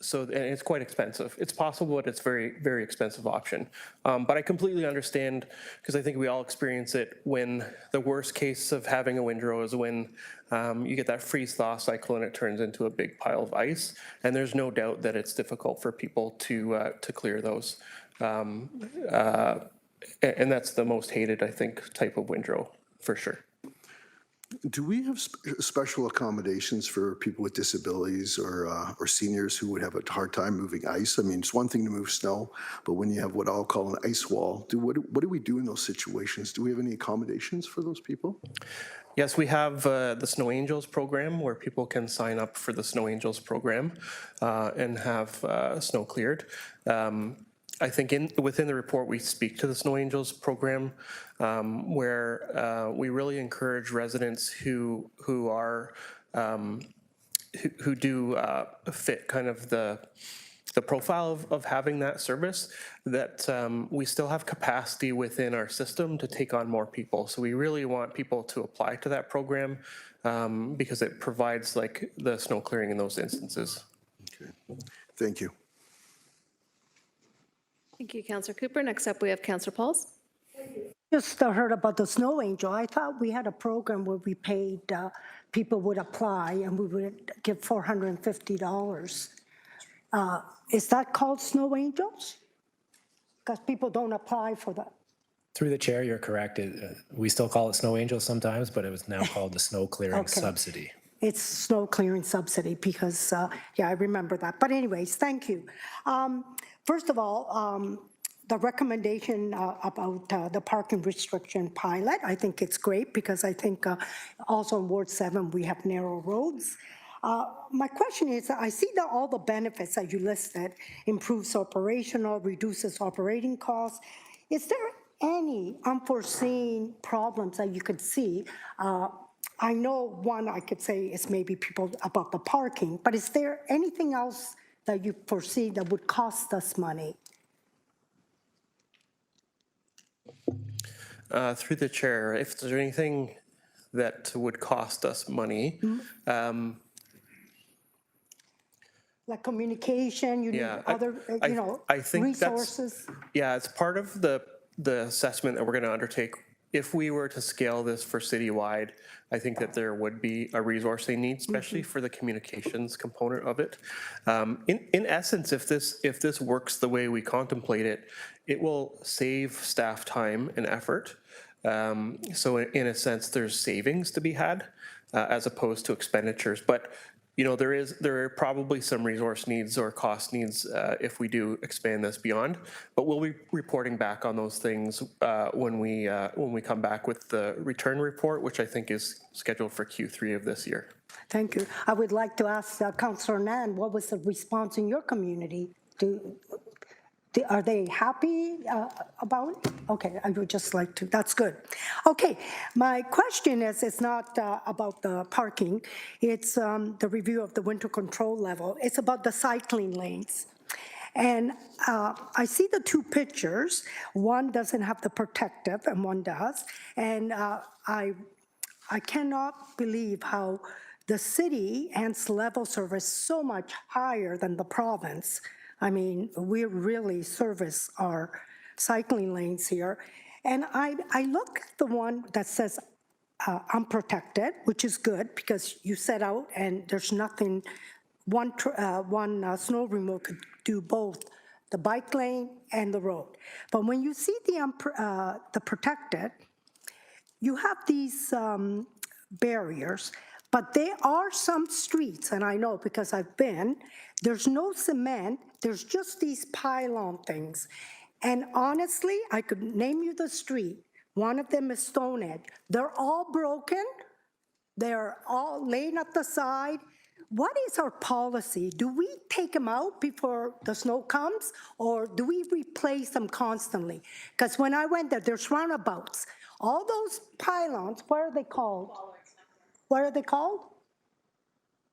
So and it's quite expensive. It's possible, but it's very, very expensive option. But I completely understand, because I think we all experience it when the worst case of having a windrow is when you get that freeze-thaw cycle and it turns into a big pile of ice. And there's no doubt that it's difficult for people to clear those. And that's the most hated, I think, type of windrow for sure. Do we have special accommodations for people with disabilities or seniors who would have a hard time moving ice? I mean, it's one thing to move snow, but when you have what I'll call an ice wall, what do we do in those situations? Do we have any accommodations for those people? Yes, we have the Snow Angels program where people can sign up for the Snow Angels program and have snow cleared. I think within the report, we speak to the Snow Angels program, where we really encourage residents who are who do fit kind of the profile of having that service, that we still have capacity within our system to take on more people. So we really want people to apply to that program because it provides like the snow clearing in those instances. Okay. Thank you. Thank you, Councillor Cooper. Next up, we have Councillor Pauls. Just heard about the Snow Angel. I thought we had a program where we paid, people would apply and we would give $450. Is that called Snow Angels? Because people don't apply for that. Through the chair, you're correct. We still call it Snow Angels sometimes, but it was now called the Snow Clearing Okay. Subsidy. It's snow clearing subsidy because, yeah, I remember that. But anyways, thank you. First of all, the recommendation about the parking restriction pilot, I think it's great because I think also in Ward 7 we have narrow roads. My question is, I see that all the benefits that you listed, improves operational, reduces operating costs. Is there any unforeseen problems that you could see? I know one I could say is maybe people about the parking, but is there anything else that you foresee that would cost us money? Through the chair, if there's anything that would cost us money, Like communication, you need Yeah, other, I think that's- resources? yeah, it's part of the assessment that we're going to undertake. If we were to scale this for citywide, I think that there would be a resourcing need, especially for the communications component of it. In essence, if this works the way we contemplate it, it will save staff time and effort. So in a sense, there's savings to be had as opposed to expenditures. But there are probably some resource needs or cost needs if we do expand this beyond. But we'll be reporting back on those things when we come back with the return report, which I think is scheduled for Q3 of this year. Thank you. I would like to ask Councillor Nan, what was the response in your community? Are they happy about it? Okay, I would just like to, that's good. Okay, my question is, it's not about the parking, it's the review of the winter control level. It's about the cycling lanes. And I see the two pictures. One doesn't have the protective and one does. And I cannot believe how the city ants level service so much higher than the province. I mean, we really service our cycling lanes here. And I look at the one that says unprotected, which is good because you set out and there's nothing, one snow removal could do both the bike lane and the road. But when you see the protected, you have these barriers, but there are some streets, and I know because I've been, there's no cement, there's just these pylon things. And honestly, I could name you the street. One of them is Stonehenge. They're all broken. They're all laying at the side. What is our policy? Do we take them out before the snow comes, or do we replace them constantly? Because when I went there, there's roundabouts. All those pylons, what are they called? What are they called?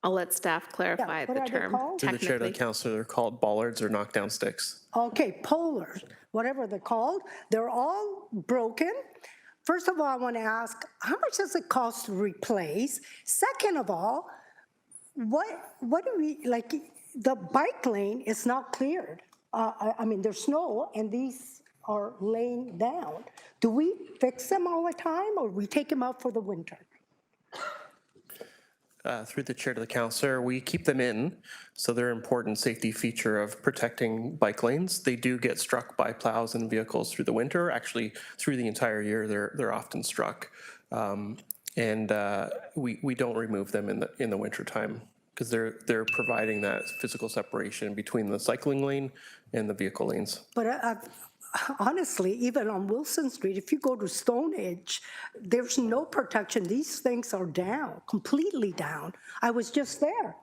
I'll let staff clarify what the are they term called? To the chair, the technically. councillor, they're called bollards or knockdown sticks. Okay, polars, whatever they're called, they're all broken. First of all, I want to ask, how much does it cost to replace? Second of all, what do we, like, the bike lane is not cleared. I mean, there's snow and these are laying down. Do we fix them all the time or we take them out for the winter? Through the chair to the councillor, we keep them in, so they're an important safety feature of protecting bike lanes. They do get struck by plows and vehicles through the winter. Actually, through the entire year, they're often struck, and we don't remove them in the winter time because they're providing that physical separation between the cycling lane and the vehicle lanes. But honestly, even on Wilson Street, if you go to Stonehenge, there's no protection. These things are down, completely down. I was just there.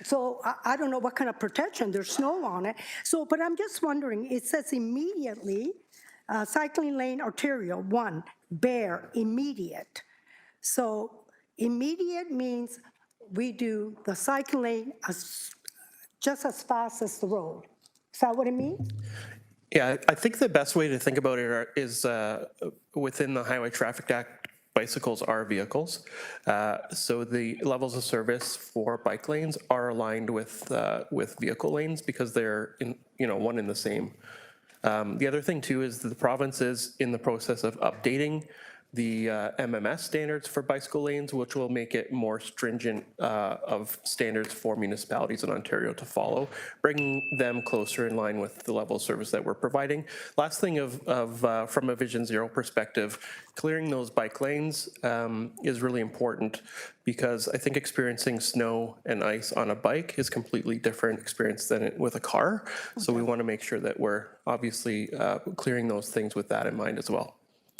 So I don't know what kind of protection, there's snow on it. So, but I'm just wondering, it says immediately, cycling lane arterial, 1, bare, immediate. So immediate means we do the cycling lane just as fast as the road. Is that what it means? Yeah, I think the best way to think about it is within the Highway Traffic Act, bicycles are vehicles. So the levels of service for bike lanes are aligned with vehicle lanes because they're one in the same. The other thing too is that the province is in the process of updating the MMS standards for bicycle lanes, which will make it more stringent of standards for municipalities in Ontario to follow, bringing them closer in line with the level of service that we're providing. Last thing from a Vision Zero perspective, clearing those bike lanes is really important because I think experiencing snow and ice on a bike is completely different experience than with a car. So we want to make sure that we're obviously clearing those things with that in mind as well.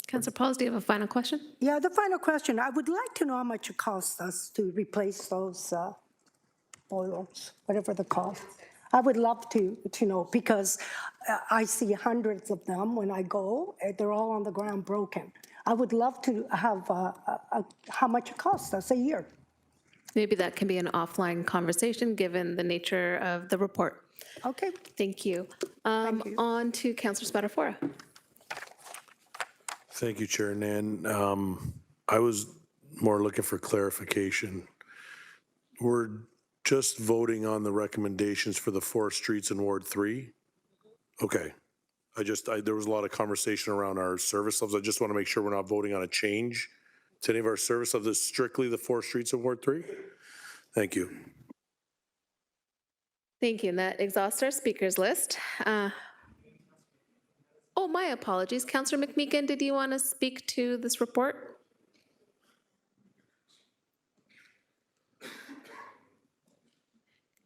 Councillor Pauls, do you have a final question? Yeah, the final question, I would like to know how much it costs us to replace those oils, whatever the cost. I would love to know because I see hundreds of them when I go. They're all on the ground broken. I would love to have how much it costs us a year. Maybe that can be an offline conversation, given the nature of the report. Okay. Thank you. On to Councillor Spatafora. Thank you, Chair Nan. I was more looking for clarification. We're just voting on the recommendations for the 4 streets in Ward 3? Okay. There was a lot of conversation around our service levels. I just want to make sure we're not voting on a change to any of our service levels, strictly the 4 streets in Ward 3? Thank you. Thank you. And that exhausts our speakers list. Oh, my apologies. Councillor McMeekin, did you want to speak to this report?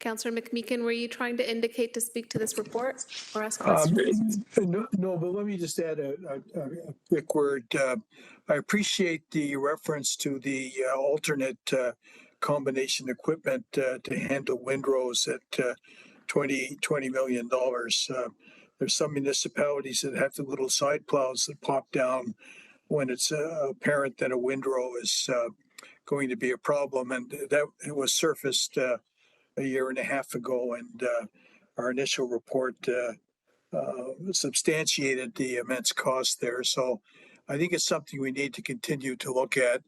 Councillor McMeekin, were you trying to indicate to speak to this report or ask questions? No, but let me just add a quick word. I appreciate the reference to the alternate combination equipment to handle windrows at $20 million. There's some municipalities that have the little side plows that pop down when it's apparent that a windrow is going to be a problem. And that it was surfaced a year and a half ago, and our initial report substantiated the immense cost there. So I think it's something we need to continue to look at.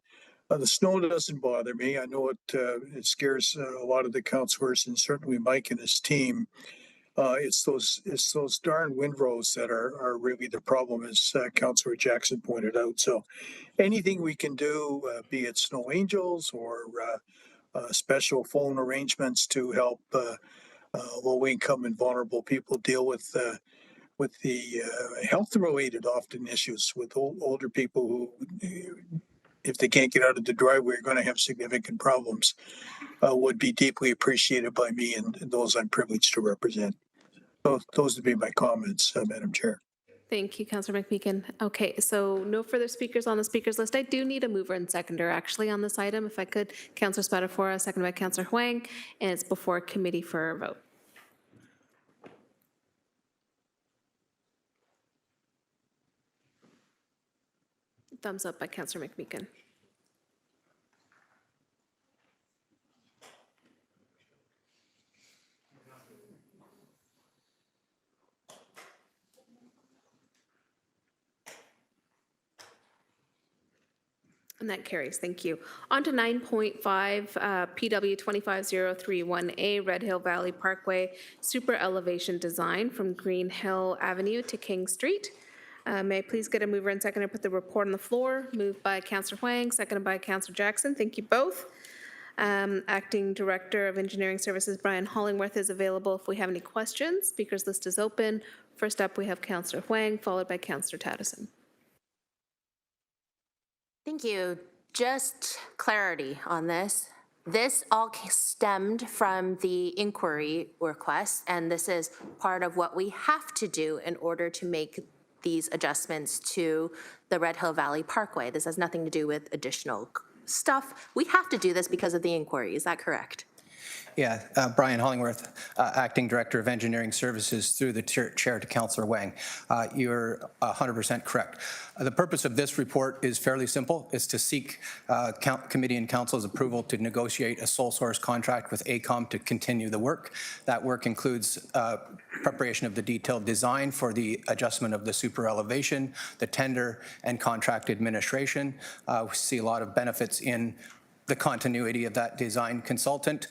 The snow doesn't bother me. I know it scares a lot of the councillors and certainly Mike and his team. It's those darn windrows that are really the problem, as Councillor Jackson pointed out. So anything we can do, be it snow angels or special phone arrangements to help low-income and vulnerable people deal with the health-related often issues with older people who, if they can't get out of the driveway, are going to have significant problems, would be deeply appreciated by me and those I'm privileged to represent. Those would be my comments, Madam Chair. Thank you, Councillor McMeekin. Okay, so no further speakers on the speakers list. I do need a mover and seconder actually on this item. If I could, Councillor Spatafora, seconded by Councillor Huang, and it's before committee for a vote. Thumbs up by Councillor McMeekin. And that carries. Thank you. On to 9.5, PW 25031A, Red Hill Valley Parkway, super elevation design from Green Hill Avenue to King Street. May I please get a mover and seconder, put the report on the floor. Moved by Councillor Huang, seconded by Councillor Jackson. Thank you both. Acting Director of Engineering Services, Brian Hollingworth, is available if we have any questions. Speakers list is open. First up, we have Councillor Huang, followed by Councillor Taddison. Thank you. Just clarity on this. This all stemmed from the inquiry request, and this is part of what we have to do in order to make these adjustments to the Red Hill Valley Parkway. This has nothing to do with additional stuff. We have to do this because of the inquiry. Is that correct? Yeah, Brian Hollingworth, Acting Director of Engineering Services, through the chair to Councillor Wang. You're 100% correct. The purpose of this report is fairly simple. It's to seek committee and council's approval to negotiate a sole source contract with AECOM to continue the work. That work includes preparation of the detailed design for the adjustment of the super elevation, the tender, and contract administration. We see a lot of benefits in the continuity of that design consultant.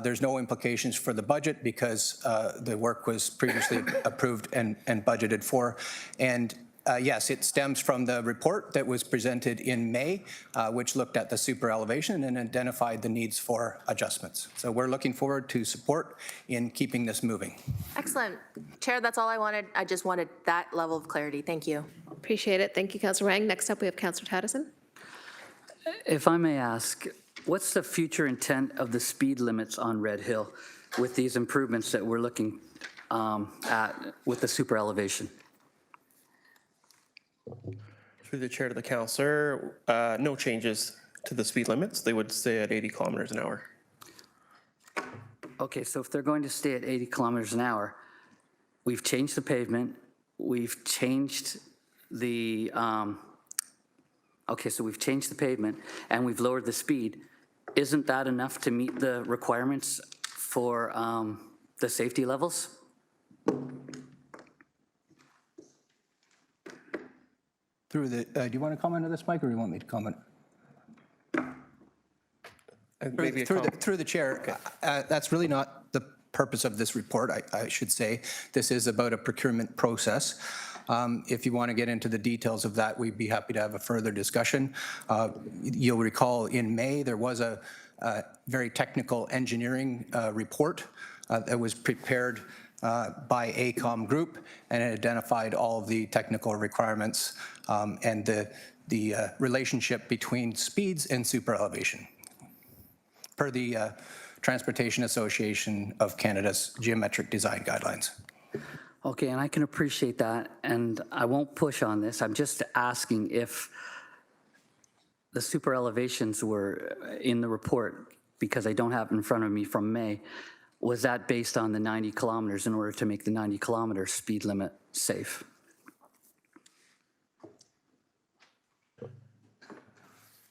There's no implications for the budget because the work was previously approved and budgeted for. And yes, it stems from the report that was presented in May, which looked at the super elevation and identified the needs for adjustments. So we're looking forward to support in keeping this moving. Excellent. Chair, that's all I wanted. I just wanted that level of clarity. Thank you. Appreciate it. Thank you, Councillor Wang. Next up, we have Councillor Taddison. If I may ask, what's the future intent of the speed limits on Red Hill with these improvements that we're looking at with the super elevation? Through the chair to the councillor, no changes to the speed limits. They would stay at 80 kilometers an hour. Okay, so if they're going to stay at 80 kilometers an hour, we've changed the pavement, we've changed the, so we've changed the pavement and we've lowered the speed. Isn't that enough to meet the requirements for the safety levels? Through the, do you want to comment on this, Mike, or do you want me to comment? Through the chair, that's really not the purpose of this report, I should say. This is about a procurement process. If you want to get into the details of that, we'd be happy to have a further discussion. You'll recall in May, there was a very technical engineering report that was prepared by AECOM Group, and it identified all of the technical requirements and the relationship between speeds and super elevation, per the Transportation Association of Canada's geometric design guidelines. Okay, and I can appreciate that, and I won't push on this. I'm just asking if the super elevations were in the report, because I don't have it in front of me from May. Was that based on the 90 kilometers in order to make the 90 kilometer speed limit safe?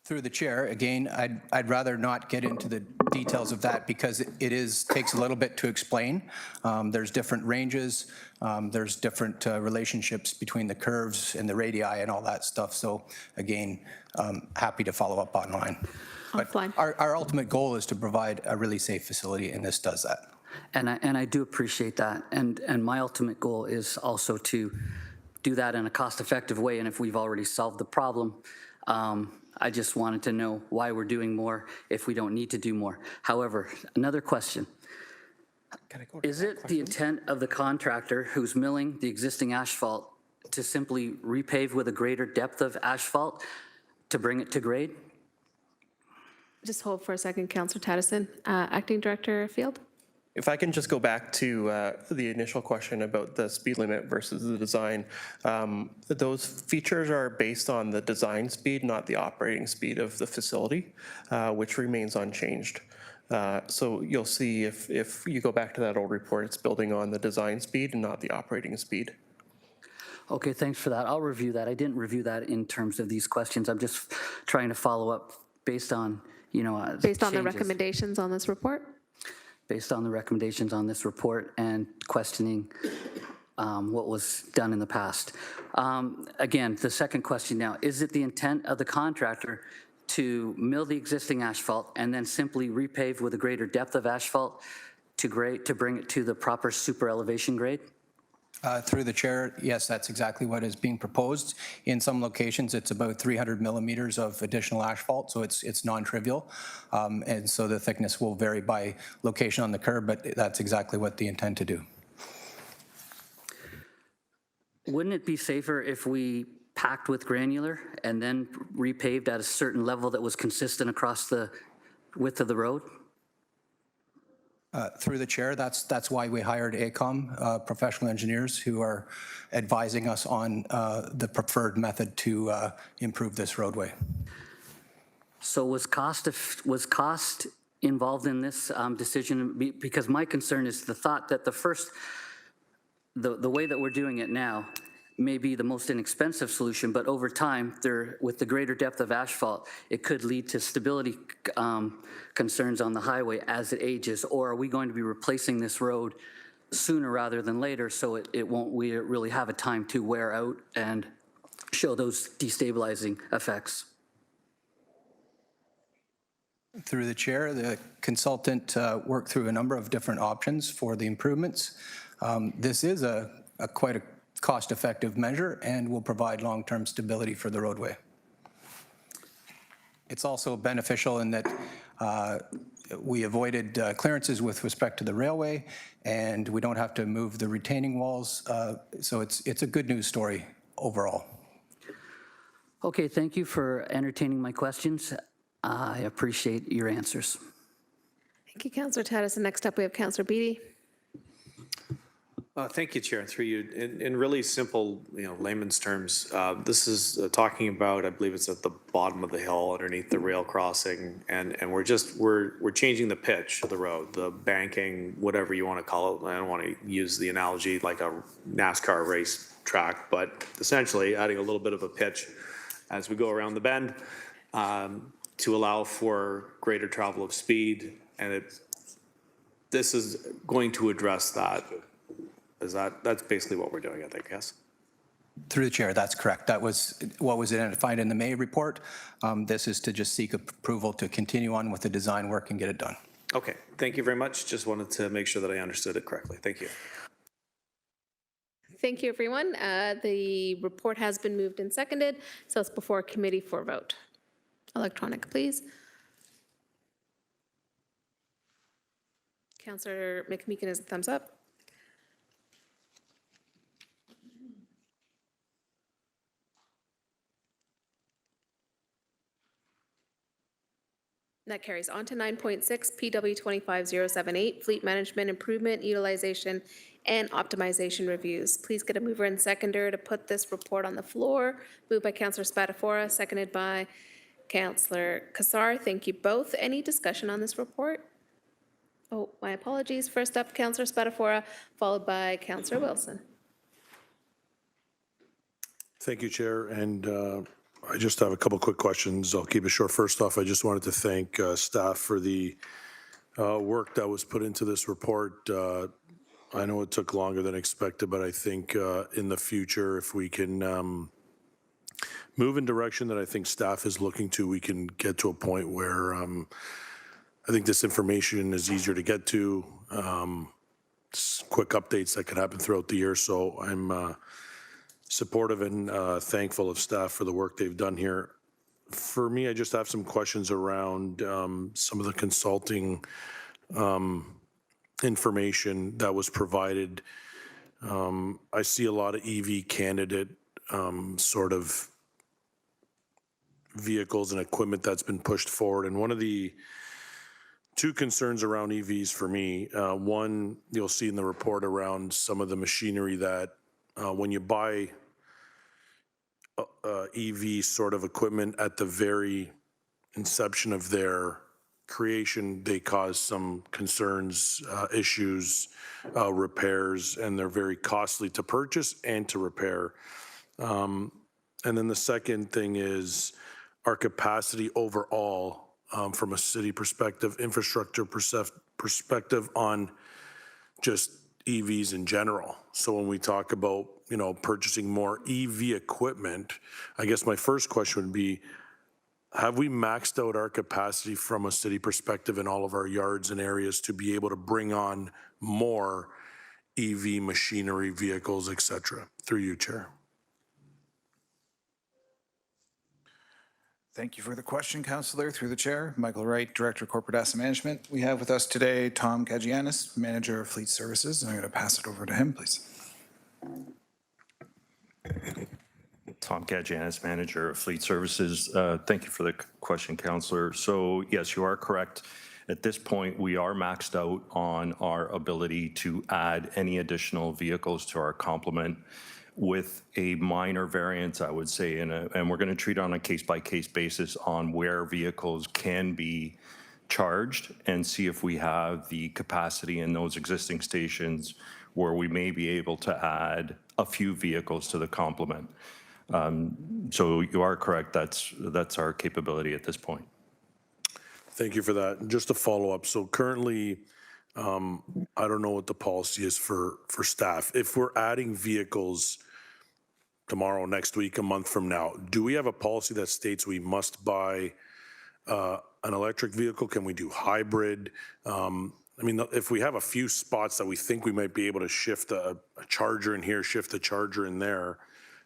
Through the chair, again, I'd rather not get into the details of that because it takes a little bit to explain. There's different ranges, there's different relationships between the curves and the radii and all that stuff. So again, happy to follow up online. But our ultimate goal is to provide a really safe facility, and this does that. And I do appreciate that. And my ultimate goal is also to do that in a cost-effective way. And if we've already solved the problem, I just wanted to know why we're doing more if we don't need to do more. However, another question. Is it the intent of the contractor who's milling the existing asphalt to simply repave with a greater depth of asphalt to bring it to grade? Just hold for a second, Councillor Taddison. Acting Director Field. If I can just go back to the initial question about the speed limit versus the design, those features are based on the design speed, not the operating speed of the facility, which remains unchanged. So you'll see if you go back to that old report, it's building on the design speed and not the operating speed. Okay, thanks for that. I'll review that. I didn't review that in terms of these questions. I'm just trying to follow up based on, based on the changes. recommendations on this report? Based on the recommendations on this report and questioning what was done in the past. Again, the second question now, is it the intent of the contractor to mill the existing asphalt and then simply repave with a greater depth of asphalt to bring it to the proper super elevation grade? Through the chair, yes, that's exactly what is being proposed. In some locations, it's about 300 millimeters of additional asphalt, so it's non-trivial. And so the thickness will vary by location on the curb, but that's exactly what they intend to do. Wouldn't it be safer if we packed with granular and then repaved at a certain level that was consistent across the width of the road? Through the chair, that's why we hired AECOM, professional engineers who are advising us on the preferred method to improve this roadway. So was cost involved in this decision because my concern is the thought that the way that we're doing it now may be the most inexpensive solution, but over time, with the greater depth of asphalt, it could lead to stability concerns on the highway as it ages. Or are we going to be replacing this road sooner rather than later so it won't really have a time to wear out and show those destabilizing effects? Through the chair, the consultant worked through a number of different options for the improvements. This is quite a cost-effective measure and will provide long-term stability for the roadway. It's also beneficial in that we avoided clearances with respect to the railway, and we don't have to move the retaining walls. So it's a good news story overall. Okay, thank you for entertaining my questions. I appreciate your answers. Thank you, Councillor Tedison. Next up, we have Councillor Beattie. Thank you, Chair. Through you, in really simple, layman's terms, this is talking about, I believe it's at the bottom of the hill underneath the rail crossing, and we're changing the pitch of the road, the banking, whatever you want to call it. I don't want to use the analogy like a NASCAR race track, but essentially adding a little bit of a pitch as we go around the bend to allow for greater travel of speed, and this is going to address that. That's basically what we're doing, I think, yes? Through the chair, that's correct. That was what was identified in the May report. This is to just seek approval to continue on with the design work and get it done. Okay, thank you very much. Just wanted to make sure that I understood it correctly. Thank you. Thank you, everyone. The report has been moved and seconded, so it's before committee for vote. Electronic, please. Councillor McMeekin has a thumbs up. That carries on to 9.6, PW 25078, Fleet Management Improvement, Utilization, and Optimization Reviews. Please get a mover and seconder to put this report on the floor. Moved by Councillor Spadafora, seconded by Councillor Cassar. Thank you both. Any discussion on this report? Oh, my apologies. First up, Councillor Spadafora, followed by Councillor Wilson. Thank you, Chair. And I just have a couple quick questions. I'll keep it short. First off, I just wanted to thank staff for the work that was put into this report. I know it took longer than expected, but I think in the future, if we can move in direction that I think staff is looking to, we can get to a point where I think this information is easier to get to, quick updates that could happen throughout the year. So I'm supportive and thankful of staff for the work they've done here. For me, I just have some questions around some of the consulting information that was provided. I see a lot of EV candidate sort of vehicles and equipment that's been pushed forward. And one of the two concerns around EVs for me, one, you'll see in the report around some of the machinery that when you buy EV sort of equipment at the very inception of their creation, they cause some concerns, issues, repairs, and they're very costly to purchase and to repair. And then the second thing is our capacity overall from a city perspective, infrastructure perspective on just EVs in general. So when we talk about, purchasing more EV equipment, I guess my first question would be, have we maxed out our capacity from a city perspective in all of our yards and areas to be able to bring on more EV machinery, vehicles, et cetera? Through you, Chair. Thank you for the question, Councillor. Through the chair, Michael Wright, Director of Corporate Asset Management. We have with us today Tom Kajianis, Manager of Fleet Services. I'm going to pass it over to him, please. Tom Kajianis, Manager of Fleet Services. Thank you for the question, Councillor. So yes, you are correct. At this point, we are maxed out on our ability to add any additional vehicles to our complement, with a minor variance, I would say, and we're going to treat it on a case-by-case basis on where vehicles can be charged and see if we have the capacity in those existing stations where we may be able to add a few vehicles to the complement. So you are correct, that's our capability at this point. Thank you for that. Just to follow up, so currently, I don't know what the policy is for staff. If we're adding vehicles tomorrow, next week, a month from now, do we have a policy that states we must buy an electric vehicle? Can we do hybrid? I mean, if we have a few spots that we think we might be able to shift a charger in here, shift the charger in there,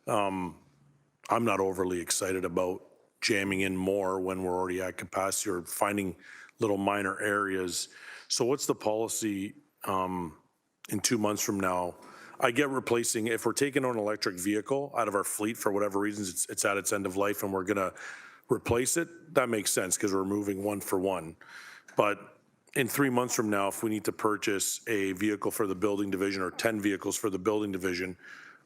I'm not overly excited about jamming in more when we're already at capacity or finding little minor areas. So what's the policy in 2 months from now? I get replacing, if we're taking on an electric vehicle out of our fleet for whatever reasons, it's at its end of life and we're gonna replace it, that makes sense because we're moving one for one. But in 3 months from now, if we need to purchase a vehicle for the building division or 10 vehicles for the building division,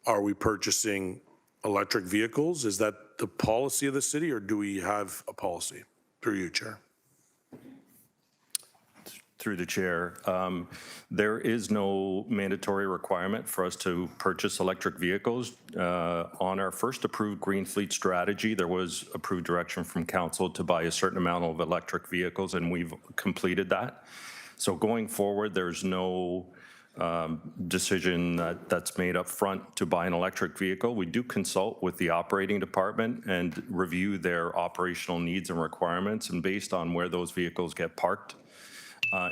are we purchasing electric vehicles? Is that the policy of the city or do we have a policy? Through you, Chair. Through the chair, there is no mandatory requirement for us to purchase electric vehicles. On our first approved Green Fleet strategy, there was approved direction from council to buy a certain amount of electric vehicles, and we've completed that. So going forward, there's no decision that's made up front to buy an electric vehicle. We do consult with the operating department and review their operational needs and requirements, and based on where those vehicles get parked,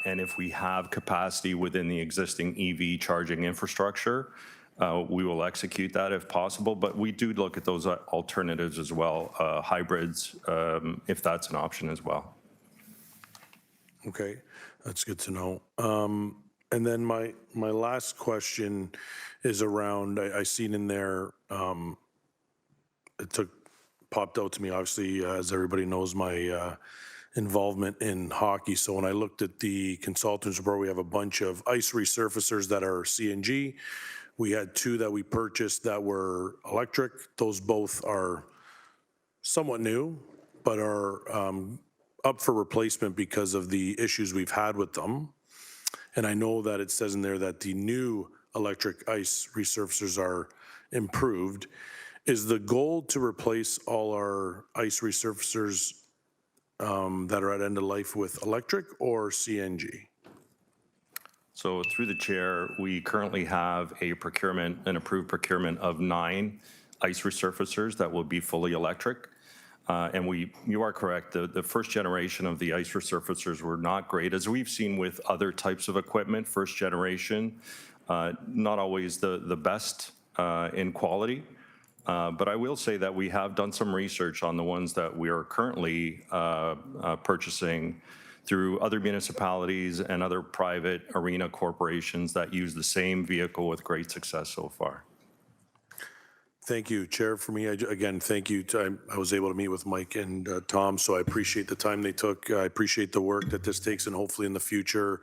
and if we have capacity within the existing EV charging infrastructure, we will execute that if possible. But we do look at those alternatives as well, hybrids, if that's an option as well. Okay, that's good to know. And then my last question is around, I seen in there, popped out to me, obviously, as everybody knows, my involvement in hockey. So when I looked at the consultants report, we have a bunch of ice resurfacers that are CNG. We had 2 that we purchased that were electric. Those both are somewhat new, but are up for replacement because of the issues we've had with them. And I know that it says in there that the new electric ice resurfacers are improved. Is the goal to replace all our ice resurfacers that are at end of life with electric or CNG? So through the chair, we currently have an approved procurement of 9 ice resurfacers that will be fully electric. And you are correct, the first generation of the ice resurfacers were not great. As we've seen with other types of equipment, first generation, not always the best in quality. But I will say that we have done some research on the ones that we are currently purchasing through other municipalities and other private arena corporations that use the same vehicle with great success so far. Thank you, Chair. For me, again, thank you. I was able to meet with Mike and Tom, so I appreciate the time they took. I appreciate the work that this takes, and hopefully in the future,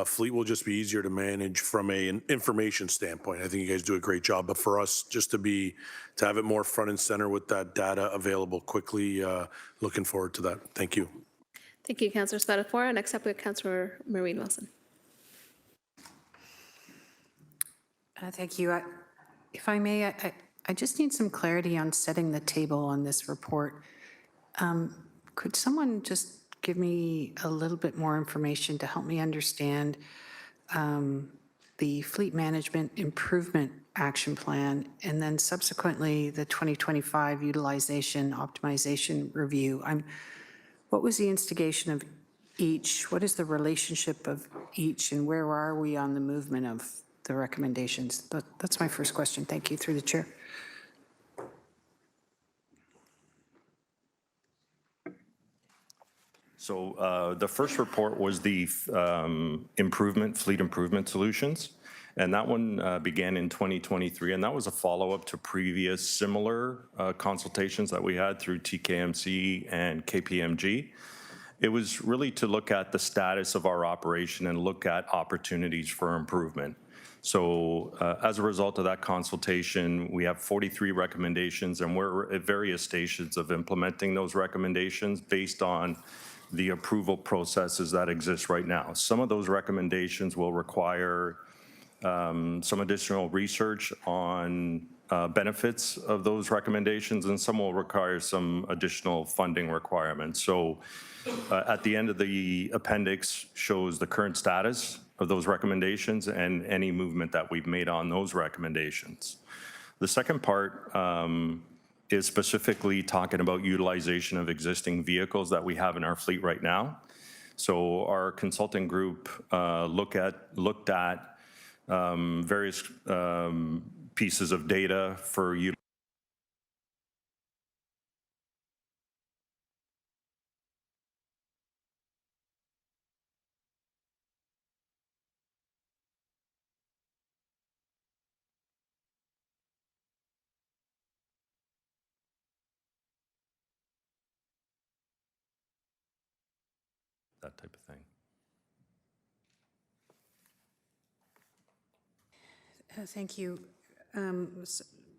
fleet will just be easier to manage from an information standpoint. I think you guys do a great job, but for us just to have it more front and center with that data available quickly, looking forward to that. Thank you. Thank you, Councillor Spatafora. Next up, we have Councillor Maureen Wilson. Thank you. If I may, I just need some clarity on setting the table on this report. Could someone just give me a little bit more information to help me understand the Fleet Management Improvement Action Plan and then subsequently the 2025 Utilization Optimization Review? What was the instigation of each? What is the relationship of each, and where are we on the movement of the recommendations? That's my first question. Thank you, through the chair. So the first report was the fleet improvement solutions, and that one began in 2023, and that was a follow-up to previous similar consultations that we had through TKMC and KPMG. It was really to look at the status of our operation and look at opportunities for improvement. So as a result of that consultation, we have 43 recommendations, and we're at various stations of implementing those recommendations based on the approval processes that exist right now. Some of those recommendations will require some additional research on benefits of those recommendations, and some will require some additional funding requirements. So at the end of the appendix shows the current status of those recommendations and any movement that we've made on those recommendations. The second part is specifically talking about utilization of existing vehicles that we have in our fleet right now. So our consulting group looked at various pieces of data for that type of thing. Thank you.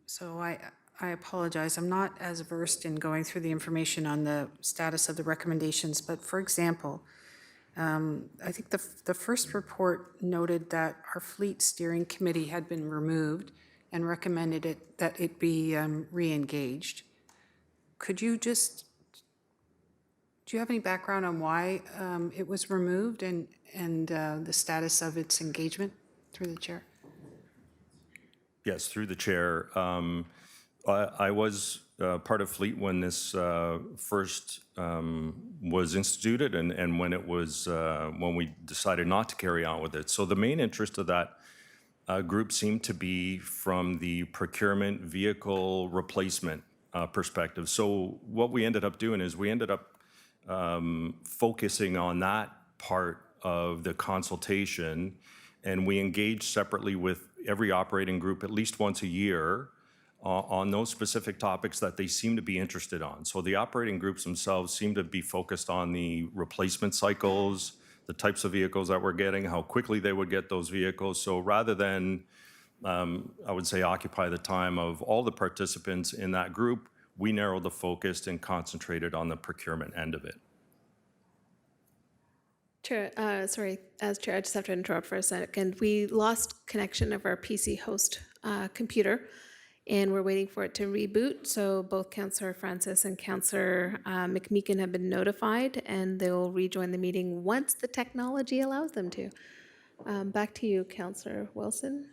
So I apologize. I'm not as versed in going through the information on the status of the recommendations, but for example, I think the first report noted that our fleet steering committee had been removed and recommended that it be re-engaged. Could you just, do you have any background on why it was removed and the status of its engagement through the chair? Yes, through the chair. I was part of Fleet when this first was instituted and when it was when we decided not to carry on with it. So the main interest of that group seemed to be from the procurement vehicle replacement perspective. So what we ended up doing is we ended up focusing on that part of the consultation, and we engaged separately with every operating group at least once a year on those specific topics that they seem to be interested on. So the operating groups themselves seem to be focused on the replacement cycles, the types of vehicles that we're getting, how quickly they would get those vehicles. So rather than, I would say, occupy the time of all the participants in that group, we narrowed the focus and concentrated on the procurement end of it. Chair, sorry, as chair, I just have to interrupt for a second. We lost connection of our PC host computer, and we're waiting for it to reboot. So both Councillor Francis and Councillor McMeekin have been notified, and they will rejoin the meeting once the technology allows them to. Back to you, Councillor Wilson.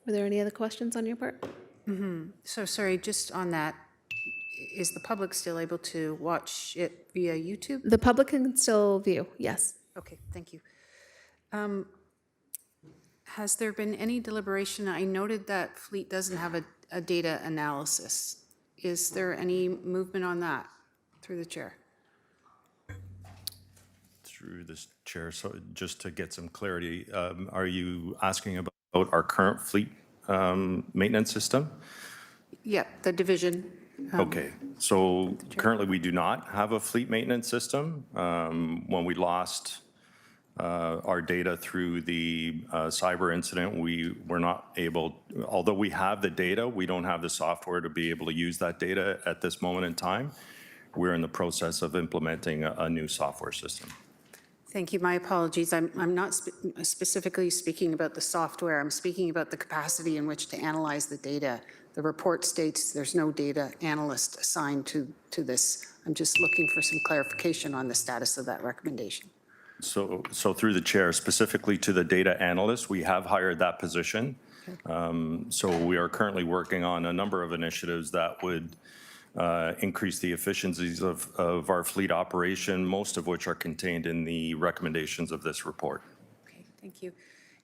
Were there any other questions on your part? So sorry, just on that, is the public still able to watch it via YouTube? The public can still view, yes. Okay, thank you. Has there been any deliberation? I noted that Fleet doesn't have a data analysis. Is there any movement on that through the chair? Through this chair, so just to get some clarity, are you asking about our current fleet maintenance system? Yeah, the division. Okay, so currently we do not have a fleet maintenance system. When we lost our data through the cyber incident, we were not able, although we have the data, we don't have the software to be able to use that data at this moment in time. We're in the process of implementing a new software system. Thank you. My apologies. I'm not specifically speaking about the software. I'm speaking about the capacity in which to analyze the data. The report states there's no data analyst assigned to this. I'm just looking for some clarification on the status of that recommendation. So through the chair, specifically to the data analyst, we have hired that position. So we are currently working on a number of initiatives that would increase the efficiencies of our fleet operation, most of which are contained in the recommendations of this report. Okay, thank you.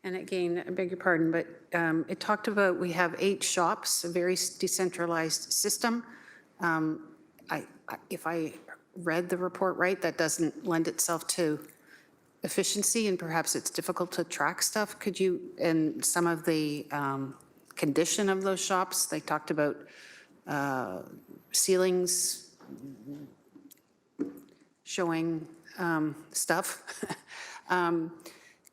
And again, I beg your pardon, but it talked about we have 8 shops, a very decentralized system. If I read the report right, that doesn't lend itself to efficiency, and perhaps it's difficult to track stuff. Could you, and some of the condition of those shops, they talked about ceilings showing stuff.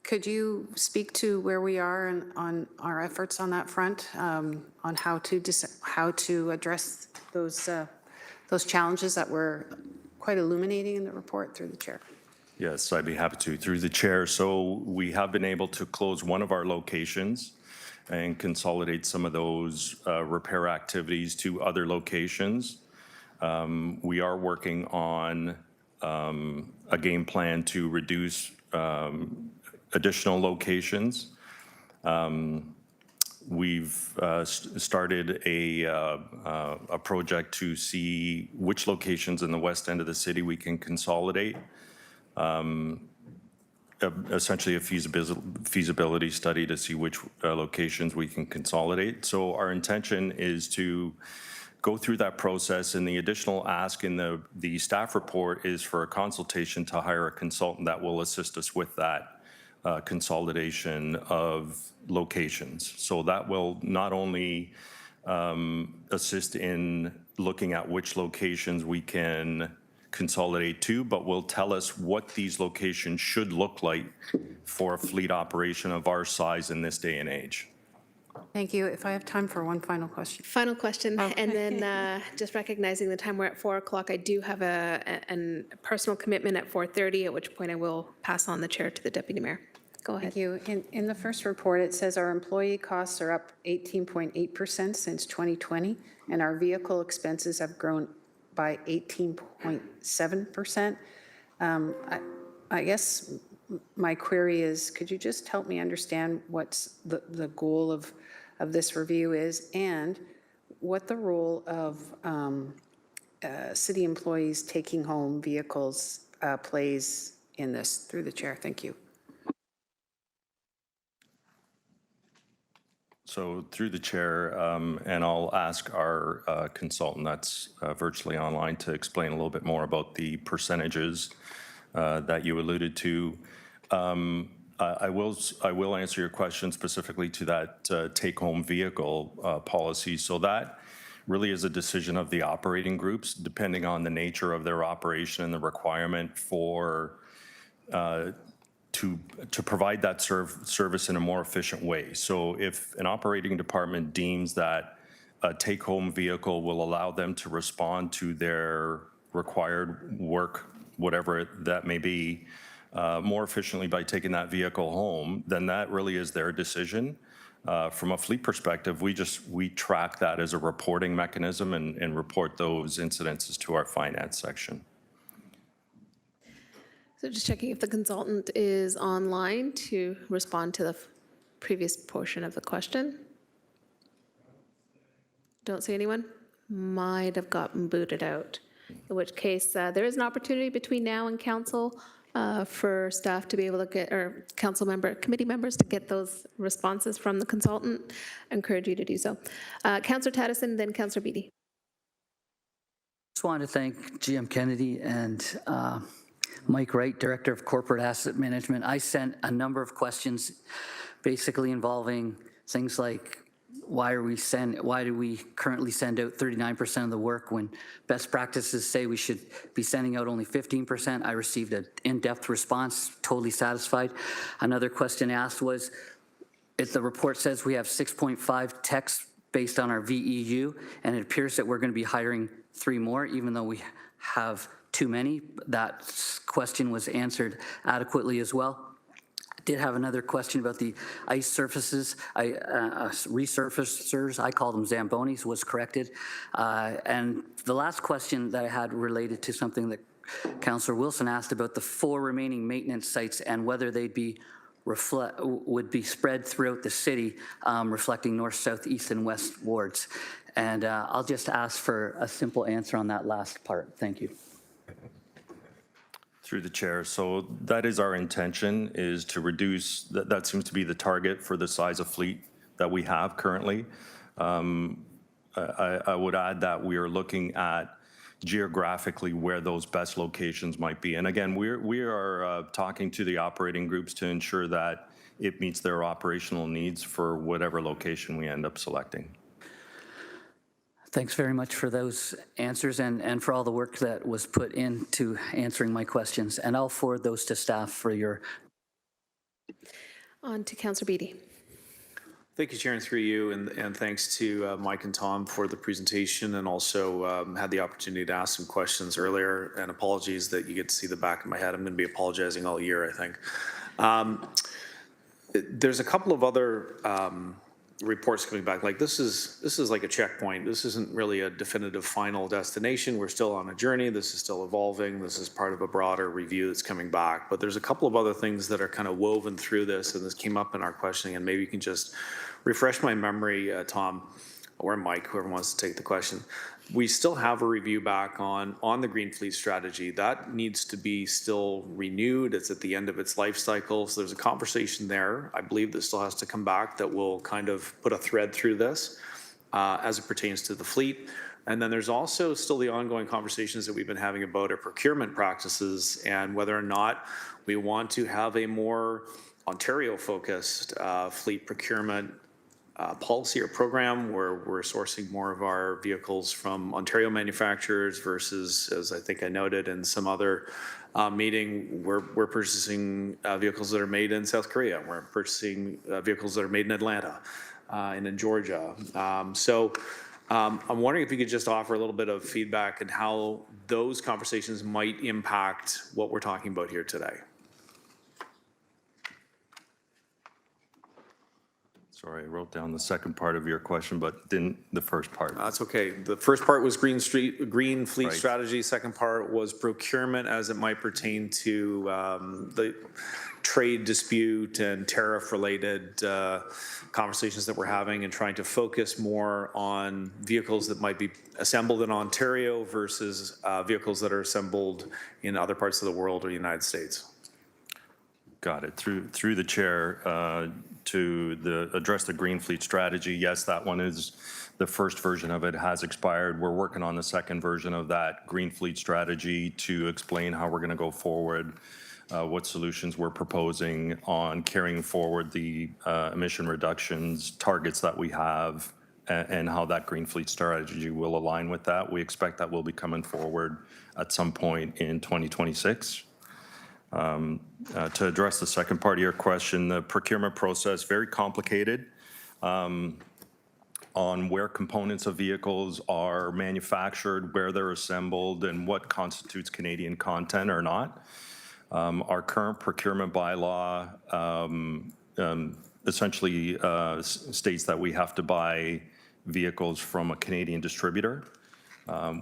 Could you speak to where we are on our efforts on that front, on how to address those challenges that were quite illuminating in the report, through the chair. Yes, I'd be happy to. Through the chair, so we have been able to close one of our locations and consolidate some of those repair activities to other locations. We are working on a game plan to reduce additional locations. We've started a project to see which locations in the west end of the city we can consolidate. Essentially a feasibility study to see which locations we can consolidate. So our intention is to go through that process, and the additional ask in the staff report is for a consultation to hire a consultant that will assist us with that consolidation of locations. So that will not only assist in looking at which locations we can consolidate to, but will tell us what these locations should look like for a fleet operation of our size in this day and age. Thank you. If I have time for one final question. Final question, and then just recognizing the time, we're at 4 o'clock. I do have a personal commitment at 4:30, at which point I will pass on the chair to the deputy mayor. Go ahead. Thank you. In the first report, it says our employee costs are up 18.8% since 2020, and our vehicle expenses have grown by 18.7%. I guess my query is, could you just help me understand what's the goal of this review is, and what the role of city employees taking home vehicles plays in this? Through the chair. Thank you. So through the chair, and I'll ask our consultant that's virtually online to explain a little bit more about the percentages that you alluded to. I will answer your question specifically to that take-home vehicle policy. So that really is a decision of the operating groups, depending on the nature of their operation and the requirement for to provide that service in a more efficient way. So if an operating department deems that a take-home vehicle will allow them to respond to their required work, whatever that may be, more efficiently by taking that vehicle home, then that really is their decision. From a fleet perspective, we track that as a reporting mechanism and report those incidences to our finance section. So just checking if the consultant is online to respond to the previous portion of the question. Don't see anyone? Might have gotten booted out, in which case there is an opportunity between now and council for staff to be able to get, or committee members to get those responses from the consultant. I encourage you to do so. Councillor Taddison, then Councillor Beattie. Just wanted to thank GM Kennedy and Mike Wright, Director of Corporate Asset Management. I sent a number of questions basically involving things like why do we currently send out 39% of the work when best practices say we should be sending out only 15%? I received an in-depth response, totally satisfied. Another question asked was, if the report says we have 6.5 techs based on our VEU, and it appears that we're going to be hiring 3 more, even though we have too many. That question was answered adequately as well. I did have another question about the ice surfaces. Resurfacers, I call them Zambonis, was corrected. And the last question that I had related to something that Councillor Wilson asked about the 4 remaining maintenance sites and whether they'd be would be spread throughout the city, reflecting north, south, east, and west wards. And I'll just ask for a simple answer on that last part. Thank you. Through the chair. So that is our intention, is to reduce, that seems to be the target for the size of fleet that we have currently. I would add that we are looking at geographically where those best locations might be. And again, we are talking to the operating groups to ensure that it meets their operational needs for whatever location we end up selecting. Thanks very much for those answers and for all the work that was put into answering my questions. And I'll forward those to staff for your... On to Councillor Beattie. Thank you, Chair, and through you, and thanks to Mike and Tom for the presentation, and also had the opportunity to ask some questions earlier, and apologies that you get to see the back of my head. I'm going to be apologizing all year, I think. There's a couple of other reports coming back. Like this is like a checkpoint. This isn't really a definitive final destination. We're still on a journey. This is still evolving. This is part of a broader review that's coming back. But there's a couple of other things that are kind of woven through this, and this came up in our questioning, and maybe you can just refresh my memory, Tom, or Mike, whoever wants to take the question. We still have a review back on the Green Fleet strategy. That needs to be still renewed. It's at the end of its life cycle. So there's a conversation there. I believe that still has to come back that will kind of put a thread through this as it pertains to the fleet. And then there's also still the ongoing conversations that we've been having about our procurement practices and whether or not we want to have a more Ontario-focused fleet procurement policy or program where we're sourcing more of our vehicles from Ontario manufacturers versus, as I think I noted in some other meeting, we're purchasing vehicles that are made in South Korea. We're purchasing vehicles that are made in Atlanta and in Georgia. I'm wondering if you could just offer a little bit of feedback on how those conversations might impact what we're talking about here today. Sorry, I wrote down the second part of your question, but didn't the first part. That's okay. The first part was Green Fleet Right. strategy. Second part was procurement as it might pertain to the trade dispute and tariff-related conversations that we're having and trying to focus more on vehicles that might be assembled in Ontario versus vehicles that are assembled in other parts of the world or the United States. Got it. Through the chair, to address the Green Fleet strategy, yes, that one is, the first version of it has expired. We're working on the second version of that Green Fleet strategy to explain how we're going to go forward, what solutions we're proposing on carrying forward the emission reductions targets that we have, and how that Green Fleet strategy will align with that. We expect that will be coming forward at some point in 2026. To address the second part of your question, the procurement process, very complicated on where components of vehicles are manufactured, where they're assembled, and what constitutes Canadian content or not. Our current procurement bylaw essentially states that we have to buy vehicles from a Canadian distributor.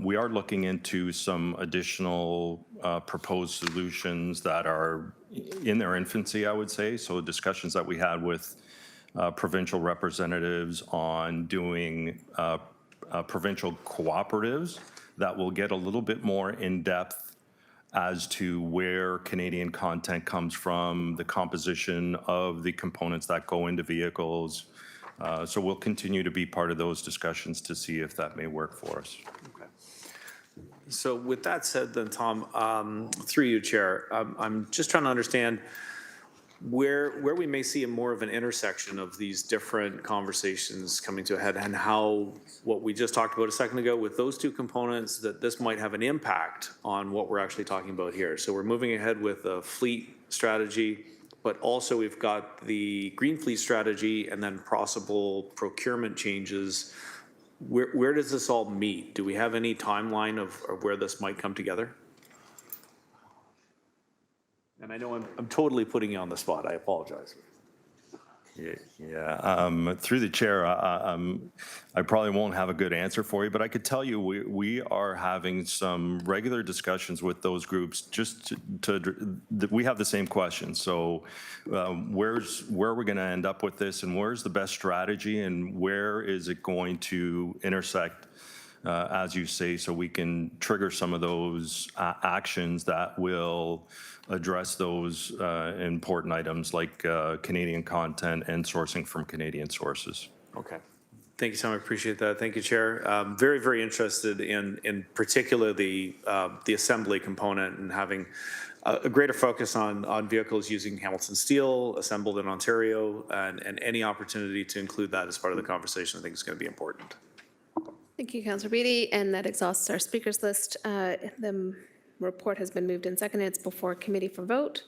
We are looking into some additional proposed solutions that are in their infancy, I would say. So discussions that we had with provincial representatives on doing provincial cooperatives that will get a little bit more in depth as to where Canadian content comes from, the composition of the components that go into vehicles. So we'll continue to be part of those discussions to see if that may work for us. So with that said then, Tom, through you, Chair, I'm just trying to understand where we may see a more of an intersection of these different conversations coming to a head and how what we just talked about a second ago with those two components, that this might have an impact on what we're actually talking about here. So we're moving ahead with a fleet strategy, but also we've got the Green Fleet strategy and then possible procurement changes. Where does this all meet? Do we have any timeline of where this might come together? And I know I'm totally putting you on the spot. I apologize. Yeah. Through the chair, I probably won't have a good answer for you, but I could tell you we are having some regular discussions with those groups just we have the same question. So where are we going to end up with this, and where's the best strategy, and where is it going to intersect, as you say, so we can trigger some of those actions that will address those important items like Canadian content and sourcing from Canadian sources. Okay. Thank you, Tom. I appreciate that. Thank you, Chair. Very, very interested in particular the assembly component and having a greater focus on vehicles using Hamilton steel assembled in Ontario, and any opportunity to include that as part of the conversation I think is going to be important. Thank you, Councillor Beattie, and that exhausts our speakers list. The report has been moved and seconded. It's before committee for vote.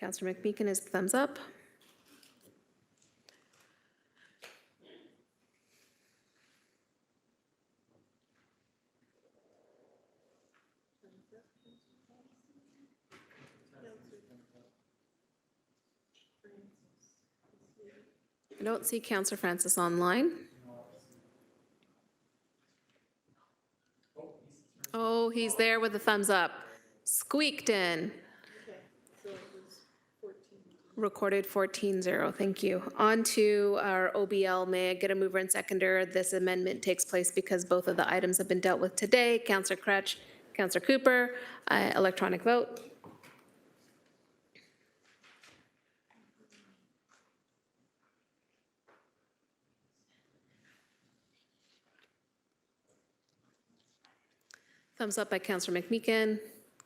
Councillor McMeekin is thumbs up. I don't see Councillor Francis online. Oh, he's there with the thumbs up. Squeaked in. Recorded 14-0, thank you. On to our OBL, may I get a mover and seconder? This amendment takes place because both of the items have been dealt with today. Councillor Crutch, Councillor Cooper, electronic vote. Thumbs up by Councillor McMeekin.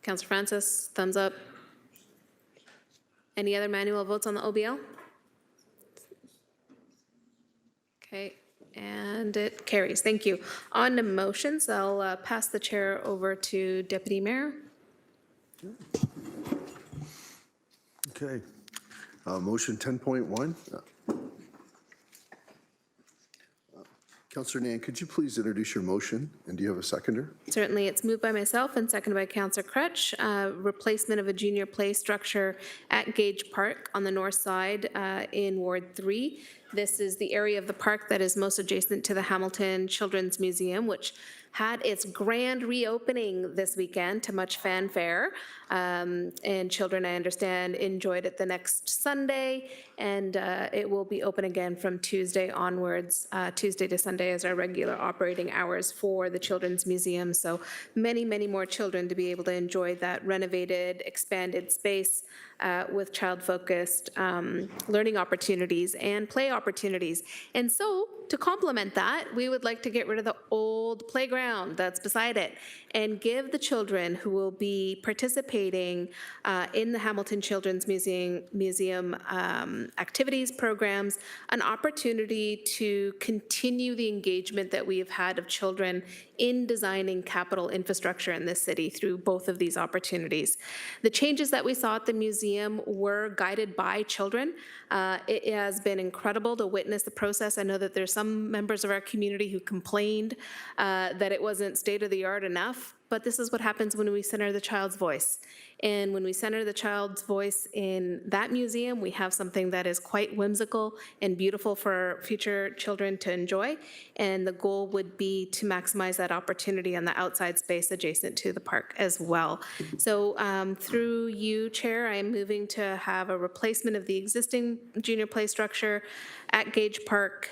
Councillor Francis, thumbs up. Any other manual votes on the OBL? Okay, and it carries. Thank you. On to motions, I'll pass the chair over to Deputy Mayor. Okay. Motion 10.1. Councillor Nan, could you please introduce your motion, and do you have a seconder? Certainly, it's moved by myself and seconded by Councillor Crutch. Replacement of a junior play structure at Gage Park on the north side in Ward 3. This is the area of the park that is most adjacent to the Hamilton Children's Museum, which had its grand reopening this weekend to much fanfare. And children, I understand, enjoyed it the next Sunday, and it will be open again from Tuesday onwards. Tuesday to Sunday is our regular operating hours for the Children's Museum. So many, many more children to be able to enjoy that renovated, expanded space with child-focused learning opportunities and play opportunities. And so, to complement that, we would like to get rid of the old playground that's beside it and give the children who will be participating in the Hamilton Children's Museum activities, programs, an opportunity to continue the engagement that we have had of children in designing capital infrastructure in this city through both of these opportunities. The changes that we saw at the museum were guided by children. It has been incredible to witness the process. I know that there's some members of our community who complained that it wasn't state-of-the-art enough, but this is what happens when we center the child's voice. And when we center the child's voice in that museum, we have something that is quite whimsical and beautiful for future children to enjoy. And the goal would be to maximize that opportunity on the outside space adjacent to the park as well. So through you, Chair, I am moving to have a replacement of the existing junior play structure at Gage Park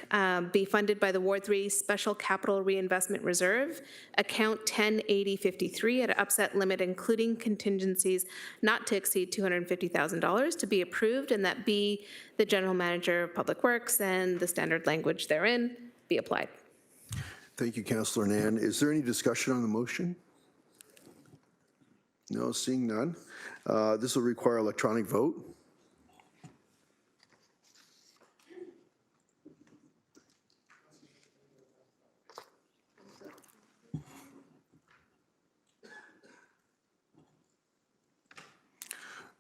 be funded by the Ward 3 Special Capital Reinvestment Reserve, account 108053 at an upset limit, including contingencies not to exceed $250,000 to be approved, and that be the General Manager of Public Works and the standard language therein be applied. Thank you, Councillor Nan. Is there any discussion on the motion? No, seeing none. This will require electronic vote.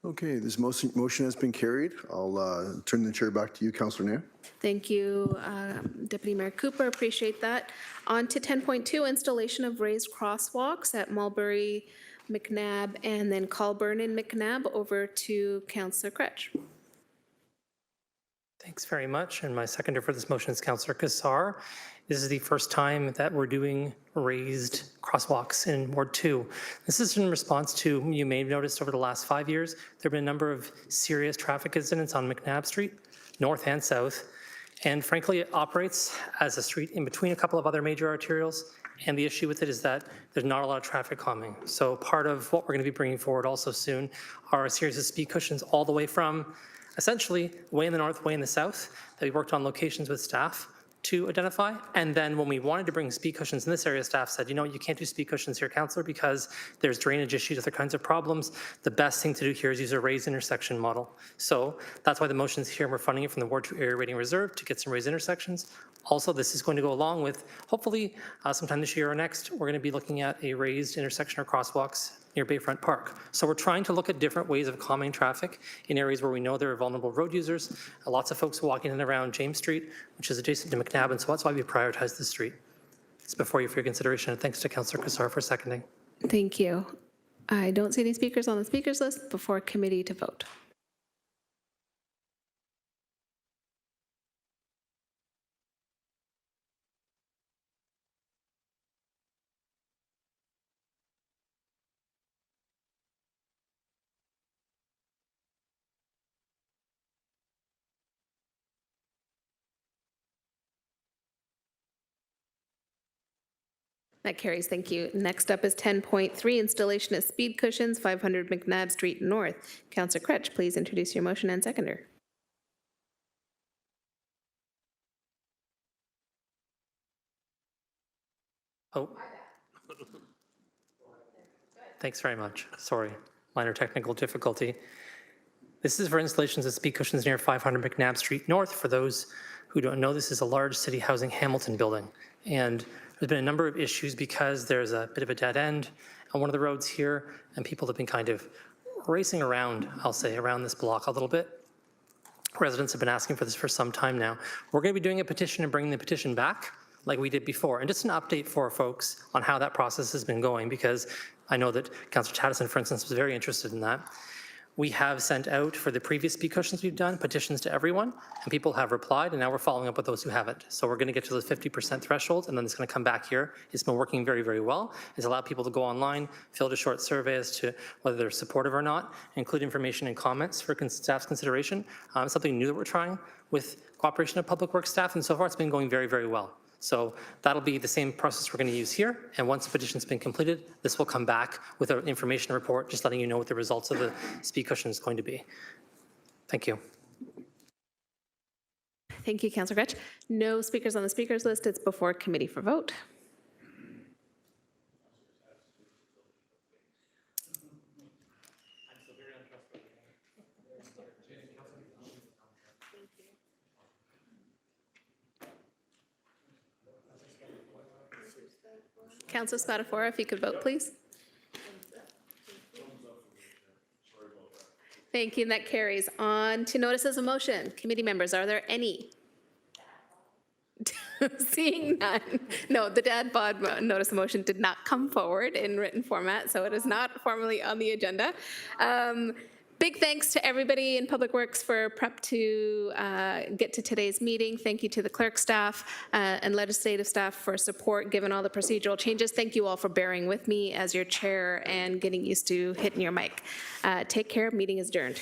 Okay, this motion has been carried. I'll turn the chair back to you, Councillor Nan. Thank you, Deputy Mayor Cooper. Appreciate that. On to 10.2, installation of raised crosswalks at Mulberry, McNabb, and then Colburn and McNabb. Over to Councillor Crutch. Thanks very much. And my seconder for this motion is Councillor Kassar. This is the first time that we're doing raised crosswalks in Ward 2. This is in response to, you may have noticed over the last 5 years, there have been a number of serious traffic incidents on McNabb Street, north and south. And frankly, it operates as a street in between a couple of other major arterials. And the issue with it is that there's not a lot of traffic calming. So part of what we're going to be bringing forward also soon are a series of speed cushions all the way from essentially way in the north, way in the south, that we worked on locations with staff to identify. And then when we wanted to bring speed cushions in this area, staff said, you know, you can't do speed cushions here, Councillor, because there's drainage issues, other kinds of problems. The best thing to do here is use a raised intersection model. So that's why the motion's here, and we're funding it from the Ward 2 Area Rating Reserve to get some raised intersections. Also, this is going to go along with, hopefully, sometime this year or next, we're going to be looking at a raised intersection or crosswalks near Bayfront Park. So we're trying to look at different ways of calming traffic in areas where we know there are vulnerable road users, lots of folks walking in and around James Street, which is adjacent to McNabb, and so that's why we prioritize this street. It's before you for your consideration, and thanks to Councillor Kassar for seconding. Thank you. I don't see any speakers on the speakers list before committee to vote. That carries, thank you. Next up is 10.3, installation of speed cushions, 500 McNabb Street North. Councillor Cretch, please introduce your motion and seconder. Oh. Thanks very much. Sorry, minor technical difficulty. This is for installations of speed cushions near 500 McNabb Street North. For those who don't know, this is a large city housing Hamilton building. And there's been a number of issues because there's a bit of a dead end on one of the roads here, and people have been kind of racing around, I'll say, around this block a little bit. Residents have been asking for this for some time now. We're going to be doing a petition and bringing the petition back like we did before. And just an update for folks on how that process has been going, because I know that Councillor Chattison, for instance, was very interested in that. We have sent out, for the previous speed cushions we've done, petitions to everyone, and people have replied, and now we're following up with those who haven't. So we're going to get to the 50% threshold, and then it's going to come back here. It's been working very, very well. It's allowed people to go online, fill out a short survey as to whether they're supportive or not, include information and comments for staff's consideration. Something new that we're trying with cooperation of Public Works staff, and so far it's been going very, very well. So that'll be the same process we're going to use here, and once the petition's been completed, this will come back with an information report, just letting you know what the results of the speed cushion is going to be. Thank you. Thank you, Councillor Cretch. No speakers on the speakers list. It's before committee for vote. Councillor Spadafora, if you could vote, please. Thank you, and that carries. On to notices of motion. Committee members, are there any? Seeing none. No, the dad bod notice of motion did not come forward in written format, so it is not formally on the agenda. Big thanks to everybody in Public Works for prep to get to today's meeting. Thank you to the clerk staff and legislative staff for support given all the procedural changes. Thank you all for bearing with me as your chair and getting used to hitting your mic. Take care. Meeting is adjourned.